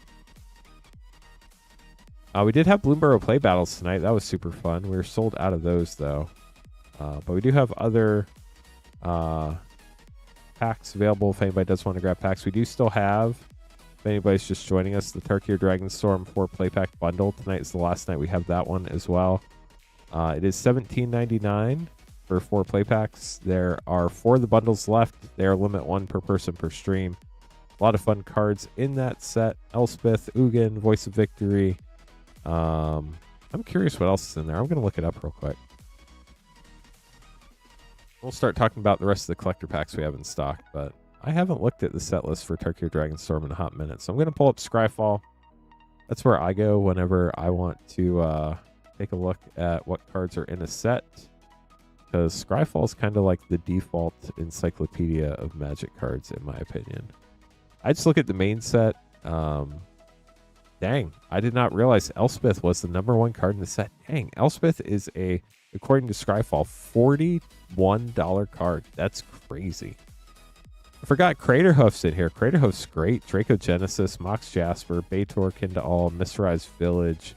We did have Bloomburrow play battles tonight. That was super fun. We were sold out of those, though. But we do have other packs available if anybody does want to grab packs. We do still have, if anybody's just joining us, the Tarkir Dragon Storm 4 play pack bundle. Tonight is the last night we have that one as well. It is $17.99 for 4 play packs. There are 4 of the bundles left. They are limit 1 per person per stream. A lot of fun cards in that set. Elspeth, Ugin, Voice of Victory. I'm curious what else is in there. I'm going to look it up real quick. We'll start talking about the rest of the collector packs we have in stock, but I haven't looked at the set list for Tarkir Dragon Storm in a hot minute, so I'm going to pull up Scryfall. That's where I go whenever I want to take a look at what cards are in a set, because Scryfall is kind of like the default encyclopedia of Magic cards, in my opinion. I just look at the main set. Dang, I did not realize Elspeth was the #1 card in the set. Dang, Elspeth is a, according to Scryfall, $41 card. That's crazy. I forgot Craterhoof's in here. Craterhoof's great. Draco Genesis, Mox Jasper, Baitor, Kinda-All, Mysterized Village.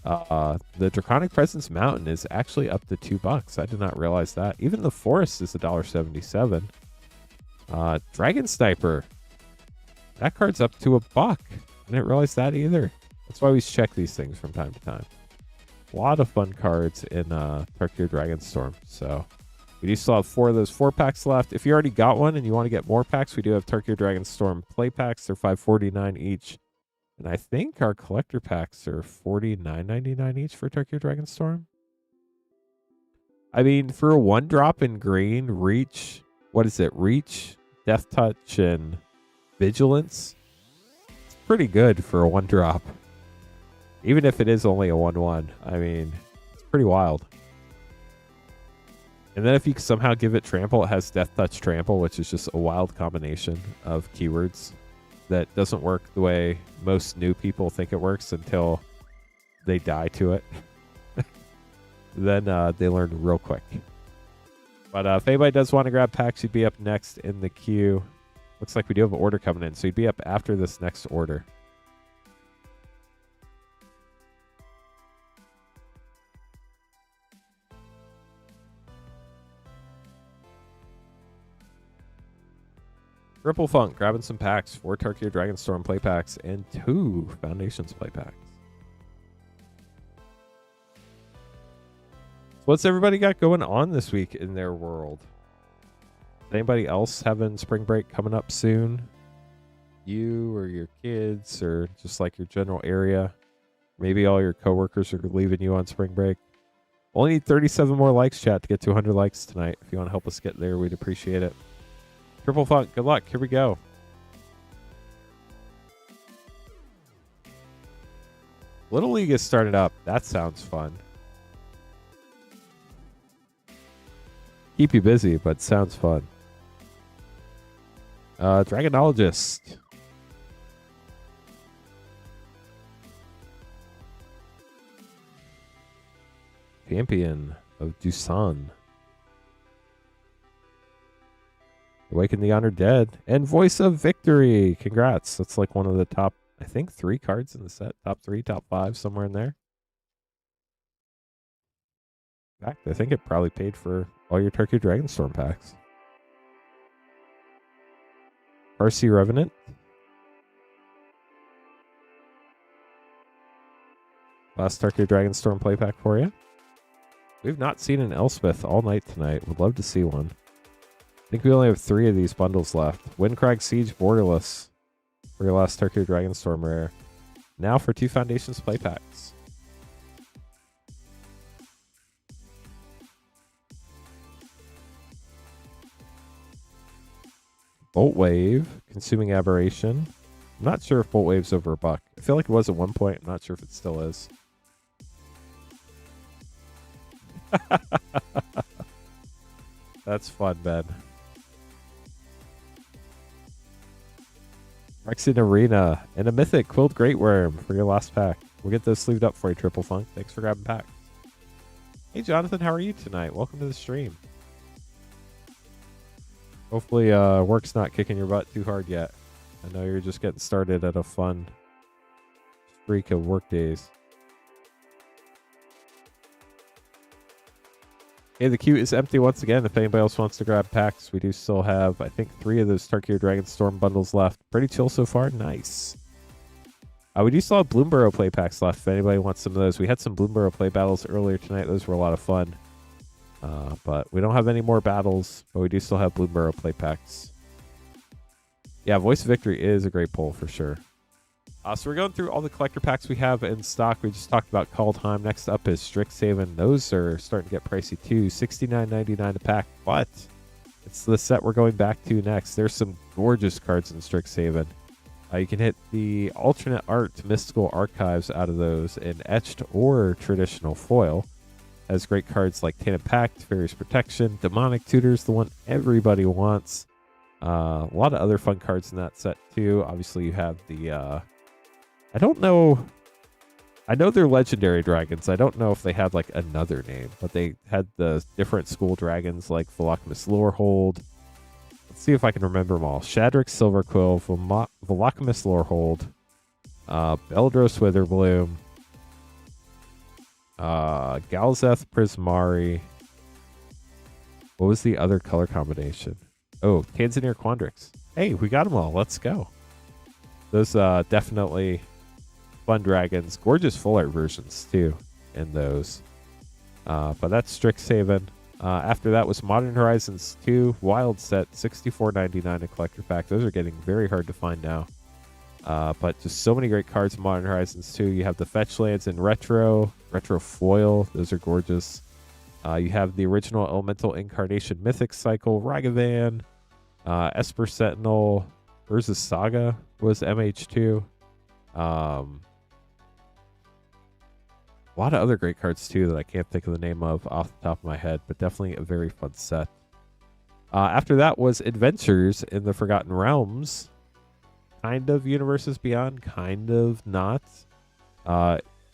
The Draconic Presence Mountain is actually up to $2. I did not realize that. Even the Forest is $1.77. Dragon Sniper. That card's up to $1. I didn't realize that either. That's why we check these things from time to time. A lot of fun cards in Tarkir Dragon Storm. So we do still have 4 of those 4 packs left. If you already got one and you want to get more packs, we do have Tarkir Dragon Storm play packs. They're $5.49 each. And I think our collector packs are $49.99 each for Tarkir Dragon Storm. I mean, for a 1-drop in green, Reach, what is it? Reach, Death Touch, and Vigilance. It's pretty good for a 1-drop. Even if it is only a 1/1. I mean, it's pretty wild. And then if you somehow give it Trample, it has Death Touch Trample, which is just a wild combination of keywords that doesn't work the way most new people think it works until they die to it. Then they learn real quick. But if anybody does want to grab packs, you'd be up next in the queue. Looks like we do have an order coming in, so you'd be up after this next order. Triple Funk, grabbing some packs, 4 Tarkir Dragon Storm play packs, and 2 Foundations play packs. So what's everybody got going on this week in their world? Anybody else having spring break coming up soon? You or your kids or just like your general area? Maybe all your coworkers are leaving you on spring break. Only need 37 more likes, chat, to get to 100 likes tonight. If you want to help us get there, we'd appreciate it. Triple Funk, good luck. Here we go. Little League has started up. That sounds fun. Keep you busy, but sounds fun. Dragonologist. Champion of Dusan. Awaken the Honored Dead, and Voice of Victory. Congrats. That's like one of the top, I think, 3 cards in the set. Top 3, top 5, somewhere in there. In fact, I think it probably paid for all your Tarkir Dragon Storm packs. RC Revenant. Last Tarkir Dragon Storm play pack for you. We've not seen an Elspeth all night tonight. Would love to see one. I think we only have 3 of these bundles left. Windcrag Siege Borderless for your last Tarkir Dragon Storm rare. Now for 2 Foundations play packs. Bolt Wave, Consuming Aberration. I'm not sure if Bolt Wave's over $1. I feel like it was at one point. I'm not sure if it still is. That's fun, Ben. Rexin Arena and a Mythic Quilled Great Worm for your last pack. We'll get those sleeved up for you, Triple Funk. Thanks for grabbing packs. Hey, Jonathan, how are you tonight? Welcome to the stream. Hopefully, work's not kicking your butt too hard yet. I know you're just getting started at a fun streak of work days. Hey, the queue is empty once again. If anybody else wants to grab packs, we do still have, I think, 3 of those Tarkir Dragon Storm bundles left. Pretty chill so far. Nice. We do still have Bloomburrow play packs left if anybody wants some of those. We had some Bloomburrow play battles earlier tonight. Those were a lot of fun. But we don't have any more battles, but we do still have Bloomburrow play packs. Yeah, Voice of Victory is a great pull for sure. So we're going through all the collector packs we have in stock. We just talked about Call Time. Next up is Strixhaven. Those are starting to get pricey too. $69.99 a pack, but it's the set we're going back to next. There's some gorgeous cards in Strixhaven. You can hit the alternate art mystical archives out of those in etched or traditional foil. Has great cards like Tainted Pact, Fairy's Protection, Demonic Tutors, the one everybody wants. A lot of other fun cards in that set too. Obviously, you have the I don't know. I know they're legendary dragons. I don't know if they had like another name, but they had the different school dragons like Velocmus Lorehold. Let's see if I can remember them all. Shadrick Silverquill, Velocmus Lorehold, Beldros Witherbloom, Galzeth Prismari. What was the other color combination? Oh, Tanzanir Quandrix. Hey, we got them all. Let's go. Those definitely fun dragons. Gorgeous full art versions too in those. But that's Strixhaven. After that was Modern Horizons 2 Wild Set, $64.99 a collector pack. Those are getting very hard to find now. But just so many great cards in Modern Horizons 2. You have the Fetch Lands in Retro Foil. Those are gorgeous. You have the original Elemental Incarnation Mythic Cycle, Ragavan, Esper Sentinel, Urza Saga was MH2. A lot of other great cards too that I can't think of the name of off the top of my head, but definitely a very fun set. After that was Adventures in the Forgotten Realms. Kind of Universes Beyond, kind of not.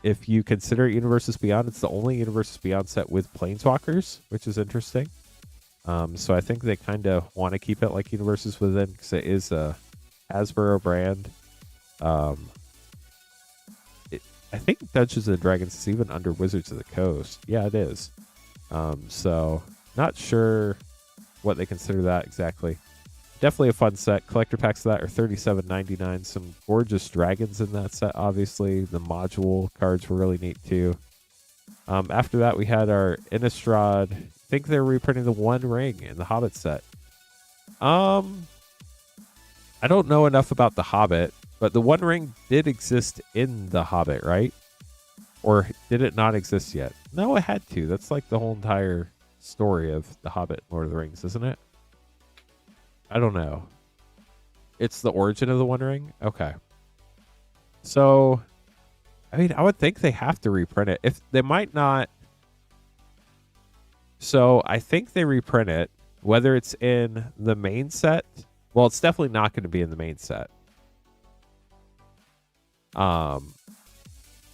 If you consider Universes Beyond, it's the only Universes Beyond set with Planeswalkers, which is interesting. So I think they kind of want to keep it like Universes Within because it is a Hasbro brand. I think Dungeons and Dragons is even under Wizards of the Coast. Yeah, it is. So not sure what they consider that exactly. Definitely a fun set. Collector packs of that are $37.99. Some gorgeous dragons in that set, obviously. The module cards were really neat too. After that, we had our Innistrad. I think they're reprinting the One Ring in the Hobbit set. I don't know enough about the Hobbit, but the One Ring did exist in the Hobbit, right? Or did it not exist yet? No, it had to. That's like the whole entire story of the Hobbit, Lord of the Rings, isn't it? I don't know. It's the origin of the One Ring? Okay. So, I mean, I would think they have to reprint it. If they might not. So, I think they reprint it, whether it's in the main set. Well, it's definitely not going to be in the main set.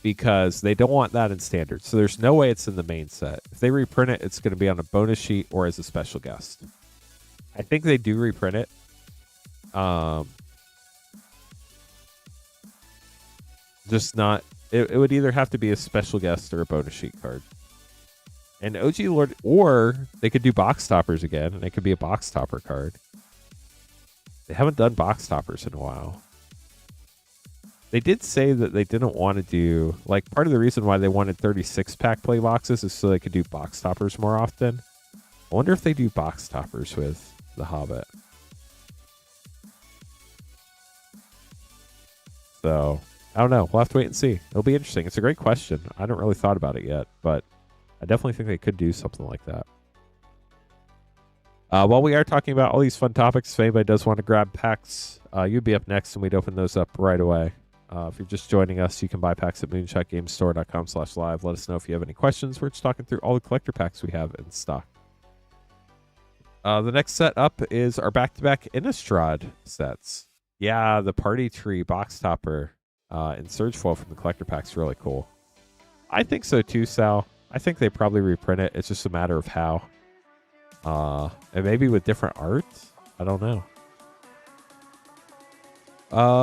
Because they don't want that in standard. So there's no way it's in the main set. If they reprint it, it's going to be on a bonus sheet or as a special guest. I think they do reprint it. Just not. It would either have to be a special guest or a bonus sheet card. And OG Lord, or they could do box toppers again, and it could be a box topper card. They haven't done box toppers in a while. They did say that they didn't want to do, like, part of the reason why they wanted 36-pack play boxes is so they could do box toppers more often. I wonder if they do box toppers with The Hobbit. So, I don't know. We'll have to wait and see. It'll be interesting. It's a great question. I haven't really thought about it yet, but I definitely think they could do something like that. While we are talking about all these fun topics, if anybody does want to grab packs, you'd be up next, and we'd open those up right away. If you're just joining us, you can buy packs at moonshotgamestore.com/live. Let us know if you have any questions. We're just talking through all the collector packs we have in stock. The next set up is our back-to-back Innistrad sets. Yeah, the Party Tree box topper in Surge Foil from the collector pack's really cool. I think so too, Sal. I think they probably reprint it. It's just a matter of how. And maybe with different art. I don't know.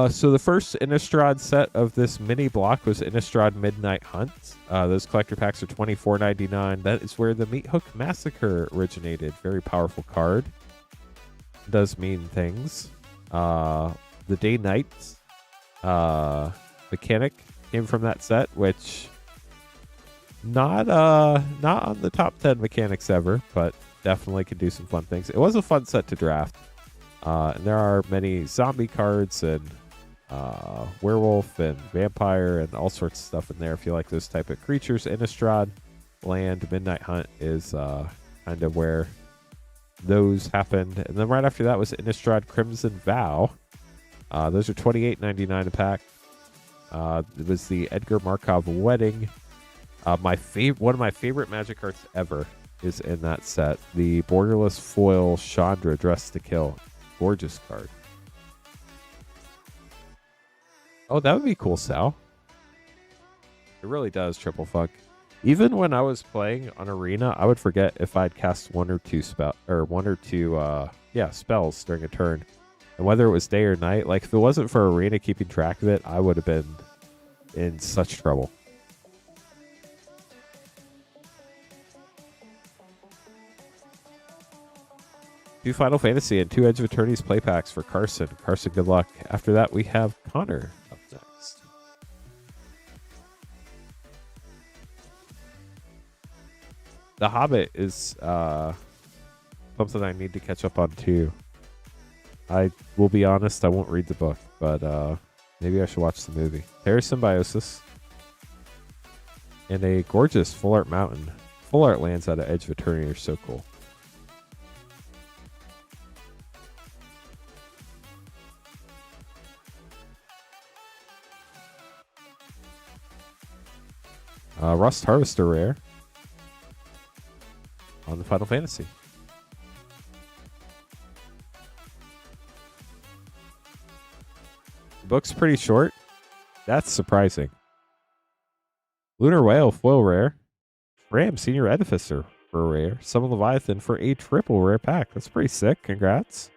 So the first Innistrad set of this mini block was Innistrad Midnight Hunt. Those collector packs are $24.99. That is where the Meat Hook Massacre originated. Very powerful card. Does mean things. The Day-Night mechanic came from that set, which not on the top 10 mechanics ever, but definitely could do some fun things. It was a fun set to draft. And there are many zombie cards and werewolf and vampire and all sorts of stuff in there if you like those type of creatures. Innistrad Land Midnight Hunt is kind of where those happened. And then right after that was Innistrad Crimson Vow. Those are $28.99 a pack. It was the Edgar Markov Wedding. One of my favorite Magic cards ever is in that set. The borderless foil Chandra Dressed to Kill. Gorgeous card. Oh, that would be cool, Sal. It really does, Triple Funk. Even when I was playing on Arena, I would forget if I'd cast one or two spells during a turn. And whether it was day or night, like if it wasn't for Arena keeping track of it, I would have been in such trouble. 2 Final Fantasy and 2 Edge of Eternity's play packs for Carson. Carson, good luck. After that, we have Connor up next. The Hobbit is something I need to catch up on too. I will be honest, I won't read the book, but maybe I should watch the movie. Terra Symbiosis. And a gorgeous full art mountain. Full art lands out of Edge of Eternity are so cool. Rust Harvester rare on the Final Fantasy. The book's pretty short. That's surprising. Lunar Whale foil rare. Ram Senior Edificer for a rare. Summon Leviathan for a triple rare pack. That's pretty sick. Congrats.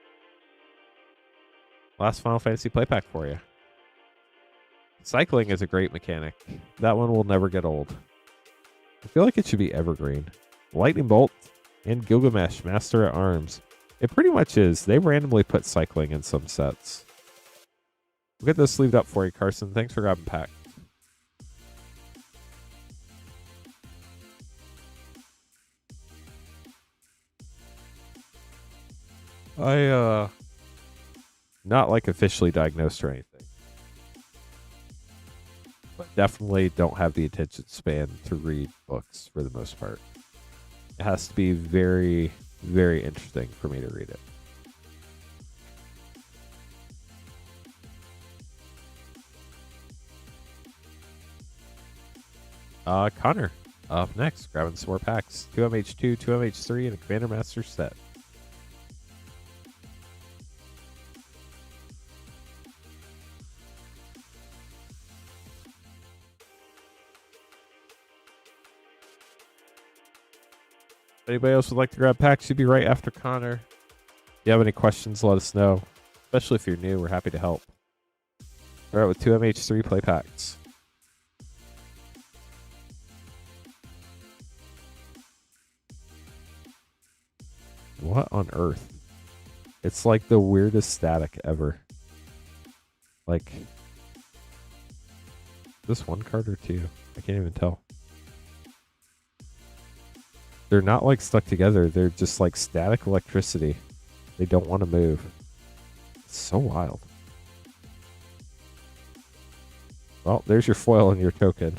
Last Final Fantasy play pack for you. Cycling is a great mechanic. That one will never get old. I feel like it should be evergreen. Lightning Bolt and Gilgamesh, Master at Arms. It pretty much is. They randomly put cycling in some sets. We'll get this sleeved up for you, Carson. Thanks for grabbing pack. I not like officially diagnosed or anything. But definitely don't have the attention span to read books for the most part. It has to be very, very interesting for me to read it. Connor up next, grabbing some more packs. 2MH2, 2MH3, and a Commander Master set. If anybody else would like to grab packs, you'd be right after Connor. you have any questions, let us know. Especially if you're new, we're happy to help. All right, with 2 MH3 play packs. What on earth? It's like the weirdest static ever. Like, this one card or two? I can't even tell. They're not like stuck together. They're just like static electricity. They don't want to move. It's so wild. Well, there's your foil and your token.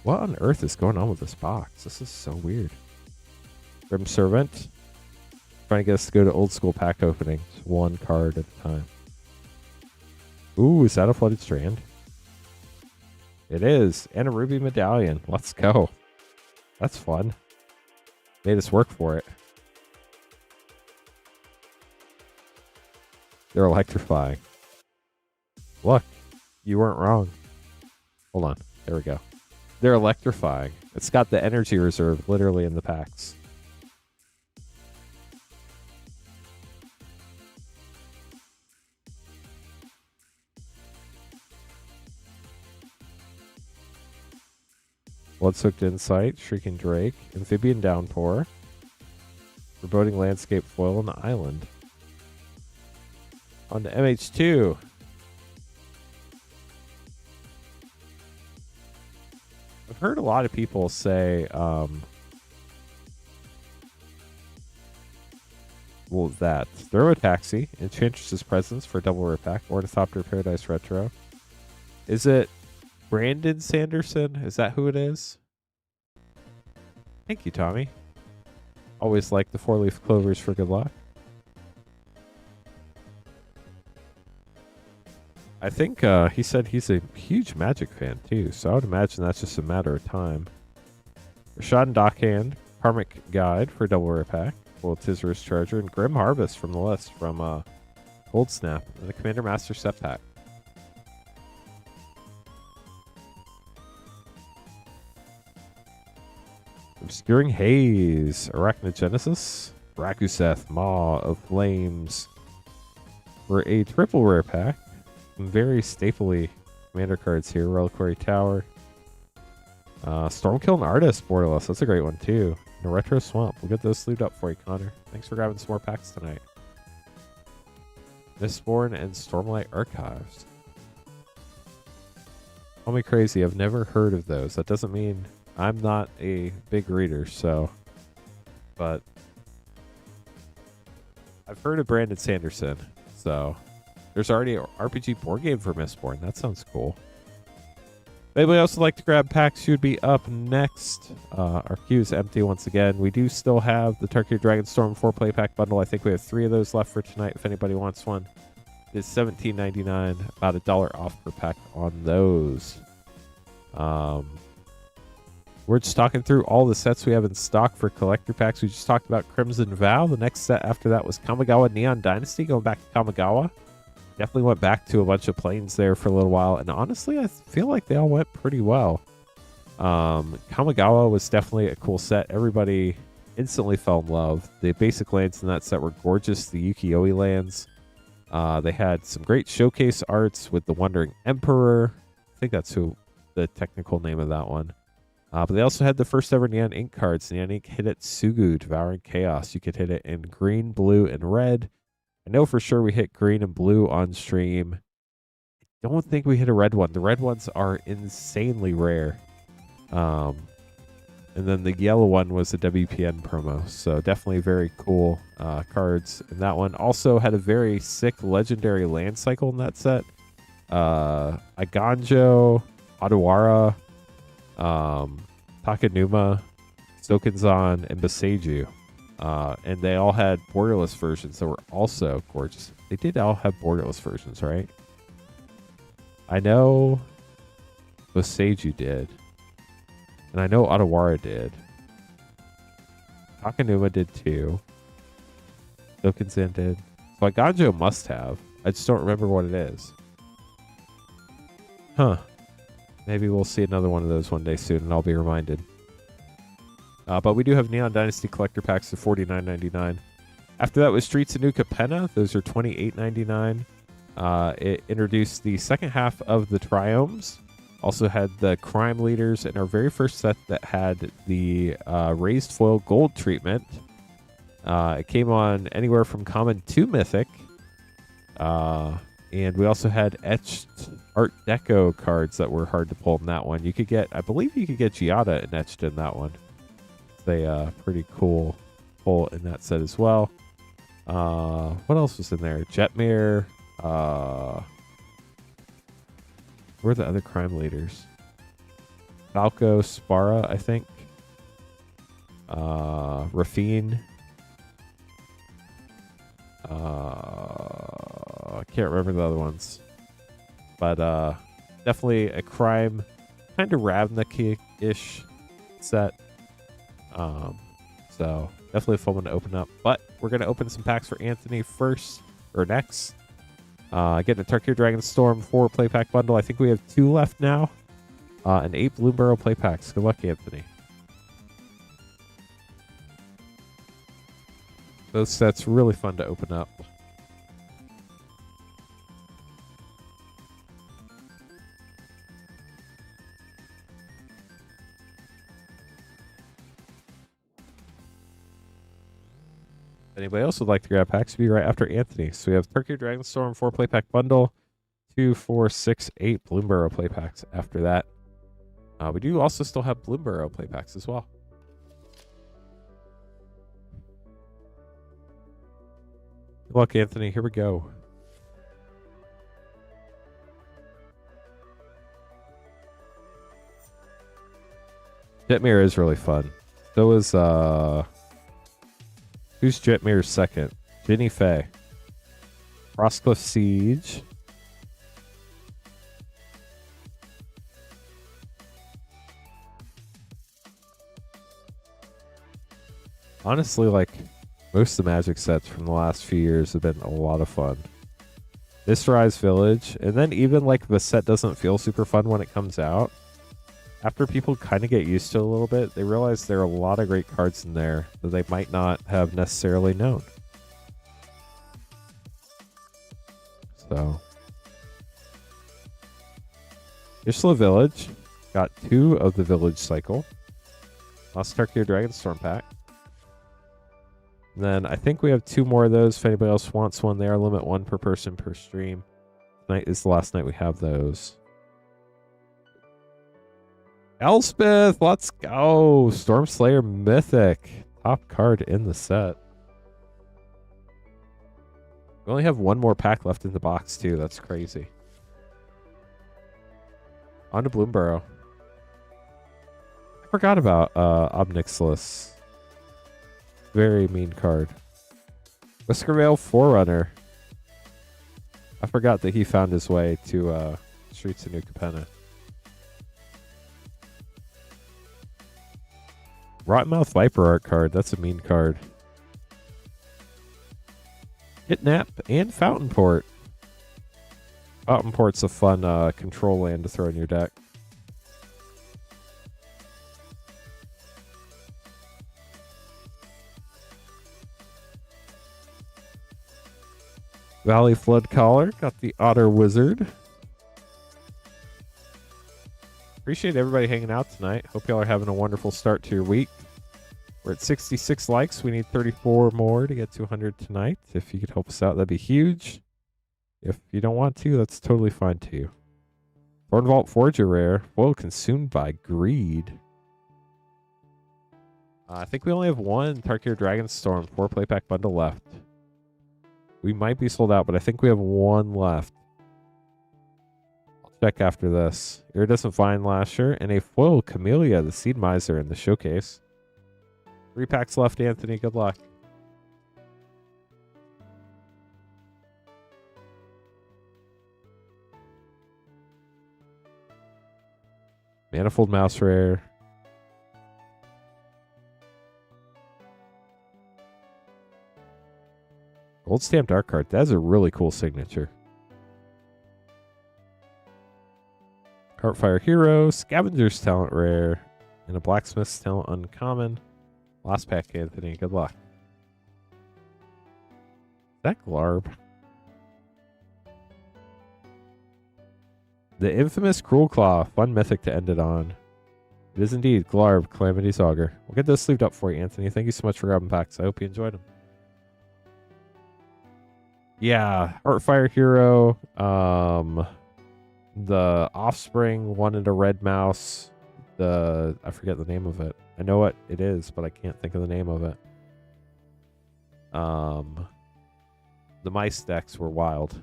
What on earth is going on with this box? This is so weird. Grim Servant. Trying to get us to go to old school pack openings. One card at a time. Ooh, is that a Flooded Strand? It is. And a Ruby Medallion. Let's go. That's fun. Made us work for it. They're electrifying. Look, you weren't wrong. Hold on. There we go. They're electrifying. It's got the energy reserve literally in the packs. Blood-Soaked Insight, Shrieking Drake, Amphibian Downpour, Foreboding Landscape Foil on the Island. On to MH2. I've heard a lot of people say, well, that throw a taxi, Enchantress's Presence for a double rare pack, Ornithopter Paradise Retro. Is it Brandon Sanderson? Is that who it is? Thank you, Tommy. Always like the 4-leaf clovers for good luck. I think he said he's a huge Magic fan too, so I would imagine that's just a matter of time. Rashad Dockhand, Karmic Guide for a double rare pack, full of Tizer's Charger, and Grim Harvest from the list from Cold Snap, and the Commander Master set pack. Obscuring Haze, Arachnogenesis, Rakuseth, Maw of Flames for a triple rare pack. Some very stapley commander cards here. Reliquary Tower, Stormkill and Artist borderless. That's a great one too. And a Retro Swamp. We'll get those sleeved up for you, Connor. Thanks for grabbing some more packs tonight. Mistborn and Stormlight Archives. Call me crazy. I've never heard of those. That doesn't mean I'm not a big reader, so. But I've heard of Brandon Sanderson, so. There's already an RPG board game for Mistborn. That sounds cool. If anybody else would like to grab packs, you'd be up next. Our queue is empty once again. We do still have the Tarkir Dragon Storm 4-play pack bundle. I think we have 3 of those left for tonight if anybody wants one. It's $17.99, about $1 off per pack on those. We're just talking through all the sets we have in stock for collector packs. We just talked about Crimson Vow. The next set after that was Kamigawa Neon Dynasty, going back to Kamigawa. Definitely went back to a bunch of planes there for a little while, and honestly, I feel like they all went pretty well. Kamigawa was definitely a cool set. Everybody instantly fell in love. The basic lands in that set were gorgeous. The Ukiyo-e lands. They had some great showcase arts with the Wandering Emperor. I think that's who the technical name of that one. But they also had the first ever Neon Ink cards. Neon Ink hit it Sugu, Devouring Chaos. You could hit it in green, blue, and red. I know for sure we hit green and blue on stream. I don't think we hit a red one. The red ones are insanely rare. And then the yellow one was a WPN promo. So definitely very cool cards in that one. Also had a very sick legendary land cycle in that set. Iganjo, Adawara, Takanuma, Stokenzan, and Boseiju. And they all had borderless versions that were also gorgeous. They did all have borderless versions, right? I know Boseiju did. And I know Adawara did. Takanuma did too. Stokenzan did. So Iganjo must have. I just don't remember what it is. Huh. Maybe we'll see another one of those one day soon and I'll be reminded. But we do have Neon Dynasty collector packs for $49.99. After that was Streets of New Capenna. Those are $28.99. It introduced the second half of the Triomes. Also had the Crime Leaders in our very first set that had the raised foil gold treatment. It came on anywhere from common to mythic. And we also had etched Art Deco cards that were hard to pull in that one. You could get, I believe you could get Giada and etched in that one. They pretty cool pull in that set as well. What else was in there? Jetmir. Where are the other Crime Leaders? Falco, Spara, I think. Rafine. I can't remember the other ones. But definitely a crime, kind of Ravnica-ish set. So definitely a fun one to open up. But we're going to open some packs for Anthony first, or next. Getting a Tarkir Dragon Storm 4 play pack bundle. I think we have 2 left now. And 8 Bloomburrow play packs. Good luck, Anthony. Those sets really fun to open up. Anybody else would like to grab packs, be right after Anthony. So we have Tarkir Dragon Storm 4 play pack bundle, 2, 4, 6, 8 Bloomburrow play packs after that. We do also still have Bloomburrow play packs as well. Good luck, Anthony. Here we go. Jetmir is really fun. So is who's Jetmir's second? Ginny Faye. Frostcliff Siege. Honestly, like, most of the Magic sets from the last few years have been a lot of fun. This Rise Village, and then even like the set doesn't feel super fun when it comes out. After people kind of get used to it a little bit, they realize there are a lot of great cards in there that they might not have necessarily known. So, Ishla Village, got 2 of the Village cycle. Lost Tarkir Dragon Storm pack. And then I think we have 2 more of those. If anybody else wants one, they are limit 1 per person per stream. Tonight is the last night we have those. Elspeth, let's go. Stormslayer Mythic. Top card in the set. We only have 1 more pack left in the box, too. That's crazy. On to Bloomburrow. I forgot about Obnixilis. Very mean card. Whiskervale Forerunner. I forgot that he found his way to Streets of New Capenna. Rottenmouth Viper art card. That's a mean card. Hitnap and Fountainport. Fountainport's a fun control land to throw in your deck. Valley Flood Caller. Got the Otter Wizard. Appreciate everybody hanging out tonight. Hope y'all are having a wonderful start to your week. We're at 66 likes. We need 34 more to get to 100 tonight. If you could help us out, that'd be huge. If you don't want to, that's totally fine too. Thornvault Forger rare. Foil consumed by greed. I think we only have 1 Tarkir Dragon Storm 4 play pack bundle left. We might be sold out, but I think we have 1 left. I'll check after this. Iridescent Vine Lasher and a foil Camellia, the Seed Miser in the showcase. 3 packs left, Anthony. Good luck. Manifold Mouse rare. Gold stamped art card. That's a really cool signature. Heartfire Hero, Scavenger's Talent rare, and a Blacksmith's Talent uncommon. Last pack, Anthony. Good luck. that Glarb? The infamous Cruel Claw. Fun mythic to end it on. It is indeed Glarb, Calamity's Augur. We'll get those sleeved up for you, Anthony. Thank you so much for grabbing packs. I hope you enjoyed them. Yeah, Heartfire Hero. The Offspring, one in a red mouse. I forget the name of it. I know what it is, but I can't think of the name of it. The mice decks were wild.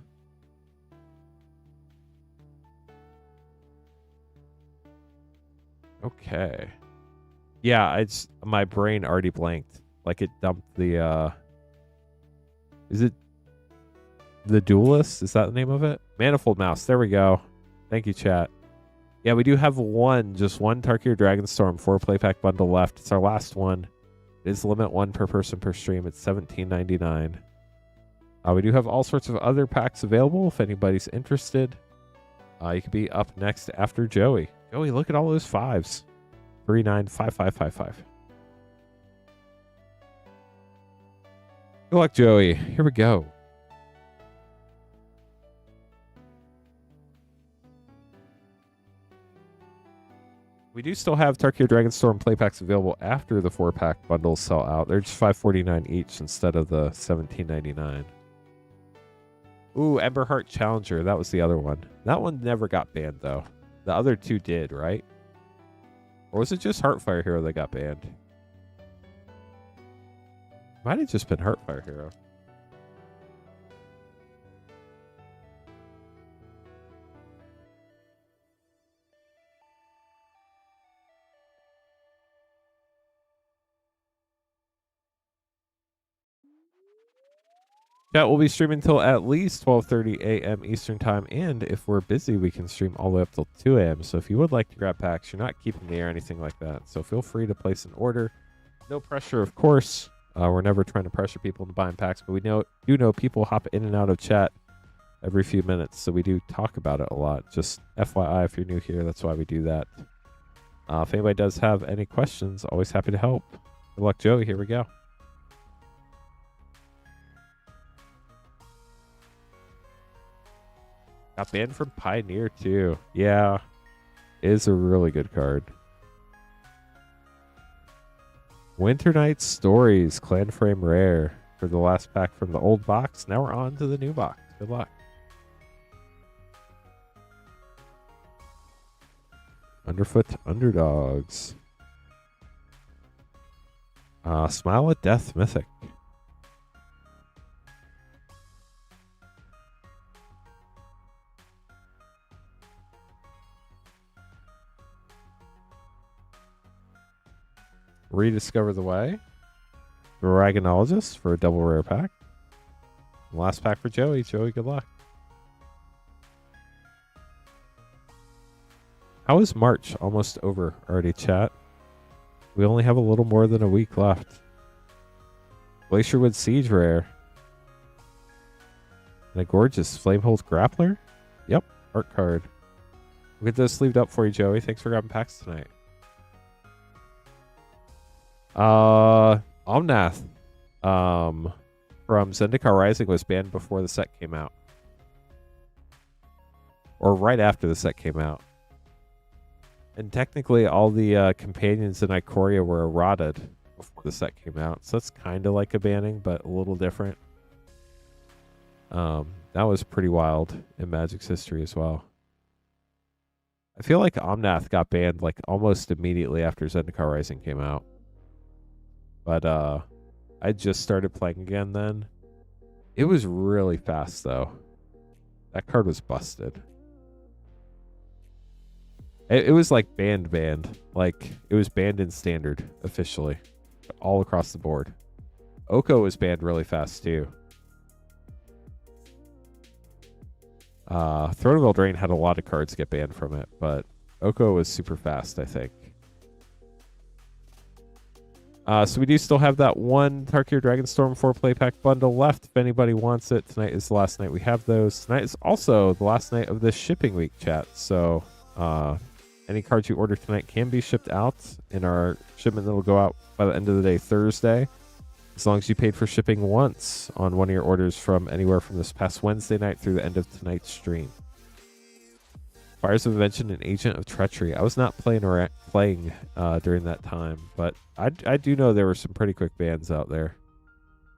Okay. Yeah, it's my brain already blanked. Like it dumped the is it the Duelist? Is that the name of it? Manifold Mouse. There we go. Thank you, chat. Yeah, we do have just one Tarkir Dragon Storm 4-play pack bundle left. It's our last one. It is limit 1 per person per stream. It's $17.99. We do have all sorts of other packs available if anybody's interested. You could be up next after Joey. Joey, look at all those 5s. 395555. Good luck, Joey. Here we go. We do still have Tarkir Dragon Storm play packs available after the 4-pack bundles sell out. They're just $5.49 each instead of the $17.99. Ooh, Emberheart Challenger. That was the other one. That one never got banned, though. The other two did, right? Or was it just Heartfire Hero that got banned? Might have just been Heartfire Hero. Chat will be streaming until at least 12:30 a.m. Eastern Time, and if we're busy, we can stream all the way up till 2 a.m. So if you would like to grab packs, you're not keeping the air or anything like that. So feel free to place an order. No pressure, of course. We're never trying to pressure people into buying packs, but we do know people hop in and out of chat every few minutes, so we do talk about it a lot. Just FYI, if you're new here, that's why we do that. If anybody does have any questions, always happy to help. Good luck, Joey. Here we go. Got banned from Pioneer, too. Yeah. It is a really good card. Winter Night Stories, Clan Frame Rare for the last pack from the old box. Now we're on to the new box. Good luck. Underfoot Underdogs. Smile at Death Mythic. Rediscover the Way. Dragonologist for a double rare pack. Last pack for Joey. Joey, good luck. How is March almost over already, chat? We only have a little more than a week left. Glacierwood Siege rare. And a gorgeous Flamehold Grappler. Yep, art card. We'll get those sleeved up for you, Joey. Thanks for grabbing packs tonight. Omnath from Zendikar Rising was banned before the set came out. Or right after the set came out. And technically all the companions in Ikoria were eroded before the set came out. So that's kind of like a banning, but a little different. That was pretty wild in Magic's history as well. I feel like Omnath got banned like almost immediately after Zendikar Rising came out. But I just started playing again then. It was really fast though. That card was busted. It was like banned. Like it was banned in standard officially. All across the board. Oko was banned really fast too. Throne of Eldraine had a lot of cards get banned from it, but Oko was super fast, I think. So we do still have that one Tarkir Dragon Storm 4-play pack bundle left if anybody wants it. Tonight is the last night we have those. Tonight is also the last night of the shipping week, chat. So any cards you order tonight can be shipped out in our shipment that will go out by the end of the day Thursday. as long as you paid for shipping once on one of your orders from anywhere from this past Wednesday night through the end of tonight's stream. Fires of Invention and Agent of Treachery. I was not playing during that time, but I do know there were some pretty quick bans out there.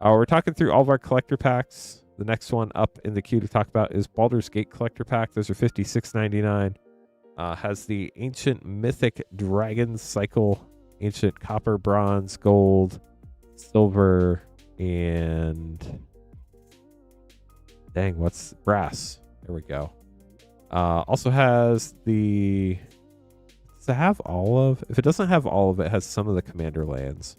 We're talking through all of our collector packs. The next one up in the queue to talk about is Baldur's Gate Collector Pack. Those are $56.99. Has the Ancient Mythic Dragon Cycle, Ancient Copper, Bronze, Gold, Silver, and dang, what's brass? There we go. Also has the, does it have all of, if it doesn't have all of it, has some of the commander lands.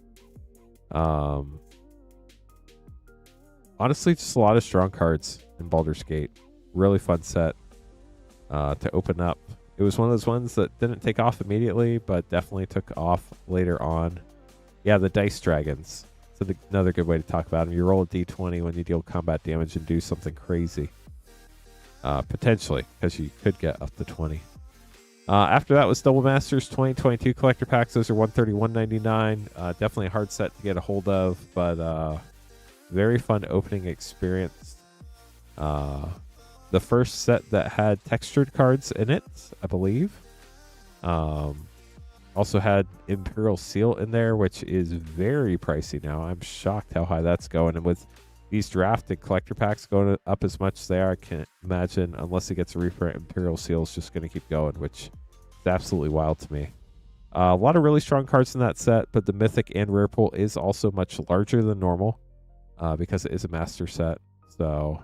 Honestly, just a lot of strong cards in Baldur's Gate. Really fun set to open up. It was one of those ones that didn't take off immediately, but definitely took off later on. Yeah, the Dice Dragons. So another good way to talk about them. You roll a d20 when you deal combat damage and do something crazy. Potentially, because you could get up to 20. After that was Double Masters 2022 collector packs. Those are $131.99. Definitely a hard set to get a hold of, but very fun opening experience. The first set that had textured cards in it, I believe. Also had Imperial Seal in there, which is very pricey now. I'm shocked how high that's going. And with these drafted collector packs going up as much as they are, I can't imagine, unless it gets a reprint, Imperial Seal is just going to keep going, which is absolutely wild to me. A lot of really strong cards in that set, but the Mythic and Rare Pool is also much larger than normal because it is a master set. So,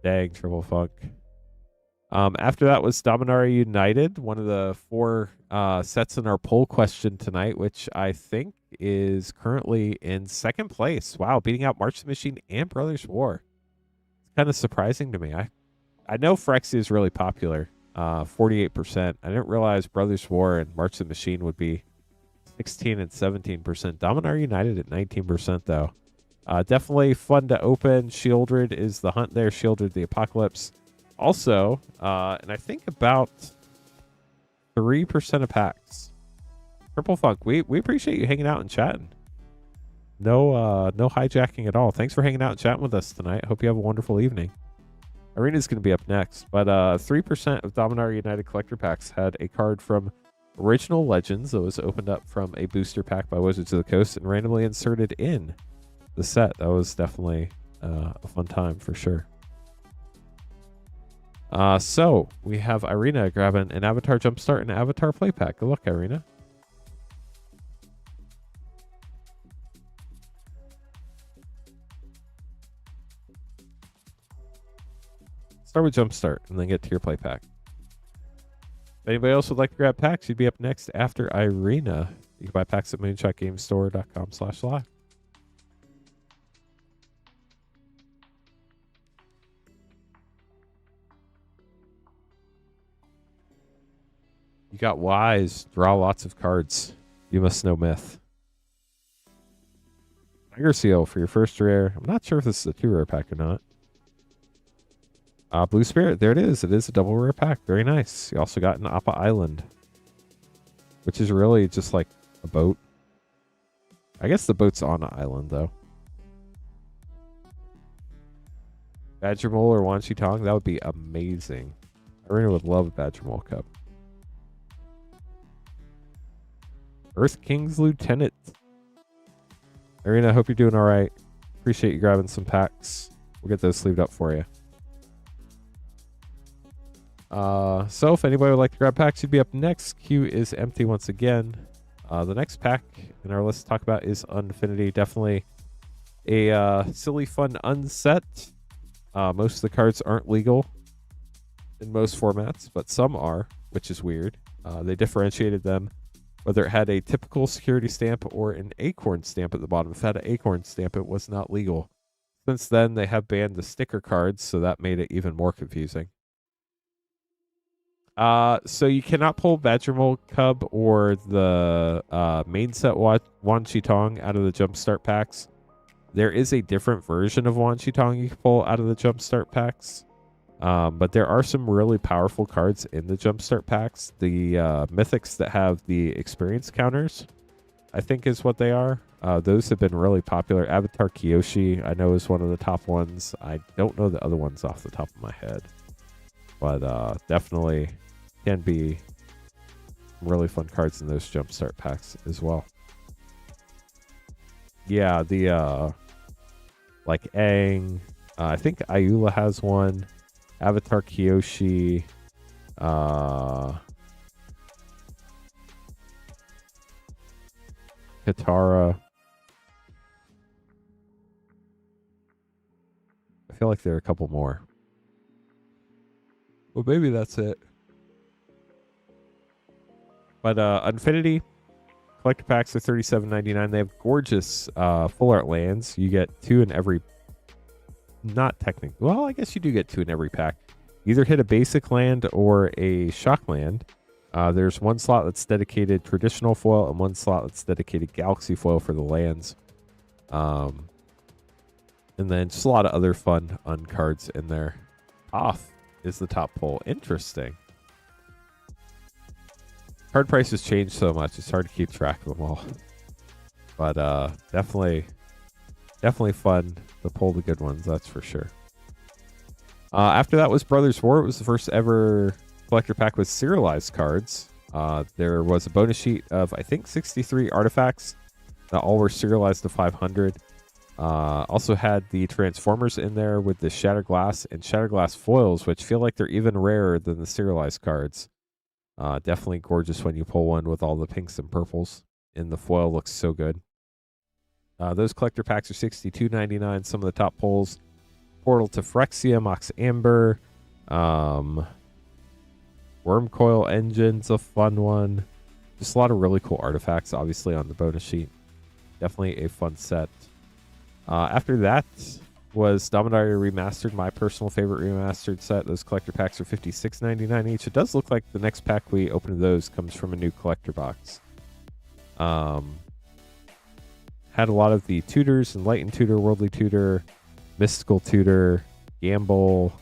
dang, Triple Funk. After that was Dominaria United, one of the 4 sets in our poll question tonight, which I think is currently in 2nd place. Wow, beating out March the Machine and Brothers War. It's kind of surprising to me. I know Phyrexia is really popular, 48%. I didn't realize Brothers War and March the Machine would be 16 and 17%. Dominaria United at 19%, though. Definitely fun to open. Shieldred is the hunt there. Shieldred the Apocalypse. Also, and I think about 3% of packs. Purple Funk, we appreciate you hanging out and chatting. No hijacking at all. Thanks for hanging out and chatting with us tonight. Hope you have a wonderful evening. Arena's going to be up next, but 3% of Dominaria United collector packs had a card from Original Legends that was opened up from a booster pack by Wizards of the Coast and randomly inserted in the set. That was definitely a fun time for sure. So we have Irina grabbing an Avatar Jumpstart and an Avatar Play Pack. Good luck, Irina. Start with Jumpstart and then get to your Play Pack. If anybody else would like to grab packs, you'd be up next after Irina. You can buy packs at moonshotgamestore.com/live. You got Wise. Draw lots of cards. You must know Myth. Tiger Seal for your first rare. I'm not sure if this is a 2-rare pack or not. Blue Spirit. There it is. It is a double rare pack. Very nice. You also got an Appa Island, which is really just like a boat. I guess the boat's on an island, though. Badger Mole or Wan Shi Tong. That would be amazing. Irina would love a Badger Mole Cup. Earth King's Lieutenant. Irina, I hope you're doing all right. Appreciate you grabbing some packs. We'll get those sleeved up for you. So if anybody would like to grab packs, you'd be up next. Queue is empty once again. The next pack in our list to talk about is Unfinity. Definitely a silly, fun unset. Most of the cards aren't legal in most formats, but some are, which is weird. They differentiated them, whether it had a typical security stamp or an acorn stamp at the bottom. If it had an acorn stamp, it was not legal. Since then, they have banned the sticker cards, so that made it even more confusing. So you cannot pull Badger Mole Cub or the main set Wan Shi Tong out of the Jumpstart packs. There is a different version of Wan Shi Tong you can pull out of the Jumpstart packs. But there are some really powerful cards in the Jumpstart packs. The mythics that have the experience counters I think is what they are. Those have been really popular. Avatar Kyoshi, I know, is one of the top ones. I don't know the other ones off the top of my head. But definitely can be really fun cards in those Jumpstart packs as well. Yeah, the like Aang, I think Ayula has one. Avatar Kyoshi, Katara. I feel like there are a couple more. Well, maybe that's it. But Infinity collector packs are $37.99. They have gorgeous full art lands. You get 2 in every. Not technically. Well, I guess you do get 2 in every pack. Either hit a basic land or a shock land. There's one slot that's dedicated traditional foil and one slot that's dedicated galaxy foil for the lands. And then just a lot of other fun uncards in there. Off is the top pull. Interesting. Card prices change so much, it's hard to keep track of them all. But definitely fun to pull the good ones, that's for sure. After that was Brothers War. It was the first ever collector pack with serialized cards. There was a bonus sheet of, I think, 63 artifacts that all were serialized to 500. Also had the Transformers in there with the Shattered Glass and Shattered Glass foils, which feel like they're even rarer than the serialized cards. Definitely gorgeous when you pull one with all the pinks and purples. And the foil looks so good. Those collector packs are $62.99. Some of the top pulls: Portal to Phyrexia, Mox Amber, Worm Coil Engine's a fun one. Just a lot of really cool artifacts, obviously, on the bonus sheet. Definitely a fun set. After that was Dominaria Remastered, my personal favorite remastered set. Those collector packs are $56.99 each. It does look like the next pack we open of those comes from a new collector box. Had a lot of the tutors: Enlightened Tutor, Worldly Tutor, Mystical Tutor, Gamble.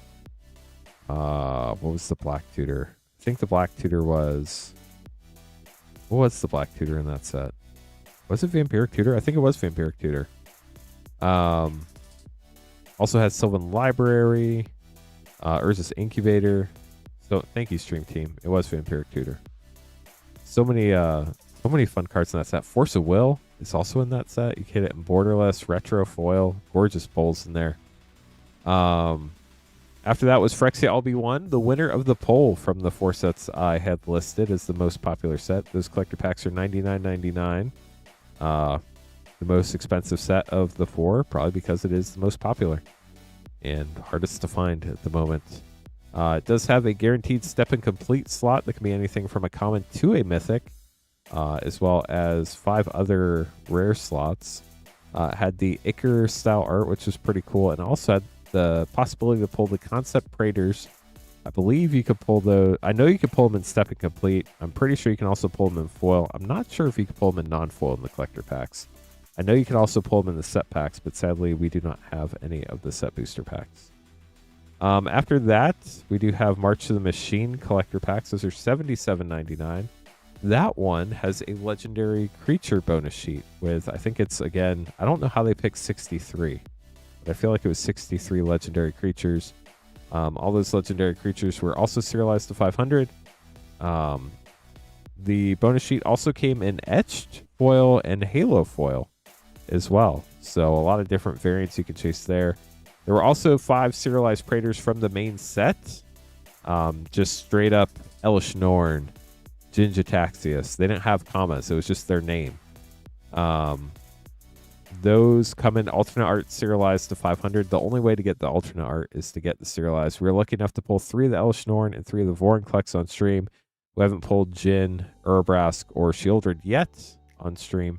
What was the Black Tutor? I think the Black Tutor was... What was the Black Tutor in that set? Was it Vampiric Tutor? I think it was Vampiric Tutor. Also had Sylvan Library, Urza's Incubator. So thank you, Stream Team. It was Vampiric Tutor. So many fun cards in that set. Force of Will is also in that set. You can hit it in Borderless, Retro Foil. Gorgeous pulls in there. After that was Phyrexia LB1, the winner of the poll from the 4 sets I had listed as the most popular set. Those collector packs are $99.99. The most expensive set of the 4, probably because it is the most popular and hardest to find at the moment. It does have a guaranteed step and complete slot that can be anything from a common to a mythic, as well as 5 other rare slots. Had the Icar style art, which was pretty cool, and also had the possibility to pull the concept Praetors. I believe you could pull those. I know you could pull them in step and complete. I'm pretty sure you can also pull them in foil. I'm not sure if you can pull them in non-foil in the collector packs. I know you can also pull them in the set packs, but sadly we do not have any of the set booster packs. After that, we do have March to the Machine collector packs. Those are $77.99. That one has a legendary creature bonus sheet with, I think it's, again, I don't know how they picked 63, but I feel like it was 63 legendary creatures. All those legendary creatures were also serialized to 500. The bonus sheet also came in etched foil and halo foil as well. So a lot of different variants you can chase there. There were also 5 serialized Praetors from the main set. Just straight up Elish Norn, Jin-Gitaxias. They didn't have commas. It was just their name. Those come in alternate art serialized to 500. The only way to get the alternate art is to get the serialized. We were lucky enough to pull 3 of the Elish Norn and 3 of the Vorinclex on stream. We haven't pulled Jin, Urabrask, or Shieldred yet on stream.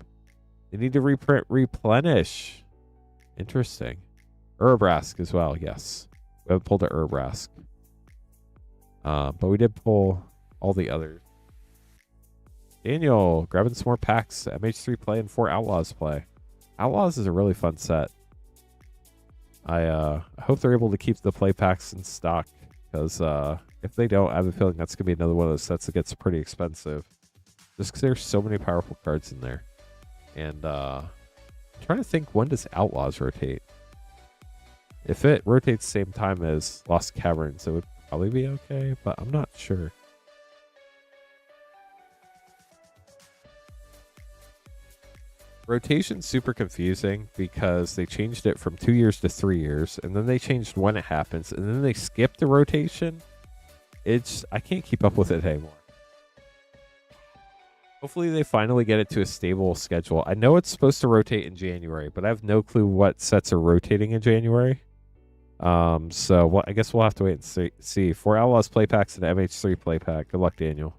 They need to replenish. Interesting. Urabrask as well, yes. We haven't pulled a Urabrask. But we did pull all the others. Daniel, grabbing some more packs. MH3 play and 4 Outlaws play. Outlaws is a really fun set. I hope they're able to keep the play packs in stock, because if they don't, I have a feeling that's going to be another one of those sets that gets pretty expensive. Just because there's so many powerful cards in there. And I'm trying to think, when does Outlaws rotate? If it rotates the same time as Lost Caverns, it would probably be okay, but I'm not sure. Rotation's super confusing because they changed it from 2 years to 3 years, and then they changed when it happens, and then they skipped the rotation. I can't keep up with it anymore. Hopefully they finally get it to a stable schedule. I know it's supposed to rotate in January, but I have no clue what sets are rotating in January. So I guess we'll have to wait and see. 4 Outlaws play packs and MH3 play pack. Good luck, Daniel.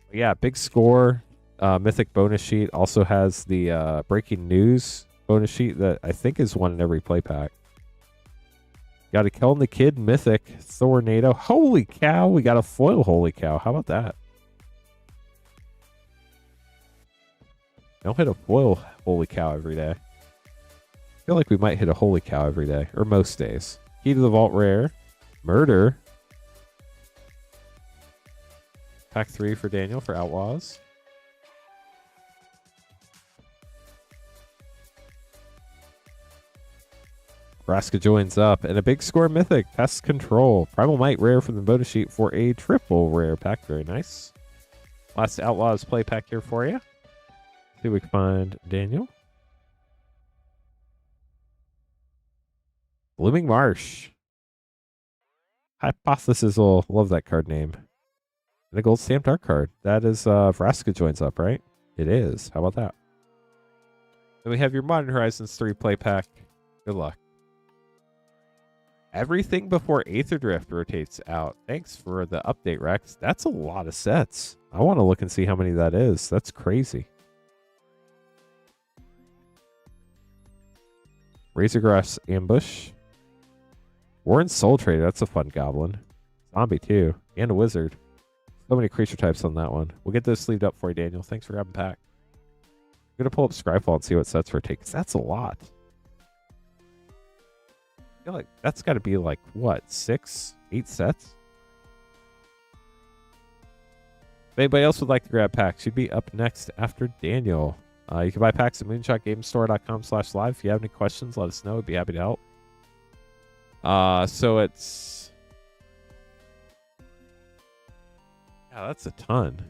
But yeah, big score. Mythic bonus sheet also has the breaking news bonus sheet that I think is one in every play pack. Got a Keln the Kid Mythic Thornado. Holy cow, we got a foil Holy Cow. How about that? I don't hit a foil Holy Cow every day. I feel like we might hit a Holy Cow every day, or most days. Key to the Vault rare. Murder. Pack 3 for Daniel for Outlaws. Vraska joins up, and a big score Mythic, Pest Control. Primal Might rare from the bonus sheet for a triple rare pack. Very nice. Last Outlaws play pack here for you. See if we can find Daniel. Blooming Marsh. Hypothesis will love that card name. And a gold stamped art card. That is Vraska joins up, right? It is. How about that? Then we have your Modern Horizons 3 play pack. Good luck. Everything before Aether Drift rotates out. Thanks for the update, Rex. That's a lot of sets. I want to look and see how many that is. That's crazy. Razorgrass Ambush. Warren Soul Trader. That's a fun goblin. Zombie, too. And a wizard. So many creature types on that one. We'll get those sleeved up for you, Daniel. Thanks for grabbing pack. I'm going to pull up Scryfall and see what sets rotate, because that's a lot. I feel like that's got to be like, what, 6, 8 sets? If anybody else would like to grab packs, you'd be up next after Daniel. You can buy packs at moonshotgamestore.com/live. If you have any questions, let us know. We'd be happy to help. So it's... Yeah, that's a ton.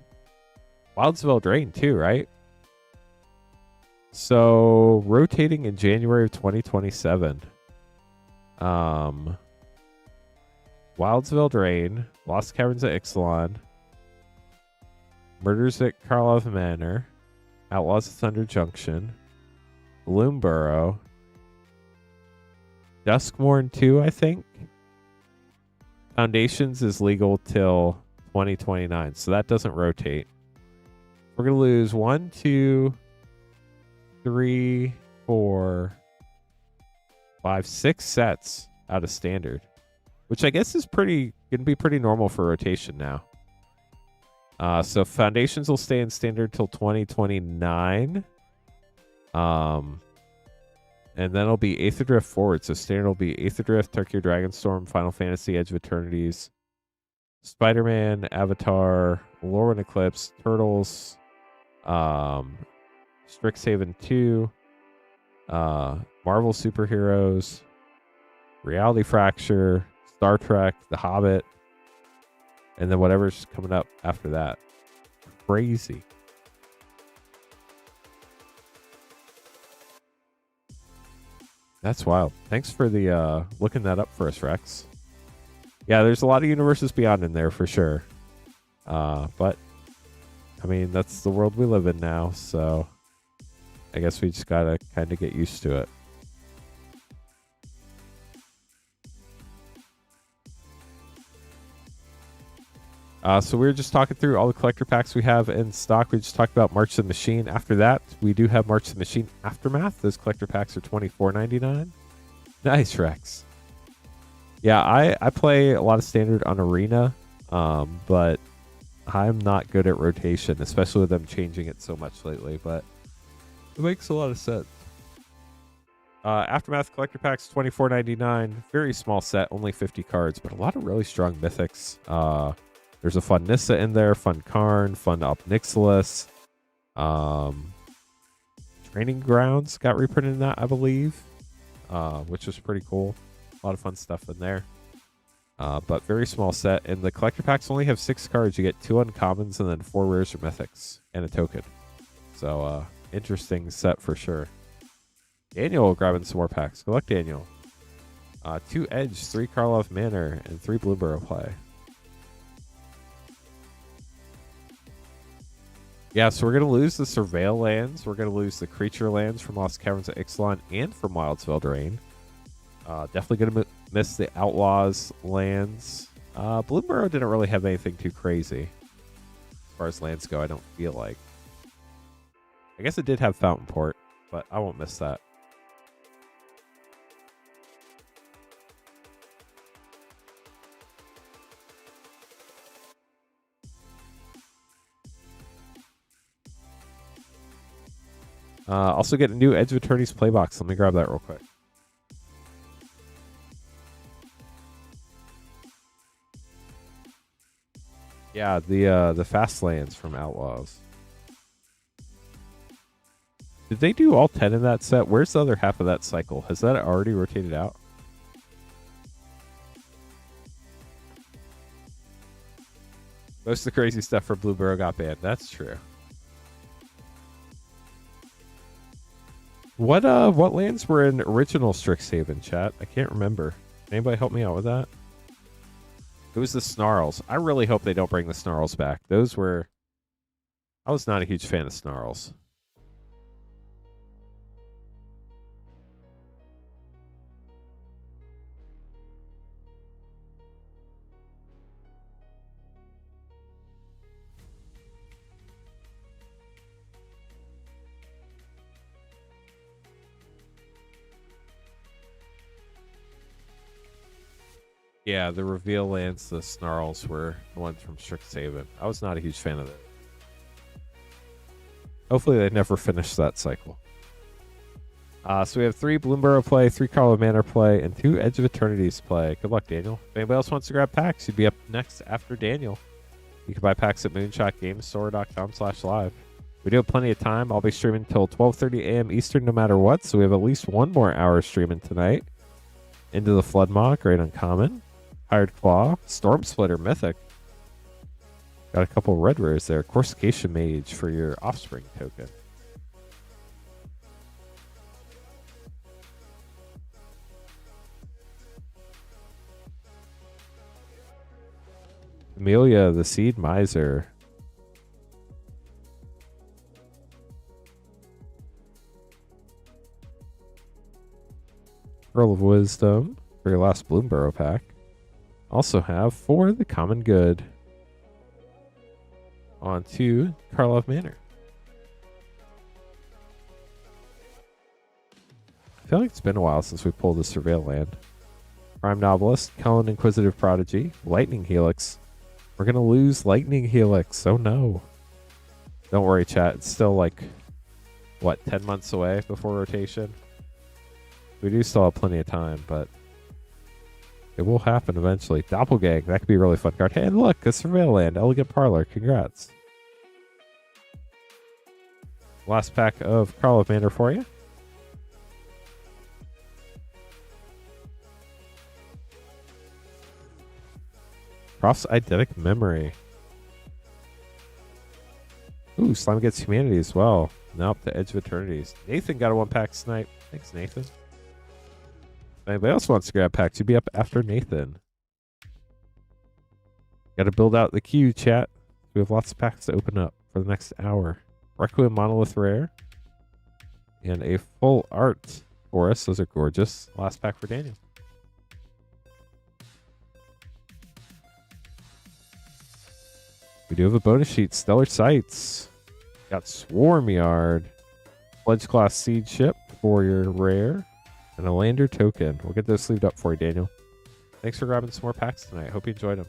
Wildsville Drain too, right? So, rotating in January of 2027. Wildsville Drain, Lost Caverns at Ixalan, Murders at Karlov Manor, Outlaws of Thunder Junction, Bloomburrow, Duskmourn 2, I think. Foundations is legal till 2029, so that doesn't rotate. We're going to lose 1, 2, 3, 4, 5, 6 sets out of standard, which I guess is going to be pretty normal for rotation now. So Foundations will stay in standard till 2029. And then it'll be Aether Drift forward. So standard will be Aether Drift, Tarkir Dragon Storm, Final Fantasy, Edge of Eternities, Spider-Man, Avatar, Lorwyn Eclipse, Turtles, Strixhaven 2, Marvel Superheroes, Reality Fracture, Star Trek, The Hobbit, and then whatever's coming up after that. Crazy. That's wild. Thanks for the looking that up for us, Rex. Yeah, there's a lot of universes beyond in there for sure. But I mean, that's the world we live in now, so I guess we just gotta kind of get used to it. So we were just talking through all the collector packs we have in stock. We just talked about March of the Machine. After that, we do have March of the Machine Aftermath. Those collector packs are $24.99. Nice, Rex. Yeah, I play a lot of Standard on Arena, but I'm not good at rotation, especially with them changing it so much lately, but it makes a lot of sense. Aftermath collector packs, $24.99. Very small set, only 50 cards, but a lot of really strong mythics. There's a fun Nissa in there, fun Karn, fun Obnixilis, Training Grounds got reprinted in that, I believe, which was pretty cool. A lot of fun stuff in there. But very small set. And the collector packs only have 6 cards. You get 2 uncommons and then 4 rares or mythics and a token. So interesting set for sure. Daniel grabbing some more packs. Good luck, Daniel. 2 Edge, 3 Karlov Manor, and 3 Bloomburrow play. Yeah, so we're going to lose the Surveil lands. We're going to lose the Creature lands from Lost Caverns of Ixalan and from Wildsveld Rain. Definitely going to miss the Outlaws lands. Bloomburrow didn't really have anything too crazy. As far as lands go, I don't feel like. I guess it did have Fountain Port, but I won't miss that. Also get a new Edge of Eternity's playbox. Let me grab that real quick. Yeah, the fast lands from Outlaws. Did they do all 10 in that set? Where's the other half of that cycle? Has that already rotated out? Most of the crazy stuff for Bloomburrow got banned. That's true. What lands were in original Strixhaven, chat? I can't remember. Anybody help me out with that? It was the Snarls. I really hope they don't bring the Snarls back. Those were... I was not a huge fan of Snarls. Yeah, the reveal lands, the Snarls were the ones from Strixhaven. I was not a huge fan of it. Hopefully they never finish that cycle. So we have 3 Bloomburrow play, 3 Karlov Manor play, and 2 Edge of Eternity's play. Good luck, Daniel. If anybody else wants to grab packs, you'd be up next after Daniel. You can buy packs at moonshotgamestore.com/live. We do have plenty of time. I'll be streaming until 12:30 a.m. Eastern no matter what, so we have at least 1 more hour streaming tonight. Into the Floodmaw, great uncommon. Hired Claw, Storm Splitter, Mythic. Got a couple red rares there. Corsication Mage for your Offspring token. Amelia, the Seed Miser. Pearl of Wisdom for your last Bloomburrow pack. Also have for the Common Good. On to Karlov Manor. I feel like it's been a while since we pulled the Surveil land. Prime Novelist, Cullen Inquisitive Prodigy, Lightning Helix. We're going to lose Lightning Helix. Oh no. Don't worry, chat. It's still like, what, 10 months away before rotation? We do still have plenty of time, but it will happen eventually. Doppelgang, that could be a really fun card. Hey, and look, a Surveil land, Elegant Parlor. Congrats. Last pack of Karlov Manor for you. Prof's Eidetic Memory. Ooh, Slime gets Humanity as well. Now up to Edge of Eternities. Nathan got a 1-pack snipe. Thanks, Nathan. If anybody else wants to grab packs, you'd be up after Nathan. Got to build out the queue, chat. We have lots of packs to open up for the next hour. Requiem Monolith Rare. And a full art for us. Those are gorgeous. Last pack for Daniel. We do have a bonus sheet. Stellar Sights. Got Swarm Yard. Pledge Class Seed Ship for your rare. And a Lander token. We'll get those sleeved up for you, Daniel. Thanks for grabbing some more packs tonight. Hope you enjoyed them.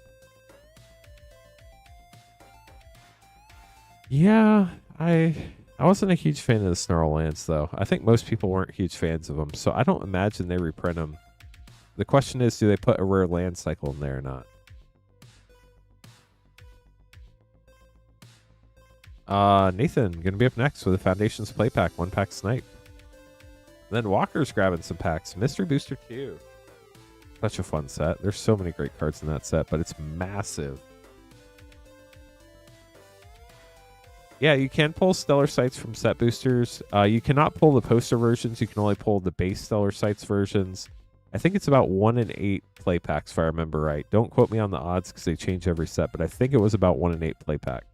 Yeah, I wasn't a huge fan of the Snarl lands, though. I think most people weren't huge fans of them, so I don't imagine they reprint them. The question is, do they put a rare land cycle in there or not? Nathan, gonna be up next with a Foundations play pack, 1-pack snipe. Then Walker's grabbing some packs. Mystery Booster 2. Such a fun set. There's so many great cards in that set, but it's massive. Yeah, you can pull Stellar Sights from set boosters. You cannot pull the poster versions. You can only pull the base Stellar Sights versions. I think it's about 1 in 8 play packs, if I remember right. Don't quote me on the odds because they change every set, but I think it was about 1 in 8 play pack.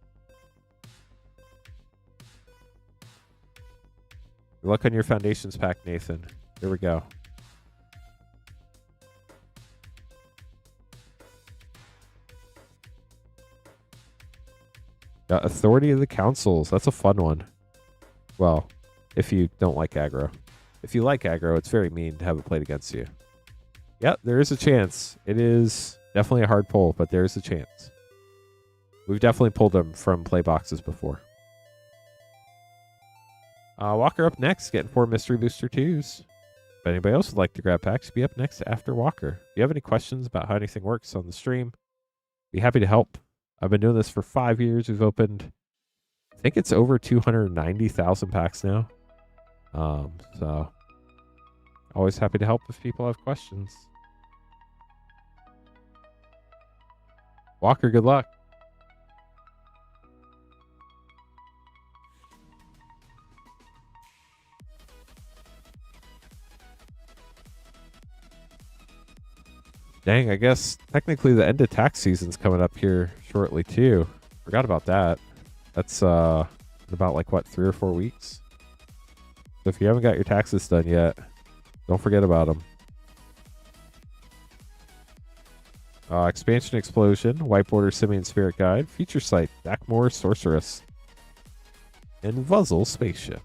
Good luck on your Foundations pack, Nathan. Here we go. Got Authority of the Councils. That's a fun one. Well, if you don't like aggro. If you like aggro, it's very mean to have it played against you. Yep, there is a chance. It is definitely a hard pull, but there is a chance. We've definitely pulled them from play boxes before. Walker up next, getting 4 Mystery Booster 2s. If anybody else would like to grab packs, be up next after Walker. If you have any questions about how anything works on the stream, be happy to help. I've been doing this for 5 years. We've opened, I think it's over 290,000 packs now. So always happy to help if people have questions. Walker, good luck. Dang, I guess technically the end of tax season's coming up here shortly too. Forgot about that. That's in about like what, 3 or 4 weeks? So if you haven't got your taxes done yet, don't forget about them. Expansion Explosion, White Border Simian Spirit Guide, Feature Sight, Backmoor Sorceress, and Vuzzle Spaceship.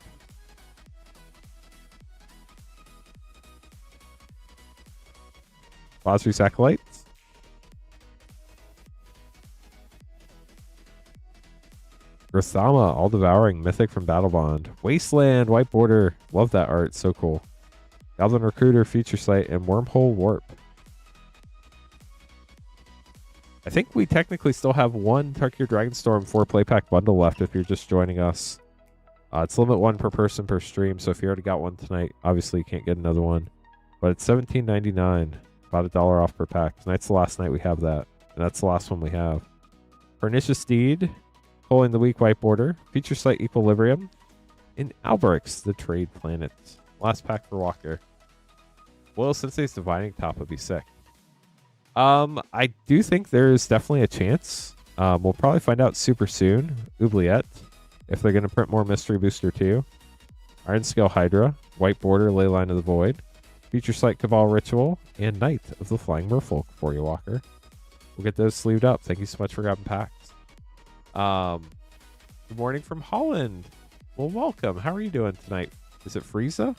Bosri's Acolytes. Rathama, All Devouring, Mythic from Battle Bond. Wasteland, White Border. Love that art. So cool. Goblin Recruiter, Feature Sight, and Wormhole Warp. I think we technically still have 1 Tarkir Dragon Storm 4 play pack bundle left if you're just joining us. It's limit 1 per person per stream, so if you already got one tonight, obviously you can't get another one. But it's $17.99. About $1 off per pack. Tonight's the last night we have that. And that's the last one we have. Pernicious Steed, Pulling the Weak White Border, Feature Sight Equilibrium, and Alberix, the Trade Planet. Last pack for Walker. Well, Sensei's Divining Top would be sick. I do think there is definitely a chance. We'll probably find out super soon. Oubliette, if they're going to print more Mystery Booster 2. Iron Scale Hydra, White Border, Leyline of the Void, Feature Sight Cabal Ritual, and Knight of the Flying Merfolk for you, Walker. We'll get those sleeved up. Thank you so much for grabbing packs. Good morning from Holland. Well, welcome. How are you doing tonight? Is it Frieza?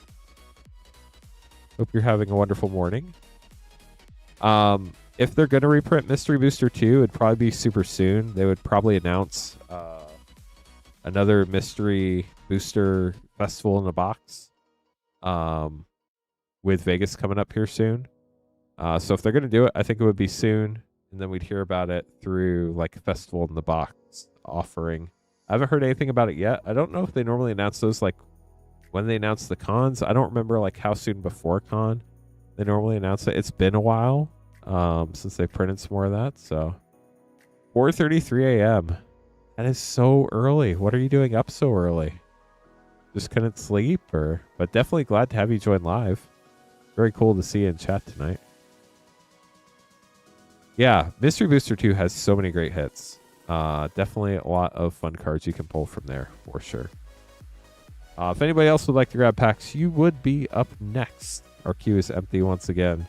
Hope you're having a wonderful morning. If they're going to reprint Mystery Booster 2, it'd probably be super soon. They would probably announce another Mystery Booster Festival in a box. With Vegas coming up here soon. So if they're going to do it, I think it would be soon. And then we'd hear about it through like a Festival in the Box offering. I haven't heard anything about it yet. I don't know if they normally announce those like when they announce the cons. I don't remember like how soon before con they normally announce it. It's been a while since they printed some more of that. So 4:33 a.m. That is so early. What are you doing up so early? Just couldn't sleep? But definitely glad to have you join live. Very cool to see you in chat tonight. Yeah, Mystery Booster 2 has so many great hits. Definitely a lot of fun cards you can pull from there, for sure. If anybody else would like to grab packs, you would be up next. Our queue is empty once again.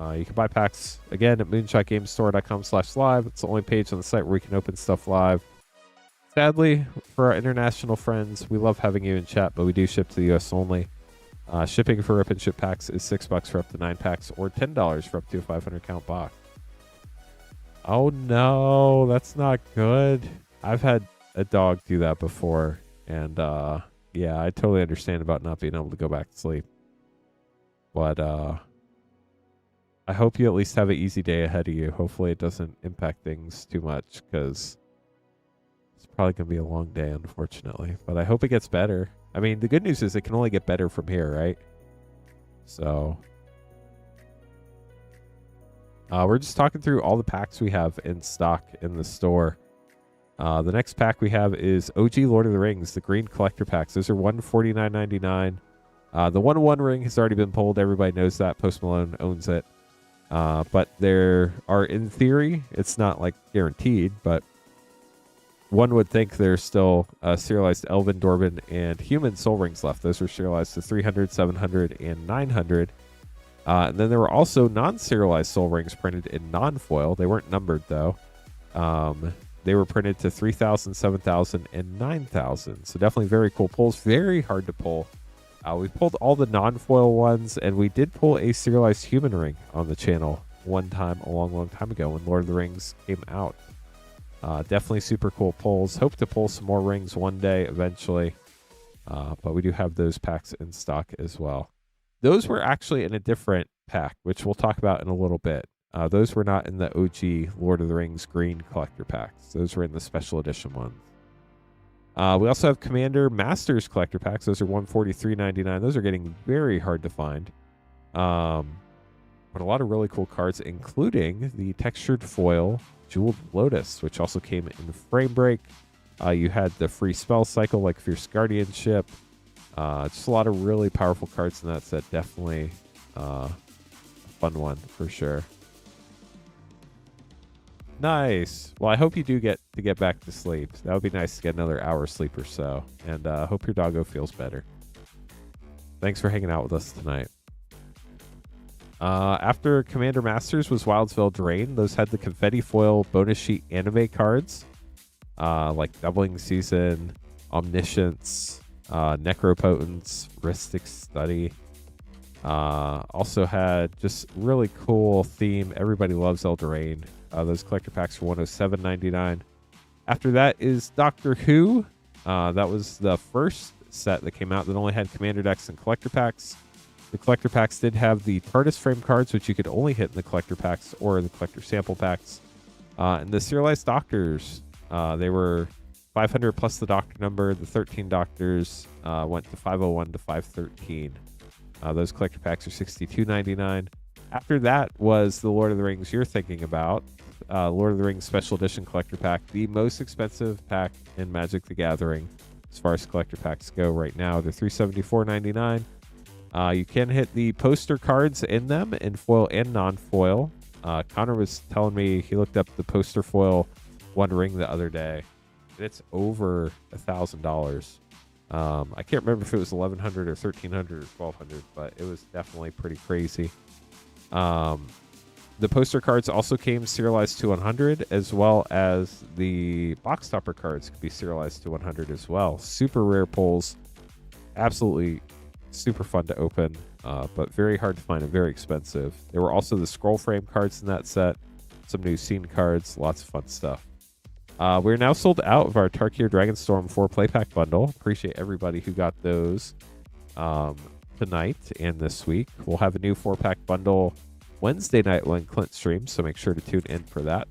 You can buy packs, again, at moonshotgamestore.com/live. It's the only page on the site where we can open stuff live. Sadly, for our international friends, we love having you in chat, but we do ship to the US only. Shipping for rip and ship packs is $6 for up to 9 packs or $10 for up to a 500 count box. Oh no, that's not good. I've had a dog do that before, and yeah, I totally understand about not being able to go back to sleep. But I hope you at least have an easy day ahead of you. Hopefully it doesn't impact things too much, because It's probably going to be a long day, unfortunately. But I hope it gets better. I mean, the good news is it can only get better from here, right? So we're just talking through all the packs we have in stock in the store. The next pack we have is OG Lord of the Rings, the green collector packs. Those are $149.99. The 1/1 ring has already been pulled. Everybody knows that. Post Malone owns it. But there are, in theory, it's not like guaranteed, but one would think there's still serialized Elven, Dwarven, and Human Soul Rings left. Those are serialized to 300, 700, and 900. And then there were also non-serialized Soul Rings printed in non-foil. They weren't numbered, though. They were printed to 3,000, 7,000, and 9,000. So definitely very cool pulls. Very hard to pull. We pulled all the non-foil ones, and we did pull a serialized Human Ring on the channel one time a long, long time ago when Lord of the Rings came out. Definitely super cool pulls. Hope to pull some more rings one day eventually. But we do have those packs in stock as well. Those were actually in a different pack, which we'll talk about in a little bit. Those were not in the OG Lord of the Rings green collector packs. Those were in the special edition ones. We also have Commander Masters collector packs. Those are $143.99. Those are getting very hard to find. But a lot of really cool cards, including the textured foil Jeweled Lotus, which also came in frame break. You had the free spell cycle like Fierce Guardianship. Just a lot of really powerful cards in that set. Definitely a fun one for sure. Nice. Well, I hope you do get to get back to sleep. That would be nice to get another hour sleep or so. And hope your doggo feels better. Thanks for hanging out with us tonight. After Commander Masters was Wildsville Drain. Those had the confetti foil bonus sheet anime cards. Like Doubling Season, Omniscience, Necropotence, Ristic Study. Also had just really cool theme. Everybody loves Eldraine. Those collector packs were $107.99. After that is Doctor Who. That was the first set that came out that only had commander decks and collector packs. The collector packs did have the TARDIS frame cards, which you could only hit in the collector packs or in the collector sample packs. And the serialized Doctors, they were 500 plus the Doctor number. The 13 Doctors went to 501 to 513. Those collector packs are $62.99. After that was the Lord of the Rings you're thinking about. Lord of the Rings Special Edition Collector Pack, the most expensive pack in Magic the Gathering as far as collector packs go right now. They're $374.99. You can hit the poster cards in them in foil and non-foil. Connor was telling me he looked up the poster foil One Ring the other day, and it's over $1,000. I can't remember if it was 1,100 or 1,300 or 1,200, but it was definitely pretty crazy. The poster cards also came serialized to 100, as well as the box topper cards could be serialized to 100 as well. Super rare pulls, absolutely super fun to open, but very hard to find and very expensive. There were also the scroll frame cards in that set, some new scene cards, lots of fun stuff. We're now sold out of our Tarkir Dragon Storm 4 play pack bundle. Appreciate everybody who got those tonight and this week. We'll have a new 4-pack bundle Wednesday night when Clint streams, so make sure to tune in for that.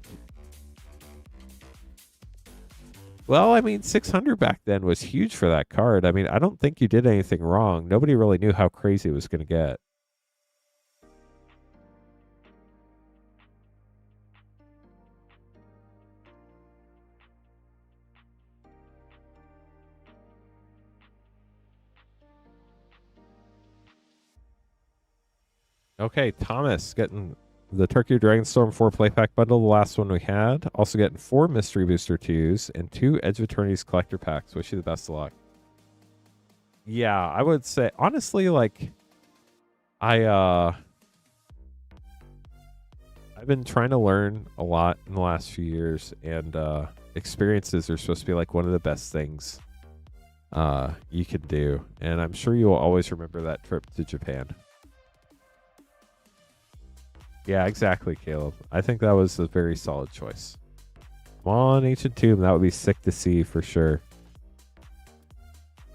Well, I mean, 600 back then was huge for that card. I mean, I don't think you did anything wrong. Nobody really knew how crazy it was going to get. Okay, Thomas getting the Tarkir Dragon Storm 4 playpack bundle, the last one we had. Also getting 4 Mystery Booster 2s and 2 Edge of Eternity's collector packs. Wish you the best of luck. Yeah, I would say, honestly, like, I've been trying to learn a lot in the last few years, and experiences are supposed to be like one of the best things you can do. And I'm sure you will always remember that trip to Japan. Yeah, exactly, Caleb. I think that was a very solid choice. Come on, Ancient Tomb. That would be sick to see for sure.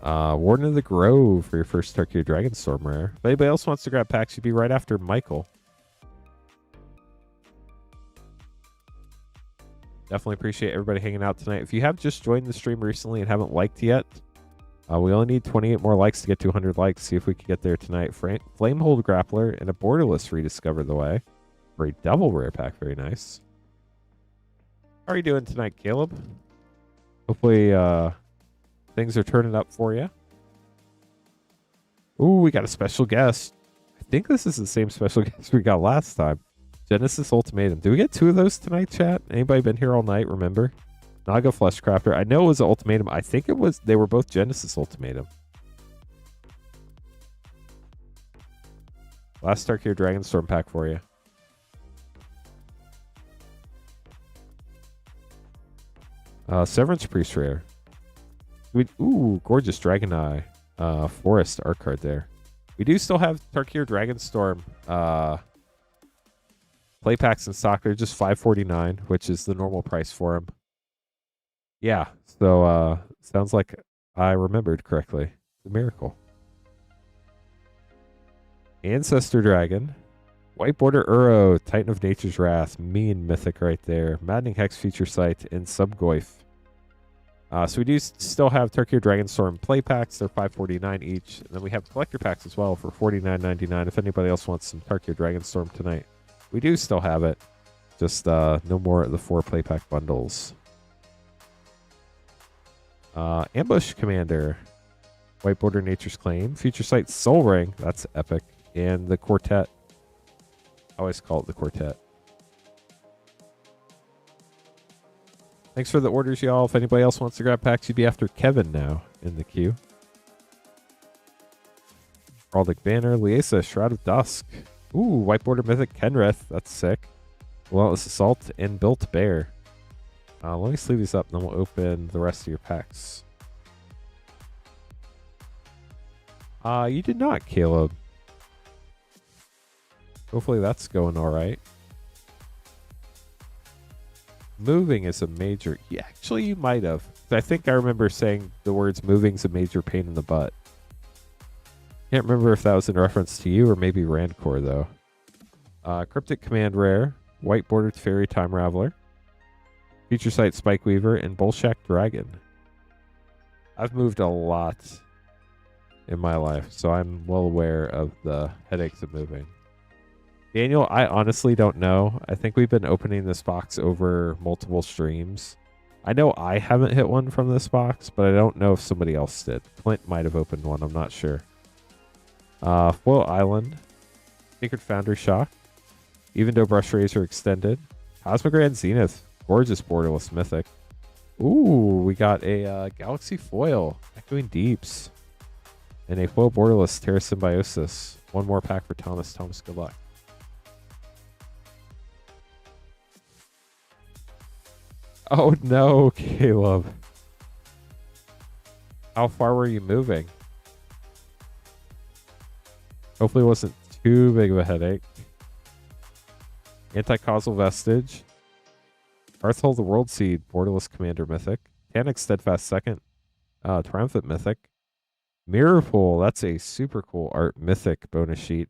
Warden of the Grove for your first Tarkir Dragon Storm rare. If anybody else wants to grab packs, you'd be right after Michael. Definitely appreciate everybody hanging out tonight. If you have just joined the stream recently and haven't liked yet, we only need 28 more likes to get to 100 likes. See if we can get there tonight. Flamehold Grappler and a Borderless rediscover the way for a double rare pack. Very nice. How are you doing tonight, Caleb? Hopefully things are turning up for you. Ooh, we got a special guest. I think this is the same special guest we got last time. Genesis Ultimatum. Do we get 2 of those tonight, chat? Anybody been here all night, remember? Naga Fleshcrafter. I know it was an Ultimatum. I think it was, they were both Genesis Ultimatum. Last Tarkir Dragon Storm pack for you. Severance Priest rare. Ooh, gorgeous Dragon Eye. Forest art card there. We do still have Tarkir Dragon Storm play packs in stock. They're just $5.49, which is the normal price for them. Yeah, so sounds like I remembered correctly. It's a miracle. Ancestor Dragon. White Border Uro, Titan of Nature's Wrath. Mean Mythic right there. Maddening Hex Feature Sight and Subgoyf. So we do still have Tarkir Dragon Storm play packs. They're $5.49 each. And then we have collector packs as well for $49.99 if anybody else wants some Tarkir Dragon Storm tonight. We do still have it. Just no more of the 4 play pack bundles. Ambush Commander. White Border Nature's Claim. Feature Sight Soul Ring. That's epic. And the Quartet. I always call it the Quartet. Thanks for the orders, y'all. If anybody else wants to grab packs, you'd be after Kevin now in the queue. Heraldic Banner, Liesa, Shroud of Dusk. Ooh, White Border Mythic Kenrith. That's sick. Relentless Assault and Built Bear. Let me sleeve these up, and then we'll open the rest of your packs. You did not, Caleb. Hopefully that's going all right. Moving is a major... Yeah, actually, you might have. I think I remember saying the words moving's a major pain in the butt. Can't remember if that was in reference to you or maybe Randcore, though. Cryptic Command Rare. White Bordered Fairy Time Raveler. Feature Sight Spike Weaver and Bolshak Dragon. I've moved a lot in my life, so I'm well aware of the headaches of moving. Daniel, I honestly don't know. I think we've been opening this box over multiple streams. I know I haven't hit one from this box, but I don't know if somebody else did. Clint might have opened one. I'm not sure. Foil Island. Sacred Foundry Shock. Even though Brush Razor Extended. Cosmogrand Zenith. Gorgeous Borderless Mythic. Ooh, we got a Galaxy Foil. Echoing Deeps. And a Foil Borderless Terra Symbiosis. One more pack for Thomas. Thomas, good luck. Oh no, Caleb. How far were you moving? Hopefully it wasn't too big of a headache. Anti-Causal Vestige. Hearthhold the World Seed, Borderless Commander Mythic. Tanic Steadfast Second. Triumphant Mythic. Mirror Pool, that's a super cool art mythic bonus sheet.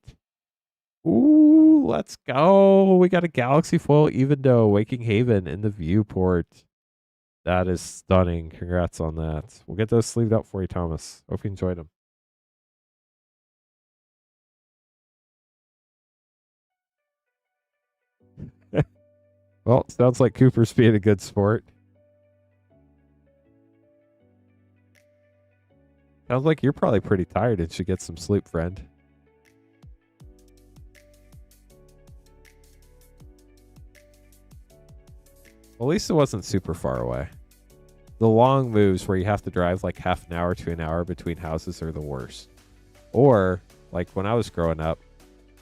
Ooh, let's go. We got a Galaxy Foil Evendo, Waking Haven in the viewport. That is stunning. Congrats on that. We'll get those sleeved up for you, Thomas. Hope you enjoyed them. Well, sounds like Cooper's being a good sport. Sounds like you're probably pretty tired and should get some sleep, friend. Well, at least it wasn't super far away. The long moves where you have to drive like half an hour to an hour between houses are the worst. Or, like when I was growing up,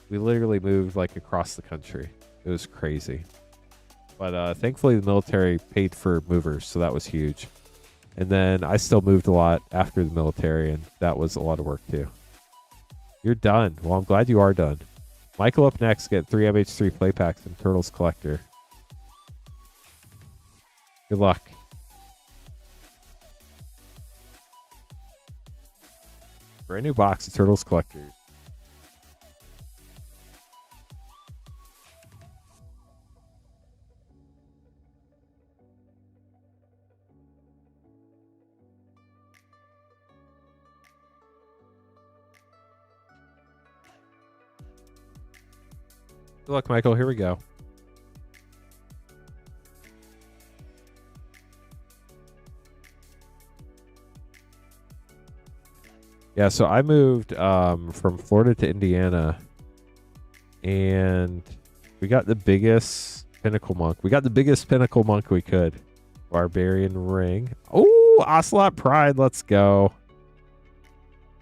we literally moved like across the country. It was crazy. But thankfully the military paid for movers, so that was huge. And then I still moved a lot after the military, and that was a lot of work too. You're done. Well, I'm glad you are done. Michael up next. Get 3 MH3 play packs and Turtles Collector. Good luck. Brand new box of Turtles Collectors. Good luck, Michael. Here we go. Yeah, so I moved from Florida to Indiana, and we got the biggest Pinnacle Monk. We got the biggest Pinnacle Monk we could. Barbarian Ring. Oh, Ocelot Pride. Let's go.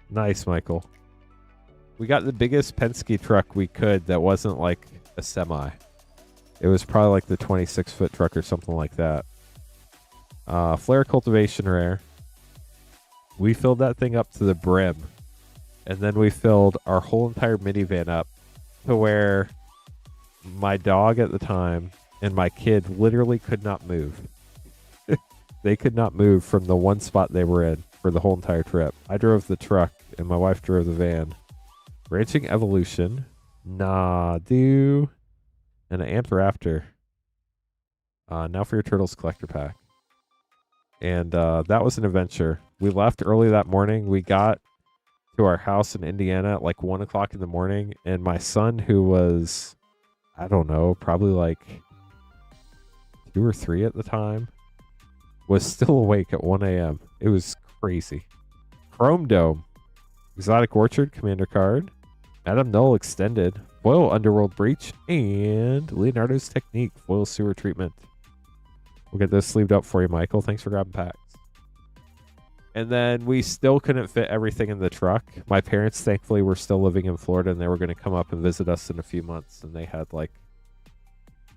Nice, Michael. We got the biggest Penske truck we could that wasn't like a semi. It was probably like the 26-foot truck or something like that. Flare Cultivation Rare. We filled that thing up to the brim. And then we filled our whole entire minivan up to where my dog at the time and my kid literally could not move. They could not move from the one spot they were in for the whole entire trip. I drove the truck and my wife drove the van. Ranching Evolution. Nadu. And an Amped Raptor. Now for your Turtles Collector Pack. And that was an adventure. We left early that morning. We got to our house in Indiana at like 1 o'clock in the morning. And my son, who was, I don't know, probably like 2 or 3 at the time, was still awake at 1 a.m. It was crazy. Chrome Dome. Exotic Orchard Commander card. Adam Null Extended. Foil Underworld Breach. And Leonardo's Technique. Foil Sewer Treatment. We'll get this sleeved up for you, Michael. Thanks for grabbing packs. And then we still couldn't fit everything in the truck. My parents, thankfully, were still living in Florida, and they were going to come up and visit us in a few months. And they had, like,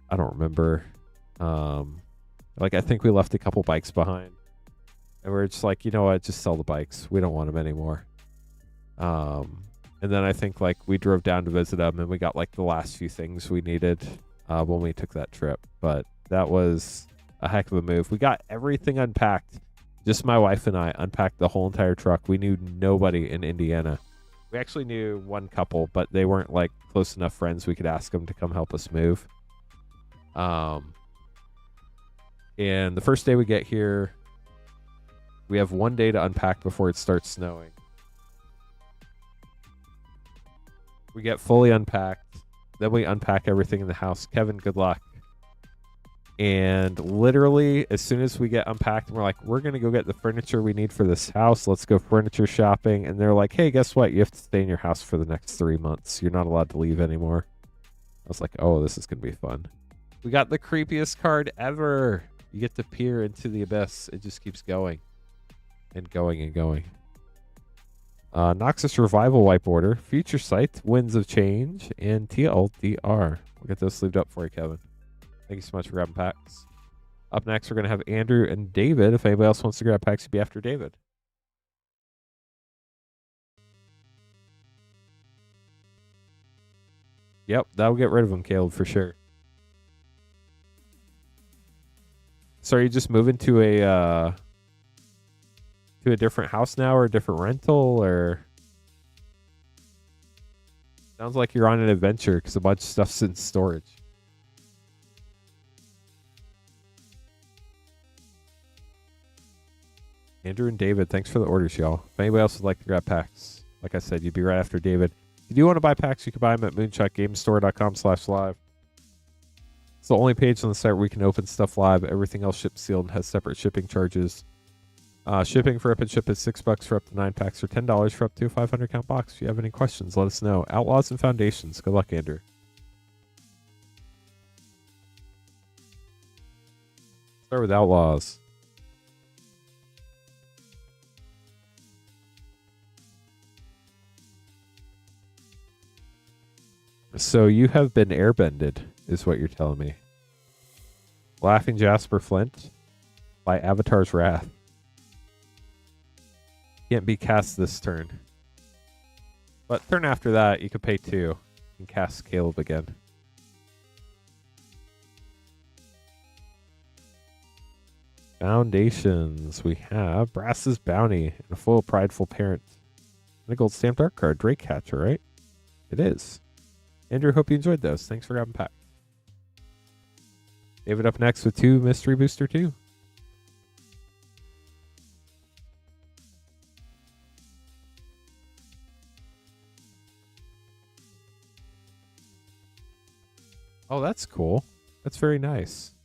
I don't remember. Like, I think we left a couple bikes behind. And we were just like, you know what? Just sell the bikes. We don't want them anymore. And then I think, like, we drove down to visit them, and we got, like, the last few things we needed when we took that trip. But that was a heck of a move. We got everything unpacked. Just my wife and I unpacked the whole entire truck. We knew nobody in Indiana. We actually knew one couple, but they weren't like close enough friends we could ask them to come help us move. And the first day we get here, we have 1 day to unpack before it starts snowing. We get fully unpacked. Then we unpack everything in the house. Kevin, good luck. And literally, as soon as we get unpacked, we're like, we're going to go get the furniture we need for this house. Let's go furniture shopping. And they're like, hey, guess what? You have to stay in your house for the next 3 months. You're not allowed to leave anymore. I was like, oh, this is going to be fun. We got the creepiest card ever. You get to peer into the abyss. It just keeps going and going and going. Noxus Revival Wipe Order, Future Sight, Winds of Change, and TLDR. We'll get those sleeved up for you, Kevin. Thank you so much for grabbing packs. Up next, we're going to have Andrew and David. If anybody else wants to grab packs, you'd be after David. Yep, that'll get rid of them, Caleb, for sure. So are you just moving to a different house now, or a different rental, or? Sounds like you're on an adventure because a bunch of stuff's in storage. Andrew and David, thanks for the orders, y'all. If anybody else would like to grab packs, like I said, you'd be right after David. If you do want to buy packs, you can buy them at moonshotgamestore.com/live. It's the only page on the site where we can open stuff live. Everything else ships sealed and has separate shipping charges. Shipping for Rip and Ship is $6 for up to 9 packs, or $10 for up to a 500 count box. If you have any questions, let us know. Outlaws and Foundations. Good luck, Andrew. Start with Outlaws. So you have been airbended, is what you're telling me. Laughing Jasper Flint by Avatar's Wrath. Can't be cast this turn. But turn after that, you could pay 2 and cast Caleb again. Foundations. We have Brass's Bounty and a full prideful parent. And a gold stamped art card. Drake Catcher, right? It is. Andrew, hope you enjoyed those. Thanks for grabbing pack. David up next with 2 Mystery Booster 2. that's cool. That's very nice.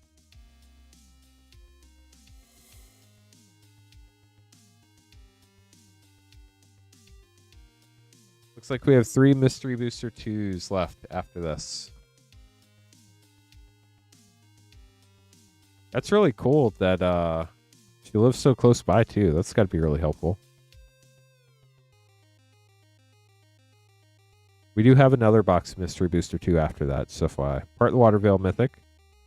Looks like we have 3 Mystery Booster 2s left after this. That's really cool that she lives so close by too. That's got to be really helpful. We do have another box of Mystery Booster 2 after that, so FYI. Part of the Watervale Mythic,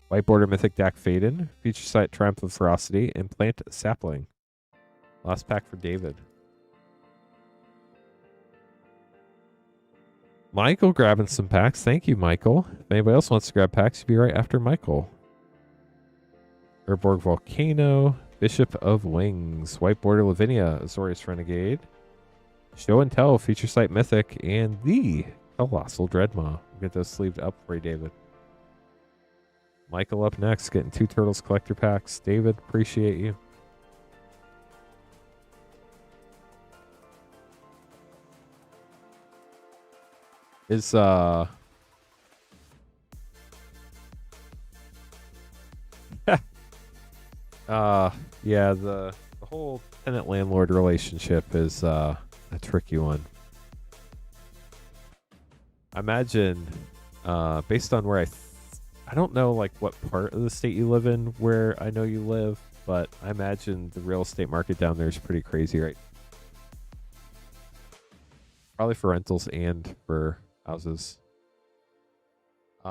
White Border Mythic Dak Faden, Feature Site Triumph of Ferocity, and Plant Sapling. Last pack for David. Michael grabbing some packs. Thank you, Michael. If anybody else wants to grab packs, you'll be right after Michael. Urborg Volcano, Bishop of Wings, White Border Lavinia, Azorius Renegade, Show and Tell, Feature Site Mythic, and the Colossal Dreadmaw. We'll get those sleeved up for you, David. Michael up next, getting 2 Turtles collector packs. David, appreciate you. Is yeah, the whole tenant landlord relationship is a tricky one. I imagine based on where I don't know like what part of the state you live in where I know you live, but I imagine the real estate market down there is pretty crazy, right? Probably for rentals and for houses.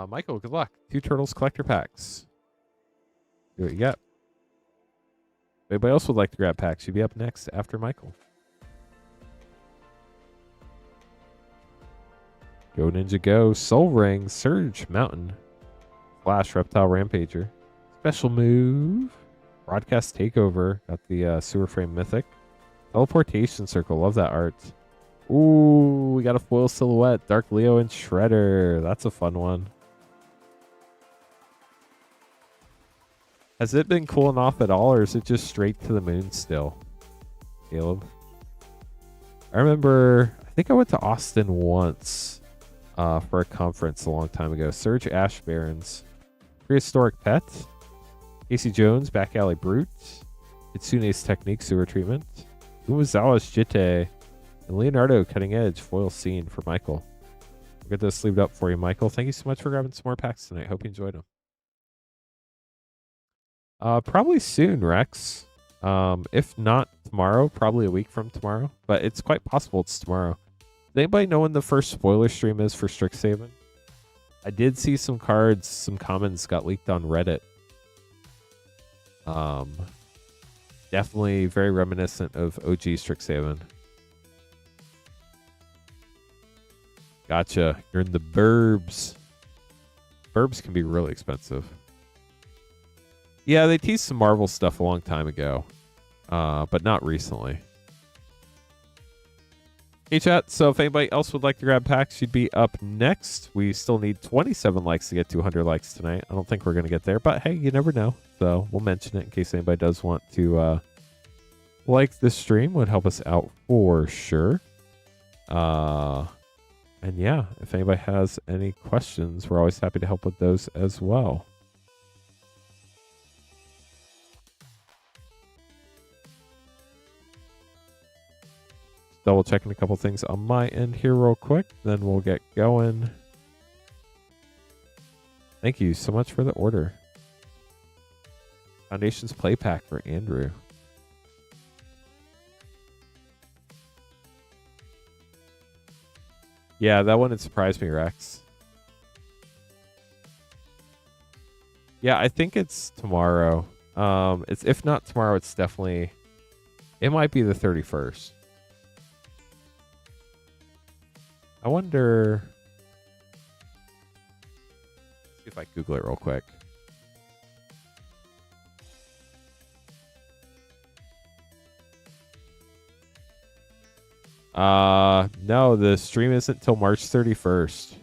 Michael, good luck. 2 Turtles collector packs. See what you got. If anybody else would like to grab packs, you'd be up next after Michael. Go Ninja Go, Soul Ring, Surge, Mountain, Flash, Reptile Rampager. Special move. Broadcast Takeover. Got the Sewer Frame Mythic. Teleportation Circle. Love that art. Ooh, we got a foil silhouette. Dark Leo and Shredder. That's a fun one. Has it been cooling off at all, or is it just straight to the moon still, Caleb? I remember, I think I went to Austin once for a conference a long time ago. Surge Ash Barons, Prehistoric Pet, Casey Jones, Back Alley Brute, Kitsune's Technique Sewer Treatment, Umazawa's Jitte, and Leonardo Cutting Edge Foil Scene for Michael. We'll get those sleeved up for you, Michael. Thank you so much for grabbing some more packs tonight. Hope you enjoyed them. Probably soon, Rex. If not tomorrow, probably a week from tomorrow. But it's quite possible it's tomorrow. Does anybody know when the first spoiler stream is for Strixhaven? I did see some cards, some commons got leaked on Reddit. Definitely very reminiscent of OG Strixhaven. Gotcha. You're in the burbs. Burbs can be really expensive. Yeah, they teased some Marvel stuff a long time ago, but not recently. Hey, chat. So if anybody else would like to grab packs, you'd be up next. We still need 27 likes to get to 100 likes tonight. I don't think we're going to get there, but hey, you never know. So we'll mention it in case anybody does want to like this stream. Would help us out for sure. And yeah, if anybody has any questions, we're always happy to help with those as well. Double checking a couple things on my end here real quick, then we'll get going. Thank you so much for the order. Foundations play pack for Andrew. Yeah, that one had surprised me, Rex. Yeah, I think it's tomorrow. It's if not tomorrow, it's definitely, it might be the 31st. I wonder, let's see if I Google it real quick. No, the stream isn't till March 31st.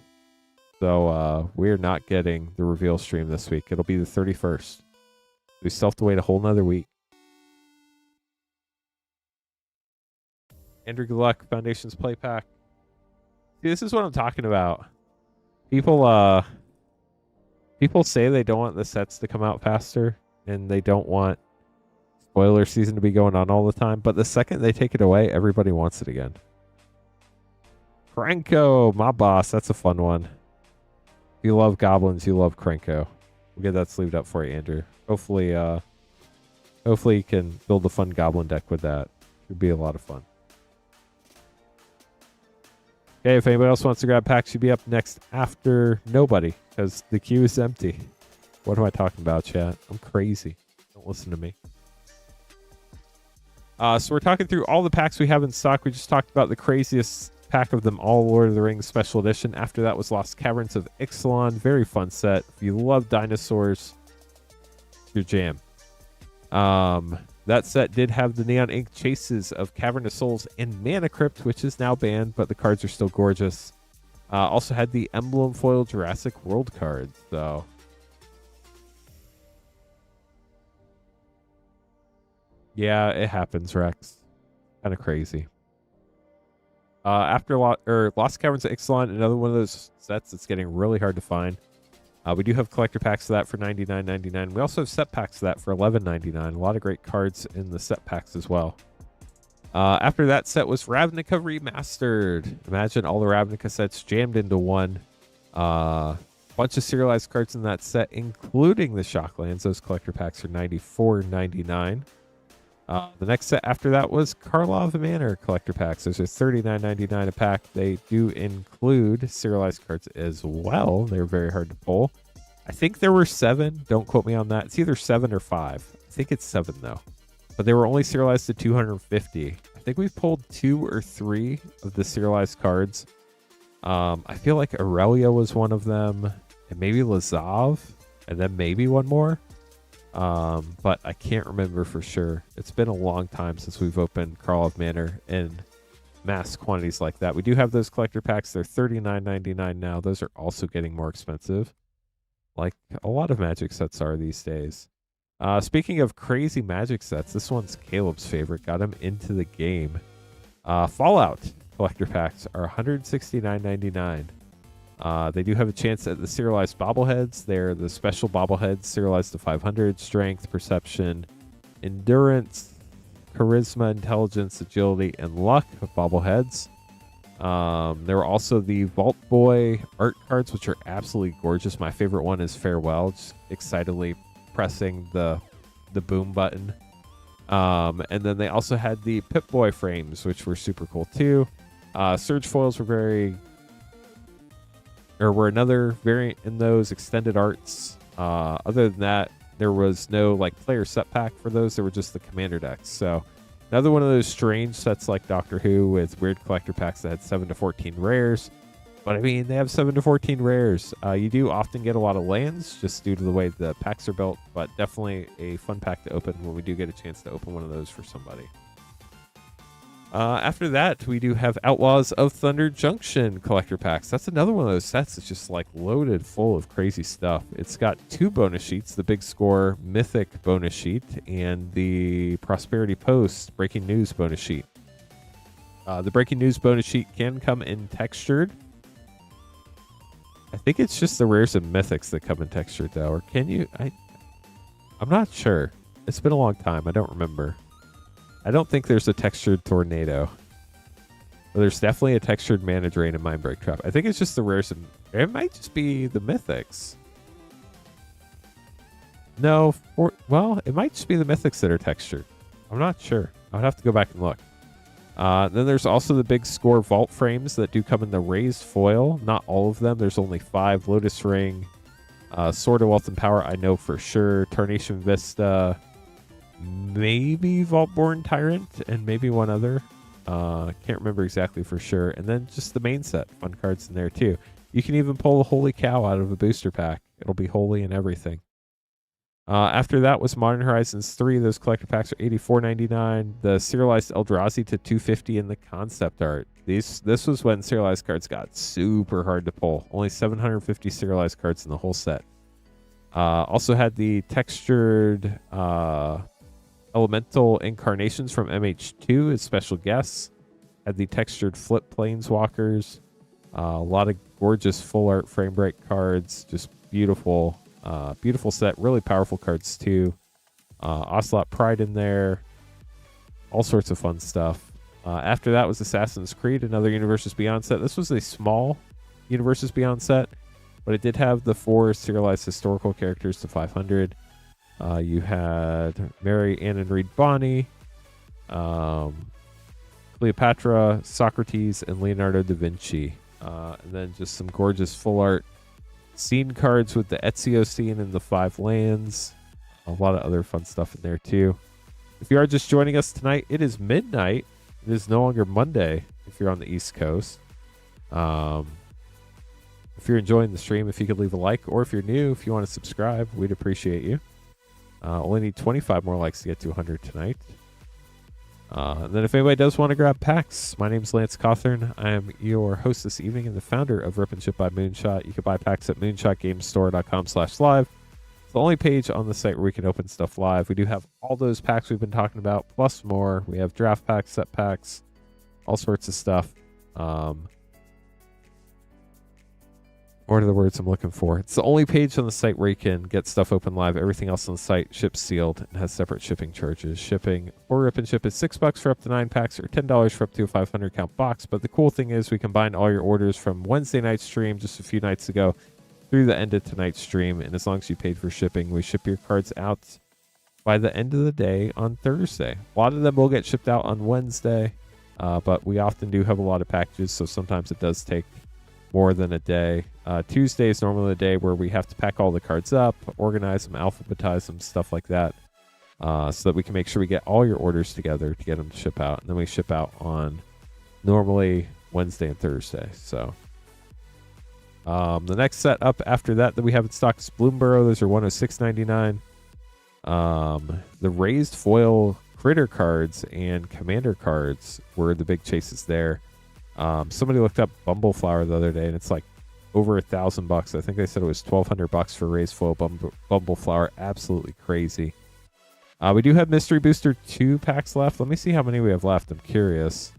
So we're not getting the reveal stream this week. It'll be the 31st. We still have to wait a whole nother week. Andrew, good luck. Foundations play pack. See, this is what I'm talking about. People People say they don't want the sets to come out faster, and they don't want spoiler season to be going on all the time. But the second they take it away, everybody wants it again. Krenko, my boss. That's a fun one. If you love goblins, you love Krenko. We'll get that sleeved up for you, Andrew. Hopefully you can build a fun goblin deck with that. It'd be a lot of fun. Okay, if anybody else wants to grab packs, you'd be up next after nobody, because the queue is empty. What am I talking about, chat? I'm crazy. Don't listen to me. So we're talking through all the packs we have in stock. We just talked about the craziest pack of them all, Lord of the Rings Special Edition. After that was Lost Caverns of Ixalan. Very fun set. If you love dinosaurs, your jam. That set did have the Neon Ink Chases of Cavern of Souls and Mana Crypt, which is now banned, but the cards are still gorgeous. Also had the Emblem Foil Jurassic World cards, so... Yeah, it happens, Rex. Kind of crazy. After Lost Caverns of Ixalan, another one of those sets that's getting really hard to find. We do have collector packs of that for $99.99. We also have set packs of that for $11.99. A lot of great cards in the set packs as well. After that set was Ravnica Remastered. Imagine all the Ravnica sets jammed into one. Bunch of serialized cards in that set, including the Shocklands. Those collector packs are $94.99. The next set after that was Karlov Manor collector packs. Those are $39.99 a pack. They do include serialized cards as well. They're very hard to pull. I think there were 7. Don't quote me on that. It's either 7 or 5. I think it's 7 though. But they were only serialized to 250. I think we've pulled 2 or 3 of the serialized cards. I feel like Aurelia was one of them, and maybe Lazav, and then maybe one more. But I can't remember for sure. It's been a long time since we've opened Karlov Manor in mass quantities like that. We do have those collector packs. They're $39.99 now. Those are also getting more expensive, like a lot of Magic sets are these days. Speaking of crazy Magic sets, this one's Caleb's favorite. Got him into the game. Fallout collector packs are $169.99. They do have a chance at the serialized bobbleheads. They're the special bobbleheads, serialized to 500, strength, perception, endurance, charisma, intelligence, agility, and luck of bobbleheads. There were also the Vault Boy art cards, which are absolutely gorgeous. My favorite one is Farewell, just excitedly pressing the boom button. And then they also had the Pip-Boy frames, which were super cool too. Surge foils were another variant in those extended arts. Other than that, there was no like player set pack for those. There were just the commander decks. So another one of those strange sets like Doctor Who with weird collector packs that had 7 to 14 rares. But I mean, they have 7 to 14 rares. You do often get a lot of lands just due to the way the packs are built, but definitely a fun pack to open when we do get a chance to open one of those for somebody. After that, we do have Outlaws of Thunder Junction collector packs. That's another one of those sets that's just like loaded full of crazy stuff. It's got 2 bonus sheets, the Big Score Mythic bonus sheet and the Prosperity Post Breaking News bonus sheet. The Breaking News bonus sheet can come in textured. I think it's just the rares and mythics that come in textured though, or can you? I'm not sure. It's been a long time. I don't remember. I don't think there's a textured Tornado. But there's definitely a textured Mana Drain and Mindbreak Trap. I think it's just the rares and... It might just be the mythics. No, well, it might just be the mythics that are textured. I'm not sure. I would have to go back and look. Then there's also the Big Score Vault frames that do come in the raised foil. Not all of them. There's only 5. Lotus Ring, Sword of Wealth and Power, I know for sure. Tarnation Vista... Maybe Vaultborn Tyrant and maybe one other. Can't remember exactly for sure. And then just the main set. Fun cards in there too. You can even pull a Holy Cow out of a booster pack. It'll be holy and everything. After that was Modern Horizons 3. Those collector packs are $84.99. The serialized Eldrazi to $250 in the concept art. This was when serialized cards got super hard to pull. Only 750 serialized cards in the whole set. Also had the textured... Elemental Incarnations from MH2 as special guests. Had the textured Flip Planeswalkers. A lot of gorgeous full art frame break cards. Just beautiful Beautiful set, really powerful cards too. Ocelot Pride in there, all sorts of fun stuff. After that was Assassin's Creed, another Universes Beyond set. This was a small Universes Beyond set, but it did have the 4 serialized historical characters to 500. You had Mary, Anne, and Reed Bonny, Cleopatra, Socrates, and Leonardo da Vinci. And then just some gorgeous full art scene cards with the Ezio scene and the 5 lands. A lot of other fun stuff in there too. If you are just joining us tonight, it is midnight. It is no longer Monday if you're on the East Coast. If you're enjoying the stream, if you could leave a like, or if you're new, if you want to subscribe, we'd appreciate you. Only need 25 more likes to get to 100 tonight. And then if anybody does want to grab packs, my name's Lance Cawthorn. I am your host this evening and the founder of Rip and Ship by Moonshot. You can buy packs at moonshotgamestore.com/live. It's the only page on the site where we can open stuff live. We do have all those packs we've been talking about, plus more. We have draft packs, set packs, all sorts of stuff. What are the words I'm looking for? It's the only page on the site where you can get stuff open live. Everything else on the site ships sealed and has separate shipping charges. Shipping for Rip and Ship is $6 for up to 9 packs, or $10 for up to a 500 count box. But the cool thing is we combine all your orders from Wednesday night stream just a few nights ago through the end of tonight's stream. And as long as you paid for shipping, we ship your cards out by the end of the day on Thursday. A lot of them will get shipped out on Wednesday, but we often do have a lot of packages, so sometimes it does take more than a day. Tuesday is normally the day where we have to pack all the cards up, organize them, alphabetize them, stuff like that, so that we can make sure we get all your orders together to get them to ship out. And then we ship out on normally Wednesday and Thursday. So the next set up after that we have in stock is Bloomburrow. Those are $106.99. The raised foil critter cards and commander cards were the big chases there. Somebody looked up Bumbleflower the other day, and it's like over $1,000. I think they said it was $1,200 for raised foil Bumbleflower. Absolutely crazy. We do have Mystery Booster 2 packs left. Let me see how many we have left. I'm curious.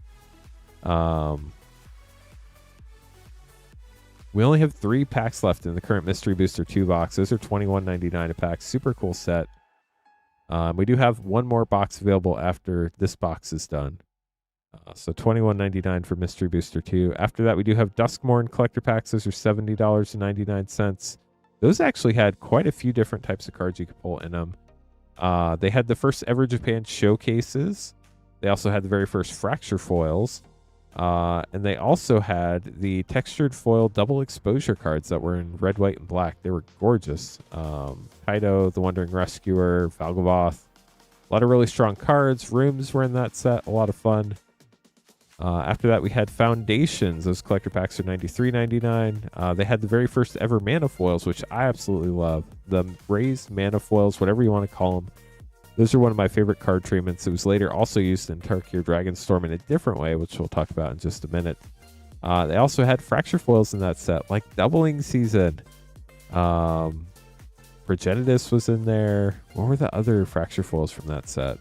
We only have 3 packs left in the current Mystery Booster 2 box. Those are $21.99 a pack. Super cool set. We do have one more box available after this box is done. So $21.99 for Mystery Booster 2. After that, we do have Duskmorn collector packs. Those are $70.99. Those actually had quite a few different types of cards you could pull in them. They had the first ever Japan showcases. They also had the very first Fracture foils. And they also had the textured foil double exposure cards that were in red, white, and black. They were gorgeous. Kaido, the Wandering Rescuer, Valgavoth. A lot of really strong cards. Rooms were in that set. A lot of fun. After that, we had Foundations. Those collector packs are $93.99. They had the very first ever mana foils, which I absolutely love. The raised mana foils, whatever you want to call them. Those are one of my favorite card treatments. It was later also used in Tarkir Dragon Storm in a different way, which we'll talk about in just a minute. They also had Fracture foils in that set, like Doubling Season. Progenitus was in there. What were the other Fracture foils from that set?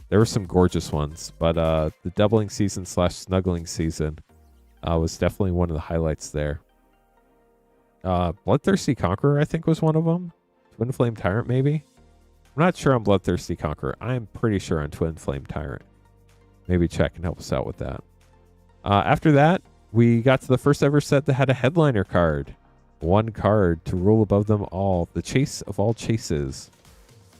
There were some gorgeous ones, but the Doubling Season / Snuggling Season was definitely one of the highlights there. Bloodthirsty Conqueror, I think, was one of them. Twin Flame Tyrant, maybe? I'm not sure on Bloodthirsty Conqueror. I'm pretty sure on Twin Flame Tyrant. Maybe check and help us out with that. After that, we got to the first ever set that had a headliner card. One card to rule above them all. The Chase of All Chases.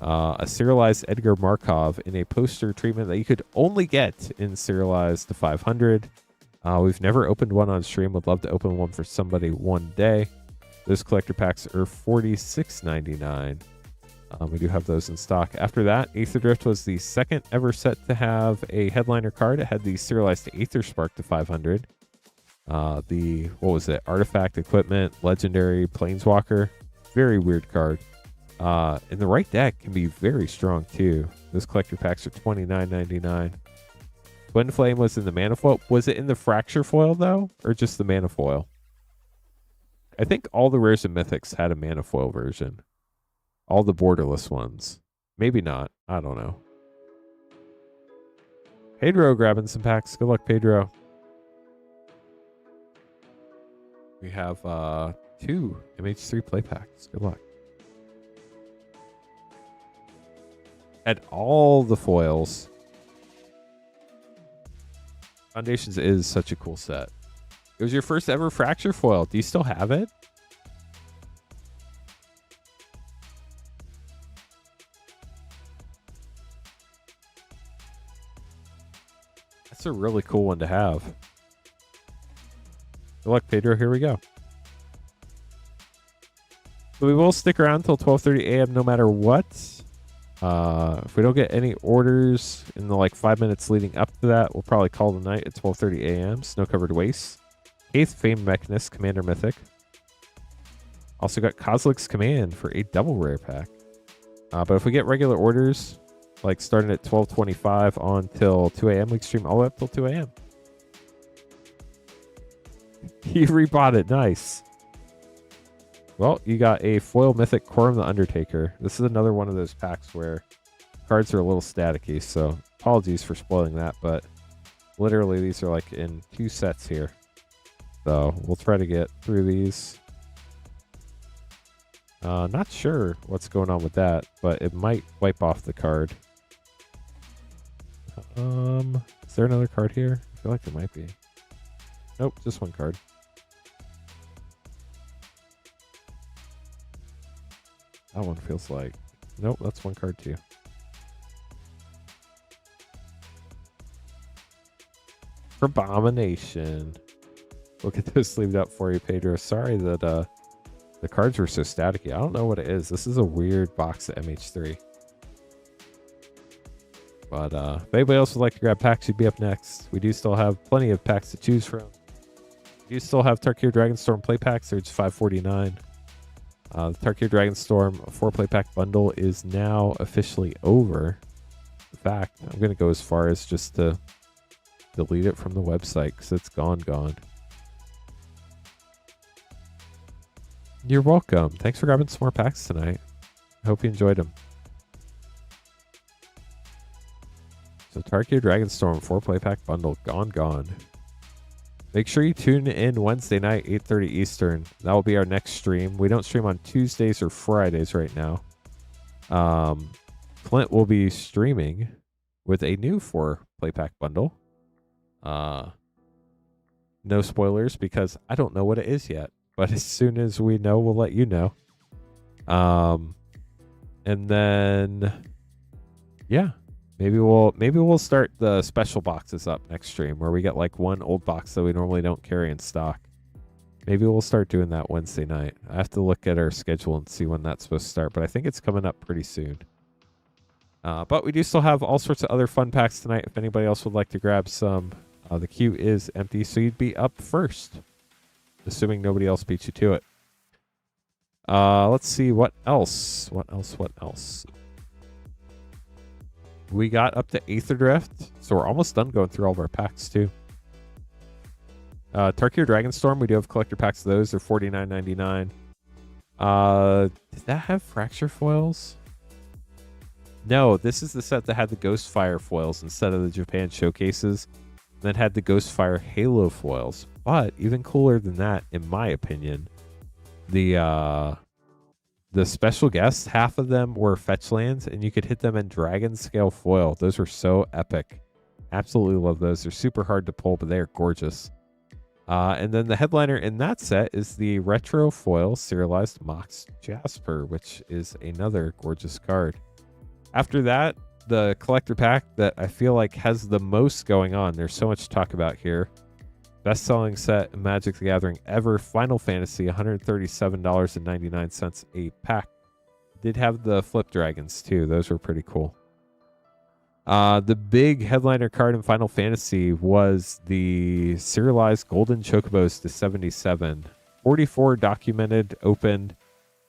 A serialized Edgar Markov in a poster treatment that you could only get in serialized to 500. We've never opened one on stream. Would love to open one for somebody one day. Those collector packs are $46.99. We do have those in stock. After that, Aether Drift was the second ever set to have a headliner card. It had the serialized Aether Spark to 500. What was it? Artifact, Equipment, Legendary, Planeswalker. Very weird card. In the right deck can be very strong too. Those collector packs are $29.99. Twin Flame was in the mana foil. Was it in the Fracture foil though, or just the mana foil? I think all the rares and mythics had a mana foil version. All the borderless ones. Maybe not. I don't know. Pedro grabbing some packs. Good luck, Pedro. We have 2 MH3 play packs. Good luck. Had all the foils. Foundations is such a cool set. It was your first ever Fracture foil. Do you still have it? That's a really cool one to have. Good luck, Pedro. Here we go. So we will stick around until 12:30 a.m. no matter what. If we don't get any orders in the 5 minutes leading up to that, we'll probably call the night at 12:30 a.m. Snow-covered waste. 8th Famed Mechanist, Commander Mythic. Also got Kozilek's Command for a double rare pack. But if we get regular orders, starting at 12:25 on till 2 a.m., we can stream all the way up till 2 a.m. You rebought it. Nice. Well, you got a foil Mythic Quorum the Undertaker. This is another one of those packs where cards are a little staticky, so apologies for spoiling that, but literally these are in 2 sets here. So we'll try to get through these. Not sure what's going on with that, but it might wipe off the card. Is there another card here? I feel like there might be. Nope, just one card. That one feels like... Nope, that's one card too. Abomination. We'll get those sleeved up for you, Pedro. Sorry that the cards were so staticky. I don't know what it is. This is a weird box of MH3. But if anybody else would like to grab packs, you'd be up next. We do still have plenty of packs to choose from. We do still have Tarkir Dragon Storm play packs. They're just $5.49. The Tarkir Dragon Storm 4-play pack bundle is now officially over. In fact, I'm going to go as far as just to delete it from the website because it's gone. You're welcome. Thanks for grabbing some more packs tonight. I hope you enjoyed them. So Tarkir Dragon Storm 4-play pack bundle, gone. Make sure you tune in Wednesday night, 8:30 Eastern. That will be our next stream. We don't stream on Tuesdays or Fridays right now. Clint will be streaming with a new 4-play pack bundle. No spoilers because I don't know what it is yet. But as soon as we know, we'll let you know. And then, yeah. Maybe we'll start the special boxes up next stream where we get one old box that we normally don't carry in stock. Maybe we'll start doing that Wednesday night. I have to look at our schedule and see when that's supposed to start, but I think it's coming up pretty soon. But we do still have all sorts of other fun packs tonight. If anybody else would like to grab some, the queue is empty, so you'd be up first, assuming nobody else beats you to it. Let's see what else. What else? We got up to Aether Drift, so we're almost done going through all of our packs too. Tarkir Dragon Storm, we do have collector packs of those. They're $49.99. Did that have Fracture foils? No, this is the set that had the Ghostfire foils instead of the Japan showcases. That had the Ghostfire Halo foils. But even cooler than that, in my opinion, the special guests, half of them were fetch lands, and you could hit them in Dragon Scale foil. Those were so epic. Absolutely love those. They're super hard to pull, but they are gorgeous. And then the headliner in that set is the Retro Foil Serialized Mox Jasper, which is another gorgeous card. After that, the collector pack that I feel like has the most going on. There's so much to talk about here. Best-selling set in Magic the Gathering ever, Final Fantasy, $137.99 a pack. Did have the Flip Dragons too. Those were pretty cool. The big headliner card in Final Fantasy was the serialized Golden Chocobos to 77. 44 documented, opened.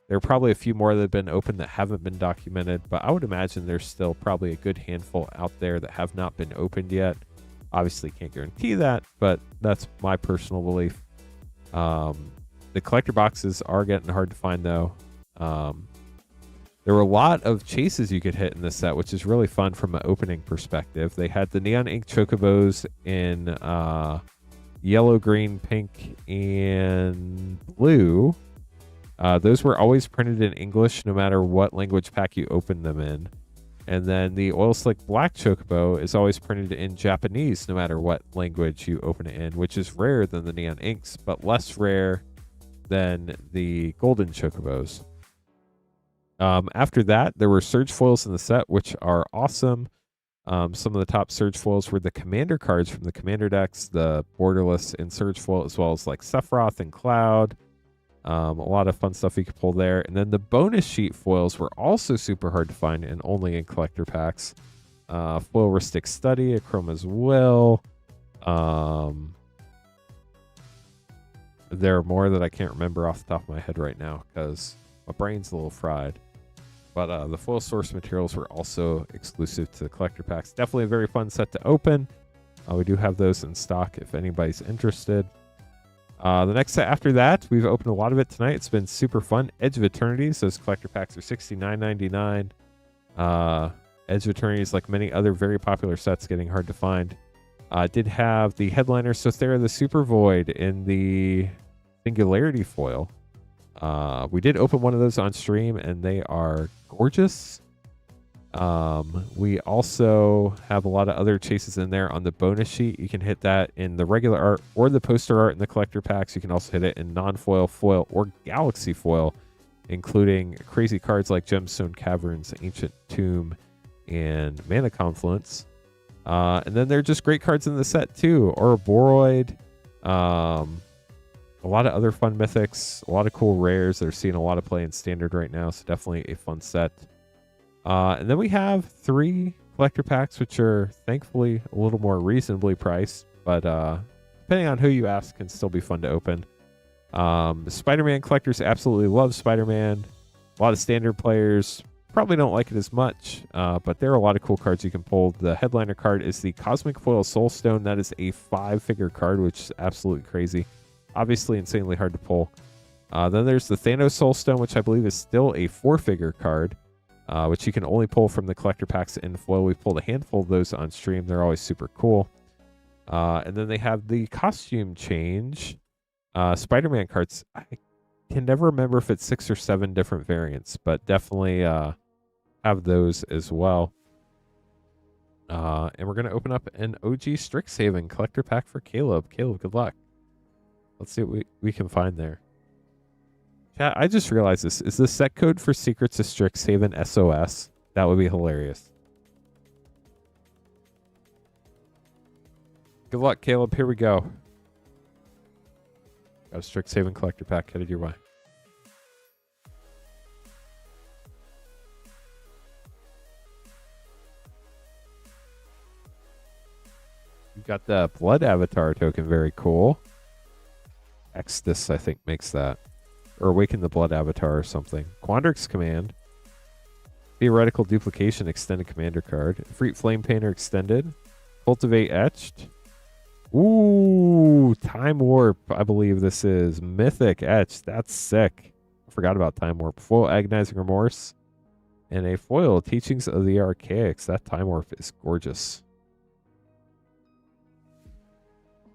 There are probably a few more that have been opened that haven't been documented, but I would imagine there's still probably a good handful out there that have not been opened yet. Obviously can't guarantee that, but that's my personal belief. The collector boxes are getting hard to find though. There were a lot of chases you could hit in this set, which is really fun from an opening perspective. They had the Neon Ink Chocobos in yellow, green, pink, and blue. Those were always printed in English no matter what language pack you opened them in. And then the Oil Slick Black Chocobo is always printed in Japanese, no matter what language you open it in, which is rarer than the Neon Inks, but less rare than the Golden Chocobos. After that, there were Surge Foils in the set, which are awesome. Some of the top Surge Foils were the Commander cards from the Commander decks, the Borderless and Surge Foil, as well as like Sephiroth and Cloud. A lot of fun stuff you could pull there. And then the bonus sheet foils were also super hard to find and only in collector packs. Foil Ristic Study, Achroma's Will. There are more that I can't remember off the top of my head right now because my brain's a little fried. But the foil source materials were also exclusive to the collector packs. Definitely a very fun set to open. We do have those in stock if anybody's interested. The next set after that, we've opened a lot of it tonight. It's been super fun. Edge of Eternities. Those collector packs are $69.99. Edge of Eternities, like many other very popular sets, getting hard to find. Did have the headliner Sothera the Super Void in the Singularity foil. We did open one of those on stream, and they are gorgeous. We also have a lot of other chases in there on the bonus sheet. You can hit that in the regular art or the poster art in the collector packs. You can also hit it in non-foil, foil, or galaxy foil, including crazy cards like Gemstone Caverns, Ancient Tomb, and Mana Confluence. And then there are just great cards in the set too. Ouroboros, a lot of other fun mythics, a lot of cool rares that are seeing a lot of play in standard right now. So definitely a fun set. And then we have 3 collector packs, which are thankfully a little more reasonably priced, but depending on who you ask, can still be fun to open. Spider-Man collectors absolutely love Spider-Man. A lot of standard players probably don't like it as much, but there are a lot of cool cards you can pull. The headliner card is the Cosmic Foil Soulstone. That is a 5-figure card, which is absolutely crazy. Obviously insanely hard to pull. Then there's the Thanos Soulstone, which I believe is still a 4-figure card. Which you can only pull from the collector packs in foil. We've pulled a handful of those on stream. They're always super cool. And then they have the costume change Spider-Man cards. I can never remember if it's 6 or 7 different variants, but definitely have those as well. And we're going to open up an OG Strixhaven collector pack for Caleb. Caleb, good luck. Let's see what we can find there. Chat, I just realized this. Is the set code for Secrets of Strixhaven SOS? That would be hilarious. Good luck, Caleb. Here we go. Got a Strixhaven collector pack headed your way. You got the Blood Avatar token. Very cool. Exodus, I think, makes that. Or Awaken the Blood Avatar or something. Quandrix Command. Theoretical Duplication Extended Commander card. Freet Flame Painter Extended. Cultivate Etched. Ooh, Time Warp, I believe this is. Mythic Etched. That's sick. I forgot about Time Warp. Foil Agonizing Remorse. And a foil Teachings of the Archaics. That Time Warp is gorgeous.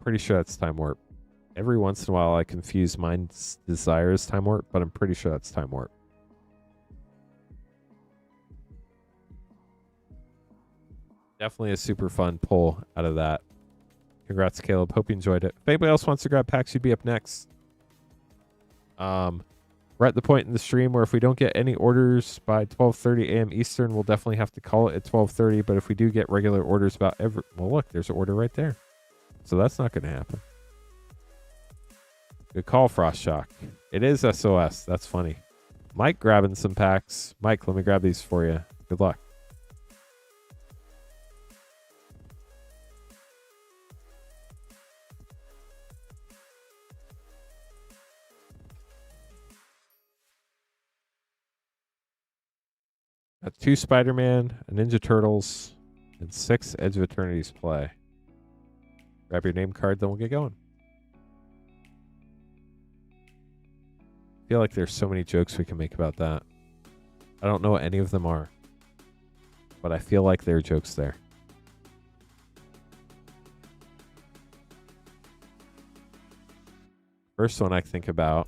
Pretty sure that's Time Warp. Every once in a while I confuse Mind's Desires Time Warp, but I'm pretty sure that's Time Warp. Definitely a super fun pull out of that. Congrats, Caleb. Hope you enjoyed it. If anybody else wants to grab packs, you'd be up next. We're at the point in the stream where if we don't get any orders by 12:30 a.m. Eastern, we'll definitely have to call it at 12:30. But if we do get regular orders about every... Well, look, there's an order right there. So that's not going to happen. Good call, Frostshock. It is SOS. That's funny. Mike grabbing some packs. Mike, let me grab these for you. Good luck. Got 2 Spider-Man, a Ninja Turtles, and 6 Edge of Eternities play. Grab your name card, then we'll get going. I feel like there's so many jokes we can make about that. I don't know what any of them are, but I feel like there are jokes there. First one I think about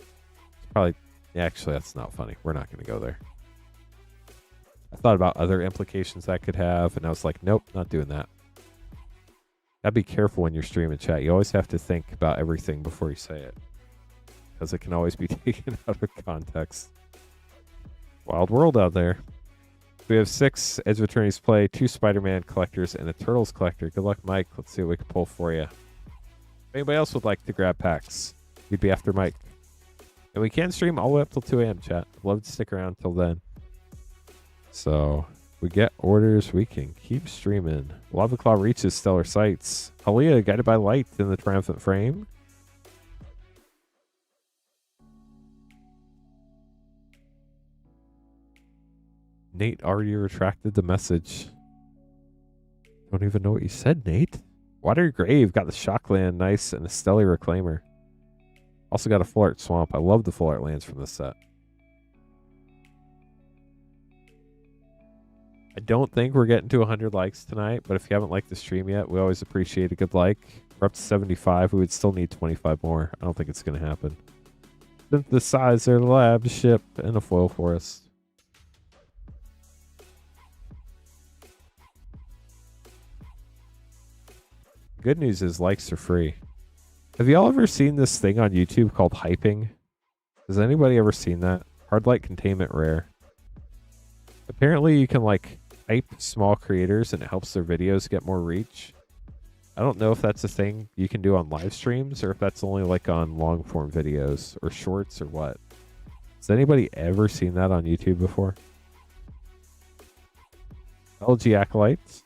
is probably... Yeah, actually, that's not funny. We're not going to go there. I thought about other implications that could have, and I was like, nope, not doing that. Gotta be careful when you're streaming, chat. You always have to think about everything before you say it, because it can always be taken out of context. Wild world out there. We have 6 Edge of Eternity's play, 2 Spider-Man collectors, and a Turtles collector. Good luck, Mike. Let's see what we can pull for you. If anybody else would like to grab packs, you'd be after Mike. And we can stream all the way up till 2 a.m., chat. I'd love to stick around till then. So, we get orders, we can keep streaming. Lava Claw reaches Stellar Sights. Halia, guided by light in the triumphant frame. Nate already retracted the message. Don't even know what you said, Nate. Watery Grave got the Shockland, nice, and a Stellar Reclaimer. Also got a Full Art Swamp. I love the Full Art lands from this set. I don't think we're getting to 100 likes tonight, but if you haven't liked the stream yet, we always appreciate a good like. We're up to 75. We would still need 25 more. I don't think it's going to happen. Synthesizer, Lab, Ship, and a Foil Forest. Good news is likes are free. Have y'all ever seen this thing on YouTube called hyping? Has anybody ever seen that? Hard light containment rare. Apparently you can like hype small creators and it helps their videos get more reach. I don't know if that's a thing you can do on live streams or if that's only like on long form videos or shorts or what. Has anybody ever seen that on YouTube before? LG Acolytes.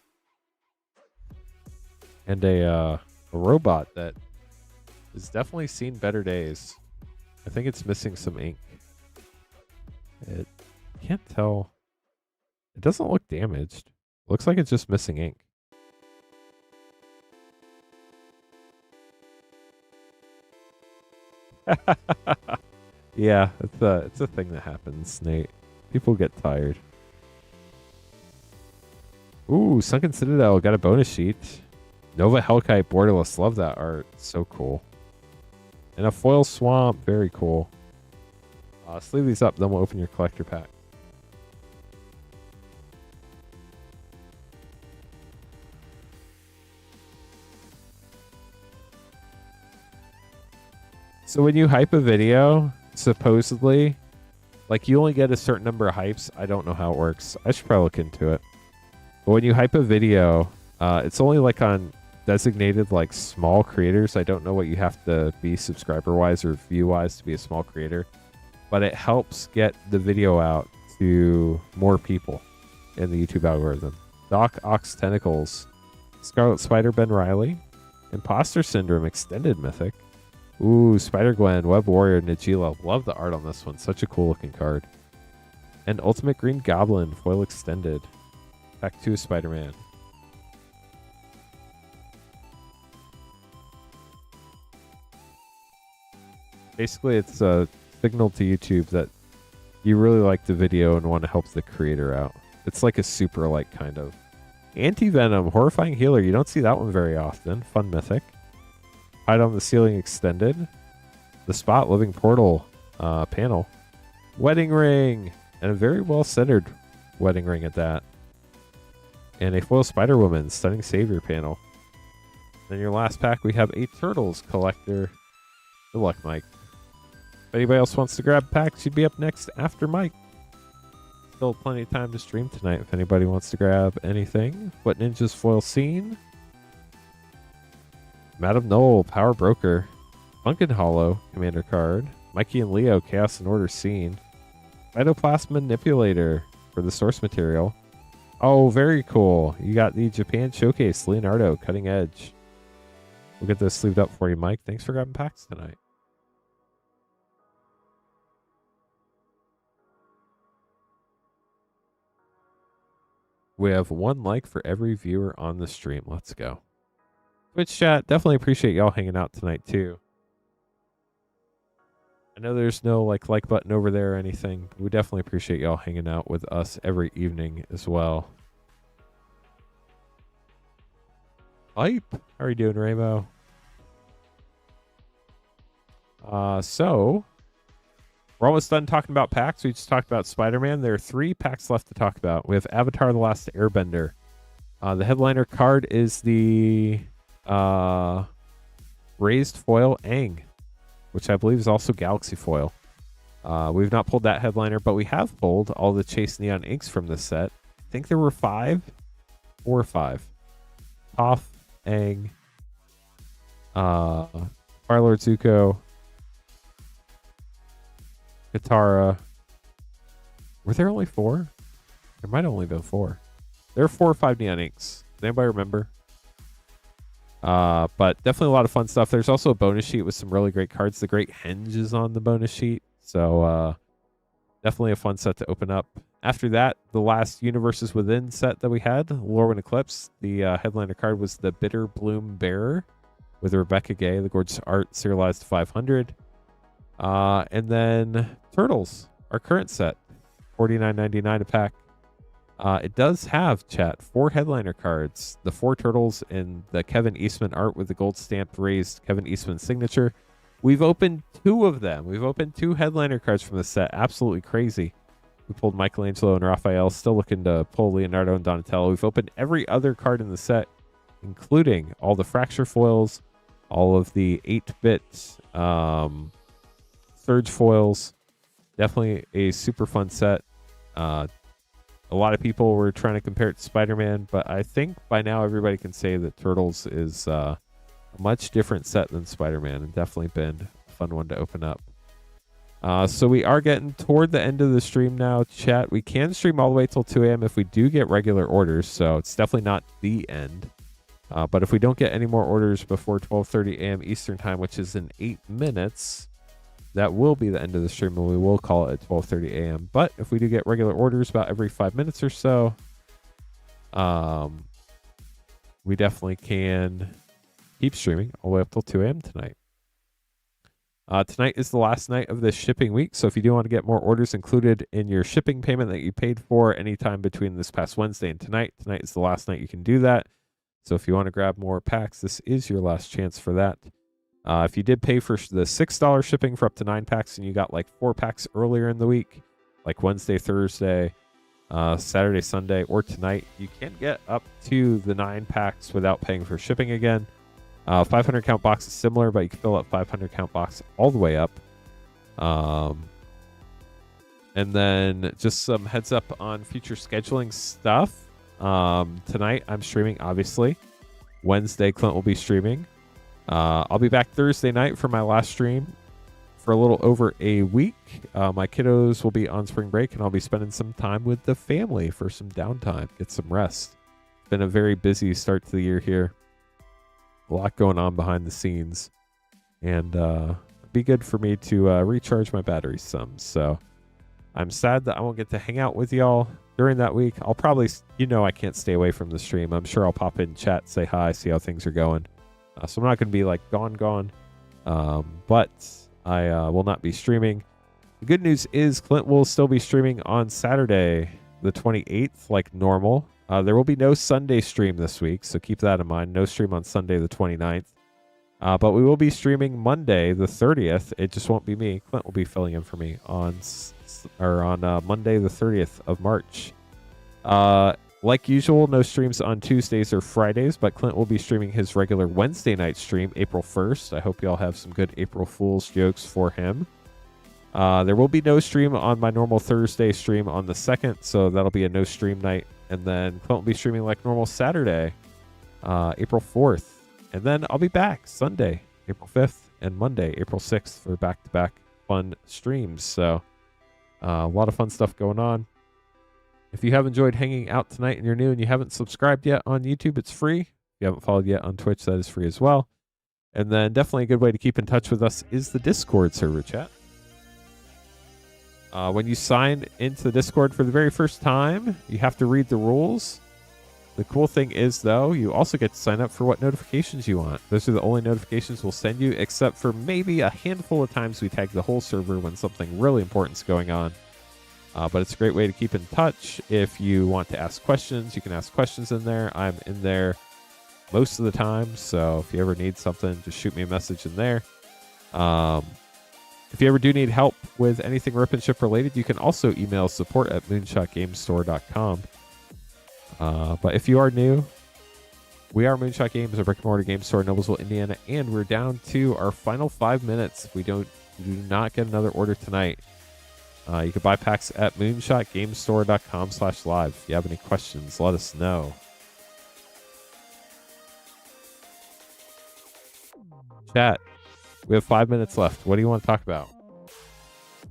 And a robot that has definitely seen better days. I think it's missing some ink. It can't tell. It doesn't look damaged. Looks like it's just missing ink. Yeah, it's a thing that happens, Nate. People get tired. Ooh, Sunken Citadel got a bonus sheet. Nova Hellkite Borderless. Love that art. So cool. And a Foil Swamp. Very cool. Let's leave these up, then we'll open your collector pack. So when you hype a video, supposedly, like you only get a certain number of hypes. I don't know how it works. I should probably look into it. But when you hype a video, it's only like on designated like small creators. I don't know what you have to be subscriber wise or view wise to be a small creator, but it helps get the video out to more people in the YouTube algorithm. Doc Ox Tentacles, Scarlet Spider Ben Riley, Imposter Syndrome Extended Mythic. Ooh, Spider-Gwen, Web Warrior, Najila. Love the art on this one. Such a cool looking card. And Ultimate Green Goblin, Foil Extended. Pack 2 Spider-Man. Basically, it's a signal to YouTube that you really like the video and want to help the creator out. It's like a super like kind of. Anti-Venom, Horrifying Healer. You don't see that one very often. Fun Mythic. Hide on the Ceiling Extended. The Spot Living Portal panel. Wedding Ring. And a very well-centered wedding ring at that. And a Foil Spider-Woman Stunning Savior panel. Then your last pack, we have a Turtles collector. Good luck, Mike. If anybody else wants to grab packs, you'd be up next after Mike. Still plenty of time to stream tonight if anybody wants to grab anything. What Ninja's Foil Scene? Madam Knoll, Power Broker. Funkin' Hollow, Commander card. Mikey and Leo, Chaos and Order Scene. Phytoplasm Manipulator for the source material. Oh, very cool. You got the Japan Showcase, Leonardo, Cutting Edge. We'll get this sleeved up for you, Mike. Thanks for grabbing packs tonight. We have 1 like for every viewer on the stream. Let's go. Twitch chat, definitely appreciate y'all hanging out tonight too. I know there's no like button over there or anything. But we definitely appreciate y'all hanging out with us every evening as well. Hype. How are you doing, Rainbow? So We're almost done talking about packs. We just talked about Spider-Man. There are 3 packs left to talk about. We have Avatar: The Last Airbender. The headliner card is the raised foil Aang, which I believe is also Galaxy foil. We've not pulled that headliner, but we have pulled all the Chase Neon inks from this set. I think there were 4 or 5. Toph, Aang, Firelord Zuko, Katara. Were there only 4? There might have only been 4. There are 4 or 5 neon inks. Does anybody remember? But definitely a lot of fun stuff. There's also a bonus sheet with some really great cards. The Great Henge is on the bonus sheet. So definitely a fun set to open up. After that, the last Universes Within set that we had, Lorwyn Eclipse, the headliner card was the Bitter Bloom Bearer with Rebecca Gay, the gorgeous art, serialized 500. And then Turtles, our current set, $49.99 a pack. It does have, chat, 4 headliner cards. The 4 turtles in the Kevin Eastman art with the gold stamped raised Kevin Eastman signature. We've opened 2 of them. We've opened 2 headliner cards from the set. Absolutely crazy. We pulled Michelangelo and Raphael. Still looking to pull Leonardo and Donatello. We've opened every other card in the set, including all the Fracture foils, all of the 8-bit Surge foils. Definitely a super fun set. A lot of people were trying to compare it to Spider-Man, but I think by now everybody can say that Turtles is a much different set than Spider-Man, and definitely been a fun one to open up. So we are getting toward the end of the stream now, chat. We can stream all the way till 2 a.m. if we do get regular orders, so it's definitely not the end. But if we don't get any more orders before 12:30 a.m. Eastern Time, which is in 8 minutes, that will be the end of the stream, and we will call it at 12:30 a.m. But if we do get regular orders about every 5 minutes or so, we definitely can keep streaming all the way up till 2 a.m. tonight. Tonight is the last night of this shipping week, so if you do want to get more orders included in your shipping payment that you paid for anytime between this past Wednesday and tonight is the last night you can do that. So if you want to grab more packs, this is your last chance for that. If you did pay for the $6 shipping for up to 9 packs and you got like 4 packs earlier in the week, like Wednesday, Thursday, Saturday, Sunday, or tonight, you can get up to the 9 packs without paying for shipping again. 500 count box is similar, but you can fill up 500 count box all the way up. And then just some heads up on future scheduling stuff. Tonight I'm streaming, obviously. Wednesday, Clint will be streaming. I'll be back Thursday night for my last stream for a little over a week. My kiddos will be on spring break, and I'll be spending some time with the family for some downtime, get some rest. It's been a very busy start to the year here. A lot going on behind the scenes, and it'd be good for me to recharge my batteries some. So I'm sad that I won't get to hang out with y'all during that week. I'll probably, I can't stay away from the stream. I'm sure I'll pop in chat, say hi, see how things are going. So I'm not going to be like gone. But I will not be streaming. The good news is Clint will still be streaming on Saturday, the 28th, like normal. There will be no Sunday stream this week, so keep that in mind. No stream on Sunday, the 29th. But we will be streaming Monday, the 30th. It just won't be me. Clint will be filling in for me on Monday, the 30th of March. Like usual, no streams on Tuesdays or Fridays, but Clint will be streaming his regular Wednesday night stream, April 1st. I hope y'all have some good April Fool's jokes for him. There will be no stream on my normal Thursday stream on the 2nd, so that'll be a no stream night. And then Clint will be streaming like normal Saturday, April 4th. And then I'll be back Sunday, April 5th, and Monday, April 6th for back-to-back fun streams. So a lot of fun stuff going on. If you have enjoyed hanging out tonight and you're new and you haven't subscribed yet on YouTube, it's free. If you haven't followed yet on Twitch, that is free as well. And then definitely a good way to keep in touch with us is the Discord server, chat. When you sign into the Discord for the very first time, you have to read the rules. The cool thing is, though, you also get to sign up for what notifications you want. Those are the only notifications we'll send you, except for maybe a handful of times we tag the whole server when something really important is going on. But it's a great way to keep in touch. If you want to ask questions, you can ask questions in there. I'm in there most of the time, so if you ever need something, just shoot me a message in there. If you ever do need help with anything Rip and Ship related, you can also email support@moonshotgamestore.com. But if you are new, we are Moonshot Games, a brick and mortar game store in Noblesville, Indiana, and we're down to our final 5 minutes. We do not get another order tonight. You can buy packs at moonshotgamestore.com/live. If you have any questions, let us know. Chat, we have 5 minutes left. What do you want to talk about?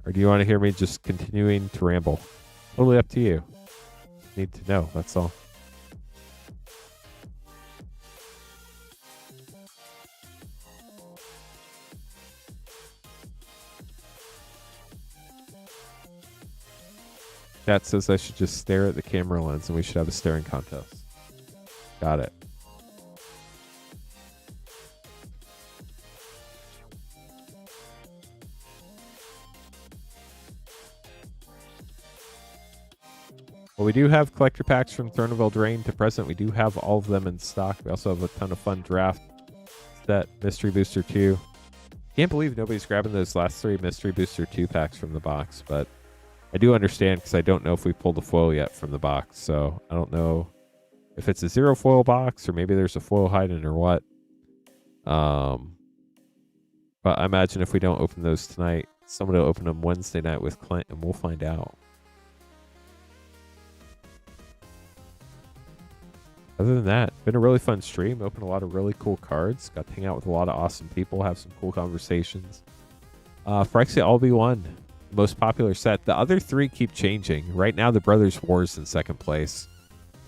Or do you want to hear me just continuing to ramble? Totally up to you. Need to know, that's all. Chat says I should just stare at the camera lens and we should have a staring contest. Got it. Well, we do have collector packs from Throne of Eldraine to present. We do have all of them in stock. We also have a ton of fun draft set, Mystery Booster 2. Can't believe nobody's grabbing those last 3 Mystery Booster 2 packs from the box, but I do understand because I don't know if we pulled the foil yet from the box. So I don't know if it's a 0 foil box or maybe there's a foil hiding or what. But I imagine if we don't open those tonight, someone will open them Wednesday night with Clint and we'll find out. Other than that, been a really fun stream. Opened a lot of really cool cards. Got to hang out with a lot of awesome people. Have some cool conversations. Phyrexia LB1, most popular set. The other 3 keep changing. Right now, the Brothers Wars in second place,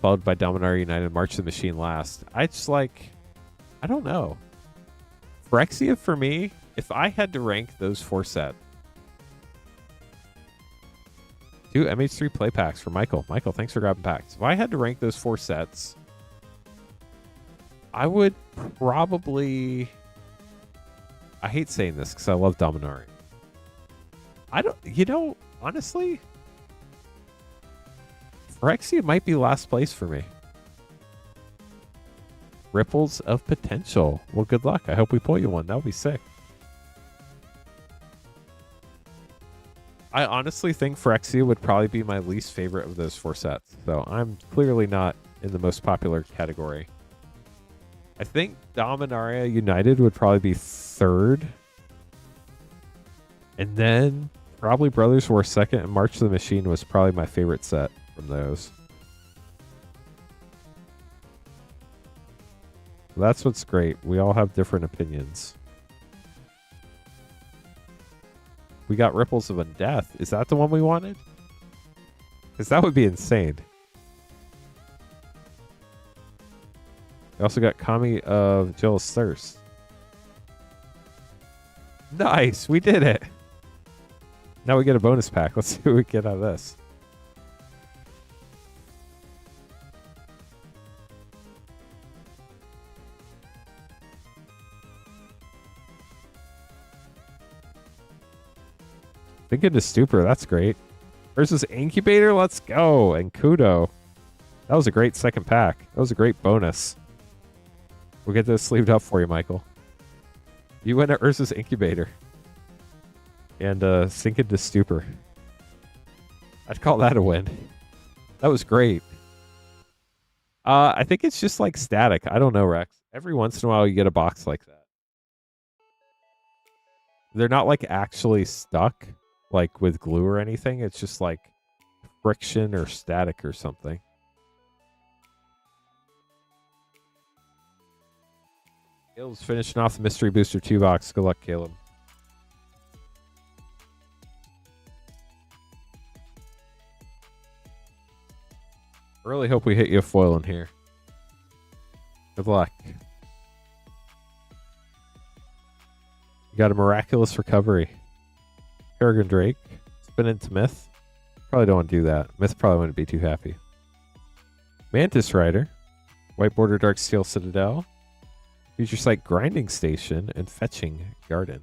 followed by Dominaria United, March of the Machine last. I don't know. Phyrexia for me, if I had to rank those 4 sets. 2 MH3 play packs for Michael. Michael, thanks for grabbing packs. If I had to rank those 4 sets, I would probably... I hate saying this because I love Dominaria. Honestly, Phyrexia might be last place for me. Ripples of Potential. Well, good luck. I hope we pull you one. That would be sick. I honestly think Phyrexia would probably be my least favorite of those 4 sets. So I'm clearly not in the most popular category. I think Dominaria United would probably be 3rd. And then probably Brothers War 2nd, and March of the Machine was probably my favorite set from those. That's what's great. We all have different opinions. We got Ripples of Undeath. Is that the one we wanted? Because that would be insane. We also got Kami of Jealous Thirst. Nice! We did it! Now we get a bonus pack. Let's see what we get out of this. Thinking to Stupor, that's great. Versus Incubator, let's go. And Kudo. That was a great second pack. That was a great bonus. We'll get this sleeved up for you, Michael. You win at Urza's Incubator. And Sink into Stupor. I'd call that a win. That was great. I think it's just like static. I don't know, Rex. Every once in a while you get a box like that. They're not like actually stuck, like with glue or anything. It's just like friction or static or something. Caleb's finishing off the Mystery Booster 2 box. Good luck, Caleb. I really hope we hit you a foil in here. Good luck. You got a Miraculous Recovery. Peregrine Drake. Spin into Myth. Probably don't want to do that. Myth probably wouldn't be too happy. Mantis Rider. White Border Darksteel Citadel. Future Sight Grinding Station and Fetching Garden.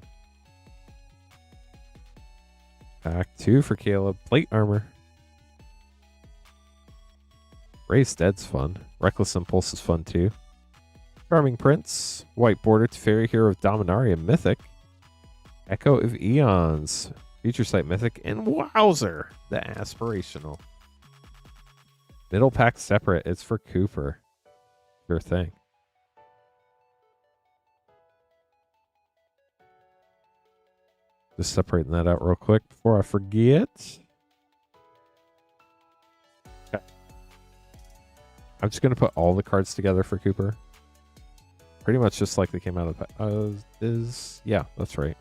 Pack 2 for Caleb. Plate Armor. Raised Dead's fun. Reckless Impulse is fun too. Charming Prince. White Border to Fairy Hero of Dominaria Mythic. Echo of Eons. Future Sight Mythic. And Wowzer, the Aspirational. Middle pack separate. It's for Cooper. Sure thing. Just separating that out real quick before I forget. Okay. I'm just going to put all the cards together for Cooper. Pretty much just like they came out of the yeah, that's right.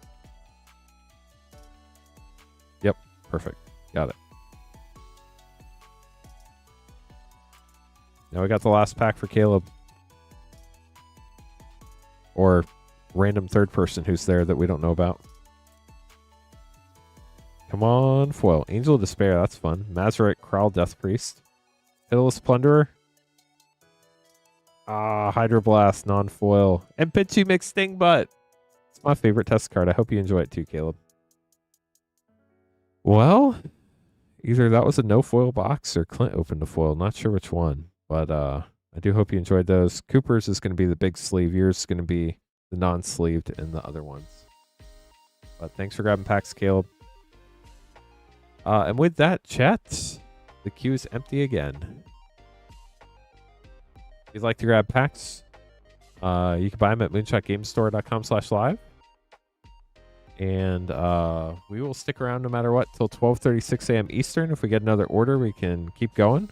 Yep, perfect. Got it. Now we got the last pack for Caleb. Or random third person who's there that we don't know about. Come on, foil. Angel of Despair, that's fun. Mazarite Kral Death Priest. Pitiless Plunderer. Hydroblast, non-foil. And Pichu McSting Butt. It's my favorite test card. I hope you enjoy it too, Caleb. Well, either that was a no-foil box or Clint opened a foil. Not sure which one. But I do hope you enjoyed those. Cooper's is going to be the big sleeve. Yours is going to be the non-sleeved and the other ones. But thanks for grabbing packs, Caleb. And with that, chat, the queue is empty again. If you'd like to grab packs, you can buy them at moonshotgamestore.com/live. And we will stick around no matter what till 12:36 a.m. Eastern. If we get another order, we can keep going.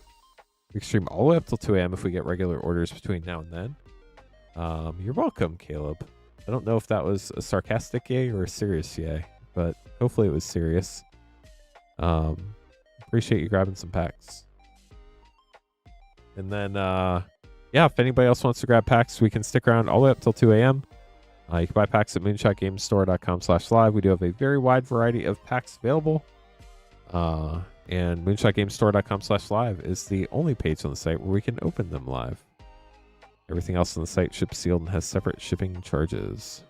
We can stream all the way up till 2 a.m. if we get regular orders between now and then. You're welcome, Caleb. I don't know if that was a sarcastic yay or a serious yay, but hopefully it was serious. Appreciate you grabbing some packs. And then, yeah, if anybody else wants to grab packs, we can stick around all the way up till 2 a.m. You can buy packs at moonshotgamestore.com/live. We do have a very wide variety of packs available. And moonshotgamestore.com/live is the only page on the site where we can open them live. Everything else on the site ships sealed and has separate shipping charges.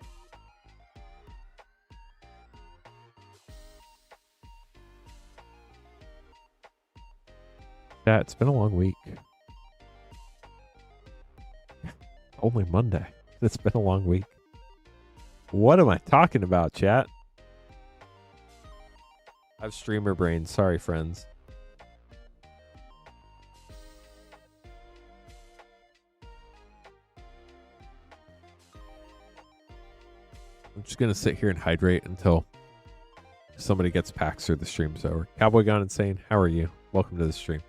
Yeah, it's been a long week. Only Monday. It's been a long week. What am I talking about, chat? I have streamer brain. Sorry, friends. I'm just going to sit here and hydrate until somebody gets packs or the stream's over. Cowboy Gone Insane, how are you? Welcome to the stream.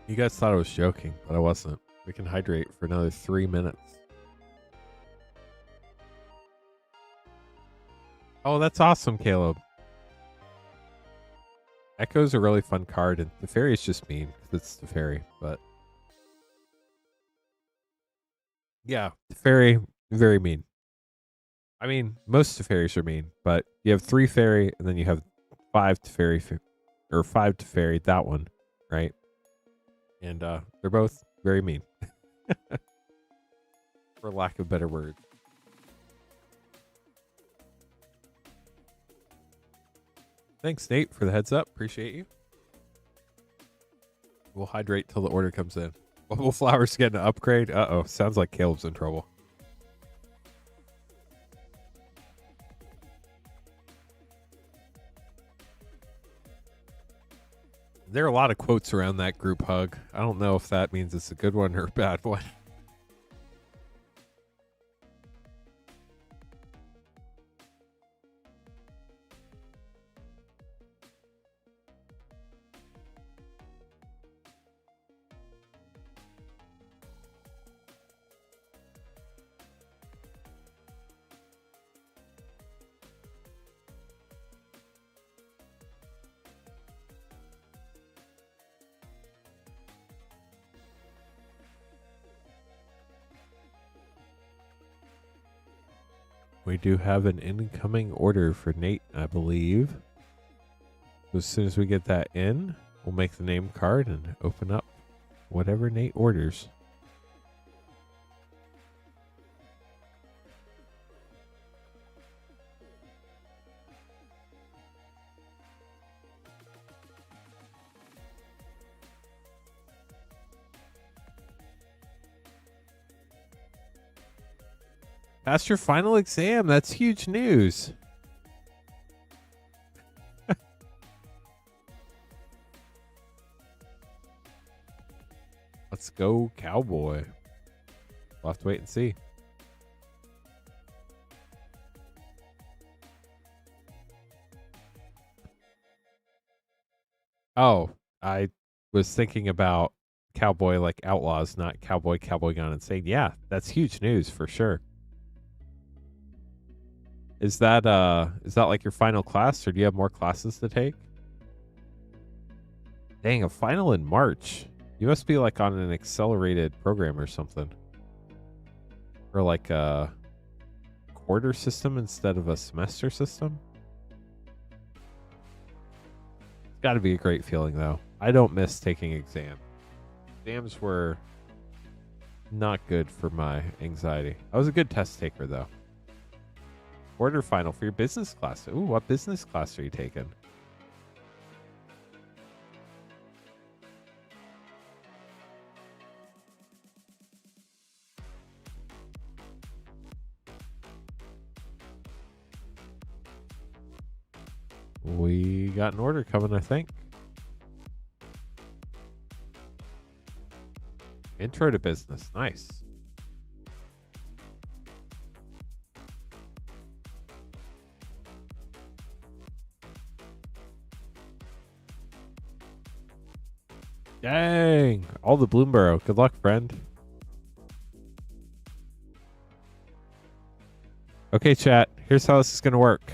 You guys thought I was joking, but I wasn't. We can hydrate for another 3 minutes. Oh, that's awesome, Caleb. Echo's a really fun card, and the fairy is just mean because it's the fairy, but yeah, the fairy, very mean. I mean, most Teferis are mean, but you have 3 fairy, and then you have 5 Teferi, or 5 Teferi, that one, right? And they're both very mean. For lack of better word. Thanks, Nate, for the heads up. Appreciate you. We'll hydrate till the order comes in. Bubble Flowers getting an upgrade. Uh-oh. Sounds like Caleb's in trouble. There are a lot of quotes around that group hug. I don't know if that means it's a good one or a bad one. We do have an incoming order for Nate, I believe. So as soon as we get that in, we'll make the name card and open up whatever Nate orders. Passed your final exam. That's huge news. Let's go, Cowboy. We'll have to wait and see. Oh, I was thinking about Cowboy like Outlaws, not Cowboy Gone Insane. Yeah, that's huge news for sure. Is that like your final class, or do you have more classes to take? Dang, a final in March. You must be like on an accelerated program or something. Or like a quarter system instead of a semester system. It's got to be a great feeling though. I don't miss taking exams. Exams were not good for my anxiety. I was a good test taker though. Quarterfinal for your business class. Ooh, what business class are you taking? We got an order coming, I think. Intro to business. Nice. Dang. All the Bloomburrow. Good luck, friend. Okay, chat. Here's how this is going to work.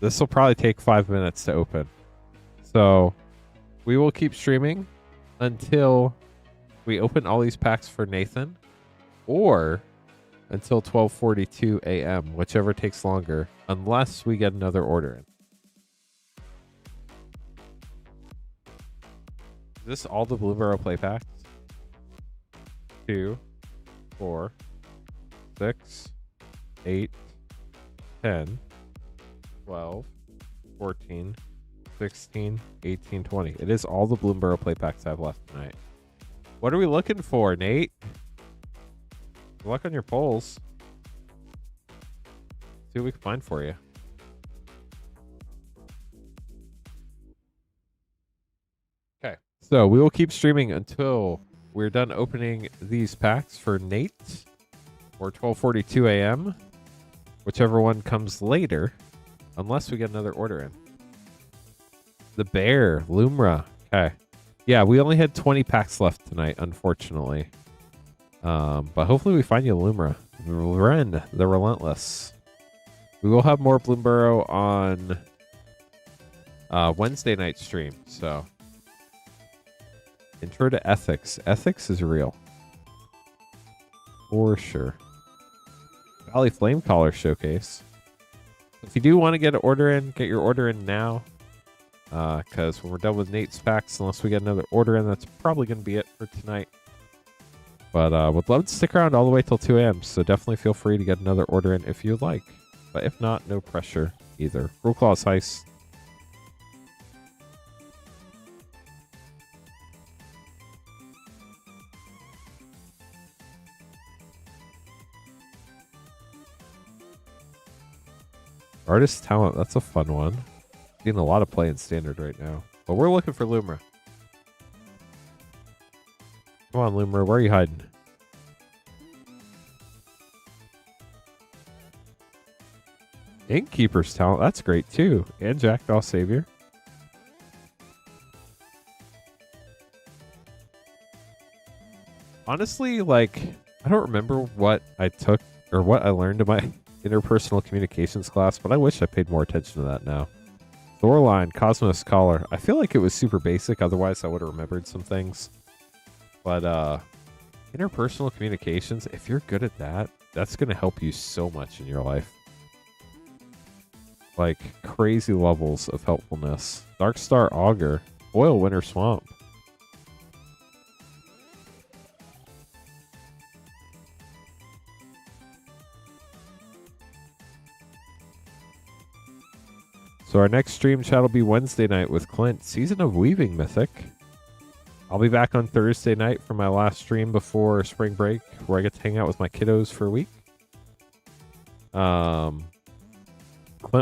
This will probably take 5 minutes to open. So we will keep streaming until we open all these packs for Nathan, or until 12:42 a.m., whichever takes longer, unless we get another order in. Is this all the Bloomburrow play packs? 2, 4, 6, 8, 10, 12, 14, 16, 18, 20. It is all the Bloomburrow play packs I have left tonight. What are we looking for, Nate? Good luck on your polls. See what we can find for you. Okay, so we will keep streaming until we're done opening these packs for Nate, or 12:42 a.m., whichever one comes later, unless we get another order in. The Bear, Lumra. Okay. Yeah, we only had 20 packs left tonight, unfortunately. But hopefully we find you Lumra. Ren, the Relentless. We will have more Bloomburrow on Wednesday night stream. So, intro to Ethics. Ethics is real. For sure. Valley Flamecaller Showcase. If you do want to get an order in, get your order in now. Because when we're done with Nate's packs, unless we get another order in, that's probably going to be it for tonight. But would love to stick around all the way till 2 a.m. So definitely feel free to get another order in if you'd like. But if not, no pressure either. Rule Claws Heist. Artist Talent. That's a fun one. Getting a lot of play in Standard right now. But we're looking for Lumra. Come on, Lumra. Where are you hiding? Innkeeper's Talent. That's great, too. And Jackdaw Savior. Honestly, like, I don't remember what I took or what I learned in my interpersonal communications class, but I wish I paid more attention to that now. Thorline, Cosmos Collar. I feel like it was super basic, otherwise I would have remembered some things. But interpersonal communications, if you're good at that, that's going to help you so much in your life. Like crazy levels of helpfulness. Darkstar Augur, Oil Winter Swamp. So our next stream chat will be Wednesday night with Clint. Season of Weaving Mythic. I'll be back on Thursday night for my last stream before spring break, where I get to hang out with my kiddos for a week. Clint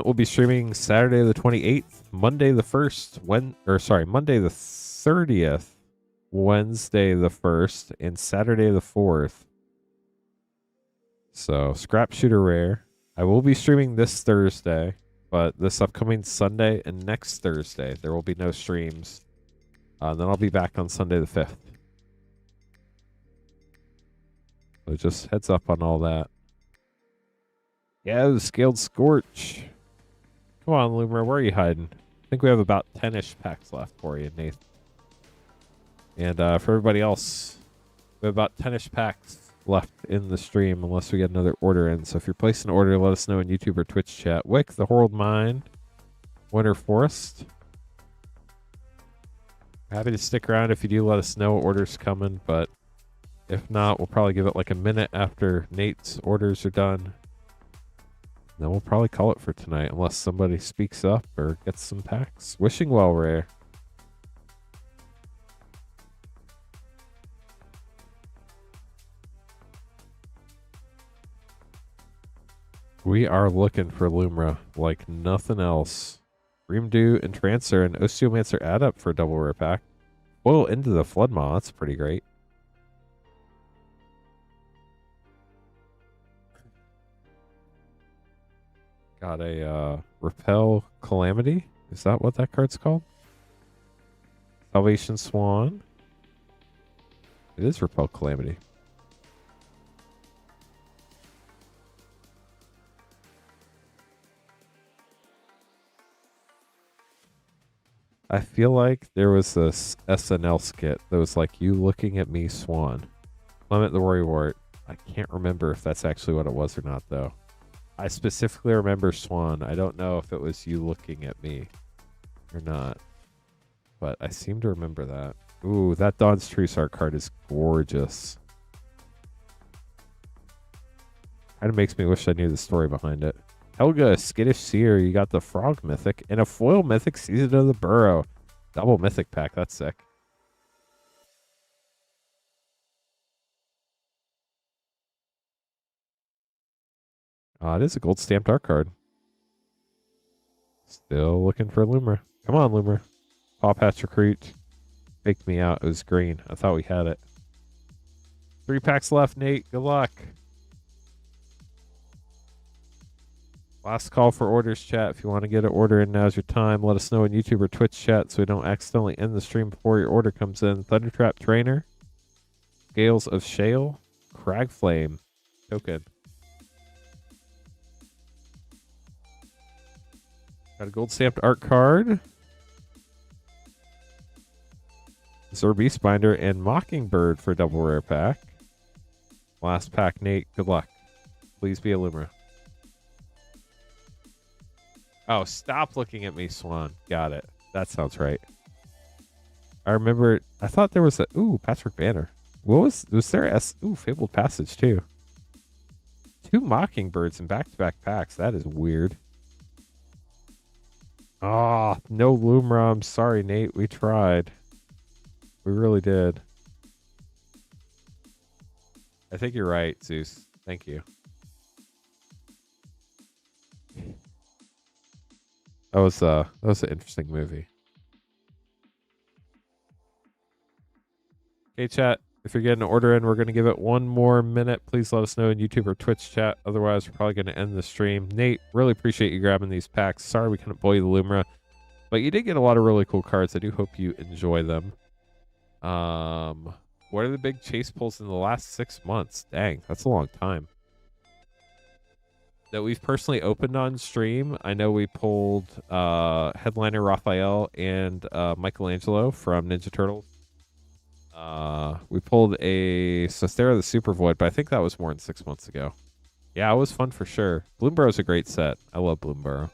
will be streaming Saturday the 28th, Monday the 1st, Monday the 30th, Wednesday the 1st, and Saturday the 4th. So, Scrap Shooter Rare. I will be streaming this Thursday, but this upcoming Sunday and next Thursday, there will be no streams. Then I'll be back on Sunday the 5th. So just heads up on all that. Yeah, the Scaled Scorch. Come on, Loomer, where are you hiding? I think we have about 10-ish packs left for you, Nathan. And for everybody else, we have about 10-ish packs left in the stream unless we get another order in. So if you're placing an order, let us know in YouTube or Twitch chat. Wick, the Horrled Mine, Winter Forest. Happy to stick around if you do let us know orders coming, but if not, we'll probably give it like a minute after Nate's orders are done. Then we'll probably call it for tonight unless somebody speaks up or gets some packs. Wishing Well Rare. We are looking for Lumra like nothing else. Dreamdew, Entrancer, and Osteomancer add up for a double rare pack. Well, into the Flood Maw. That's pretty great. Got a Repel Calamity. Is that what that card's called? Salvation Swan. It is Repel Calamity. I feel like there was this SNL skit that was like, "You looking at me, Swan." Clement the Worrywart. I can't remember if that's actually what it was or not, though. I specifically remember Swan. I don't know if it was "You looking at me" or not, but I seem to remember that. Ooh, that Dawn's Truce art card is gorgeous. Kind of makes me wish I knew the story behind it. Helga, Skittish Seer, you got the Frog Mythic, and a Foil Mythic Season of the Burrow. Double Mythic pack, that's sick. It is a gold stamped art card. Still looking for Loomer. Come on, Loomer. Paw Patch Recruit. Faked me out. It was green. I thought we had it. 3 packs left, Nate. Good luck. Last call for orders, chat. If you want to get an order in, now's your time. Let us know in YouTube or Twitch chat so we don't accidentally end the stream before your order comes in. Thundertrap Trainer, Gales of Shale, Cragflame token. Got a gold stamped art card. Zerbeast Binder and Mockingbird for a double rare pack. Last pack, Nate. Good luck. Please be a Lumra. Oh, stop looking at me, Swan. Got it. That sounds right. I remember. I thought there was a Patrick Banner. What was there? Fabled Passage too. 2 Mockingbirds in back-to-back packs. That is weird. Ah, no Lumra. I'm sorry, Nate. We tried. We really did. I think you're right, Zeus. Thank you. That was an interesting movie. Okay, chat. If you're getting an order in, we're going to give it one more minute. Please let us know in YouTube or Twitch chat. Otherwise, we're probably going to end the stream. Nate, really appreciate you grabbing these packs. Sorry we couldn't pull you the Lumra, but you did get a lot of really cool cards. I do hope you enjoy them. What are the big chase pulls in the last 6 months? Dang, that's a long time. That we've personally opened on stream. I know we pulled Headliner Raphael and Michelangelo from Ninja Turtles. We pulled a Sostera the Super Void, but I think that was more than 6 months ago. Yeah, it was fun for sure. Bloomburrow's a great set. I love Bloomburrow.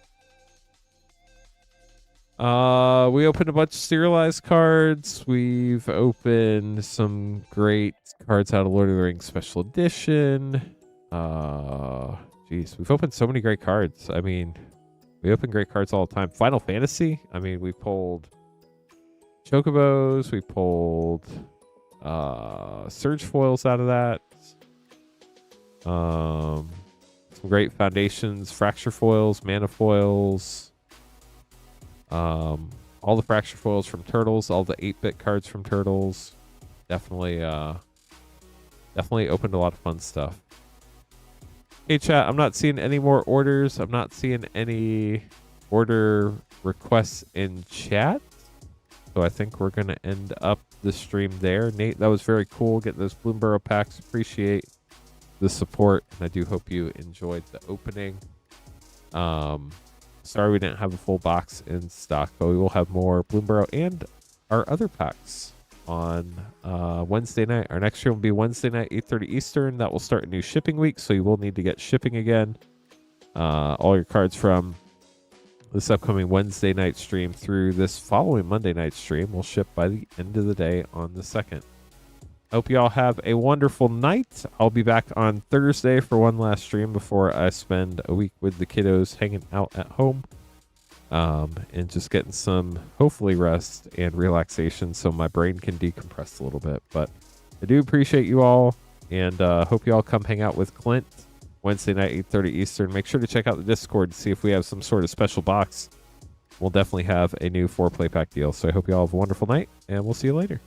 We opened a bunch of serialized cards. We've opened some great cards out of Lord of the Rings Special Edition. Jeez, we've opened so many great cards. I mean, we open great cards all the time. Final Fantasy. I mean, we pulled Chocobos. We pulled Surge Foils out of that. Some great Foundations, Fracture Foils, Mana Foils. All the Fracture Foils from Turtles, all the 8-bit cards from Turtles. Definitely opened a lot of fun stuff. Hey chat, I'm not seeing any more orders. I'm not seeing any order requests in chat. So I think we're going to end up the stream there. Nate, that was very cool. Getting those Bloomburrow packs. Appreciate the support. And I do hope you enjoyed the opening. Sorry we didn't have a full box in stock, but we will have more Bloomburrow and our other packs on Wednesday night. Our next stream will be Wednesday night, 8:30 Eastern. That will start a new shipping week, so you will need to get shipping again. All your cards from this upcoming Wednesday night stream through this following Monday night stream will ship by the end of the day on the 2nd. Hope you all have a wonderful night. I'll be back on Thursday for one last stream before I spend a week with the kiddos hanging out at home. And just getting some, hopefully, rest and relaxation so my brain can decompress a little bit. But I do appreciate you all, and hope you all come hang out with Clint Wednesday night, 8:30 Eastern. Make sure to check out the Discord to see if we have some sort of special box. We'll definitely have a new 4-play pack deal. So I hope you all have a wonderful night, and we'll see you later.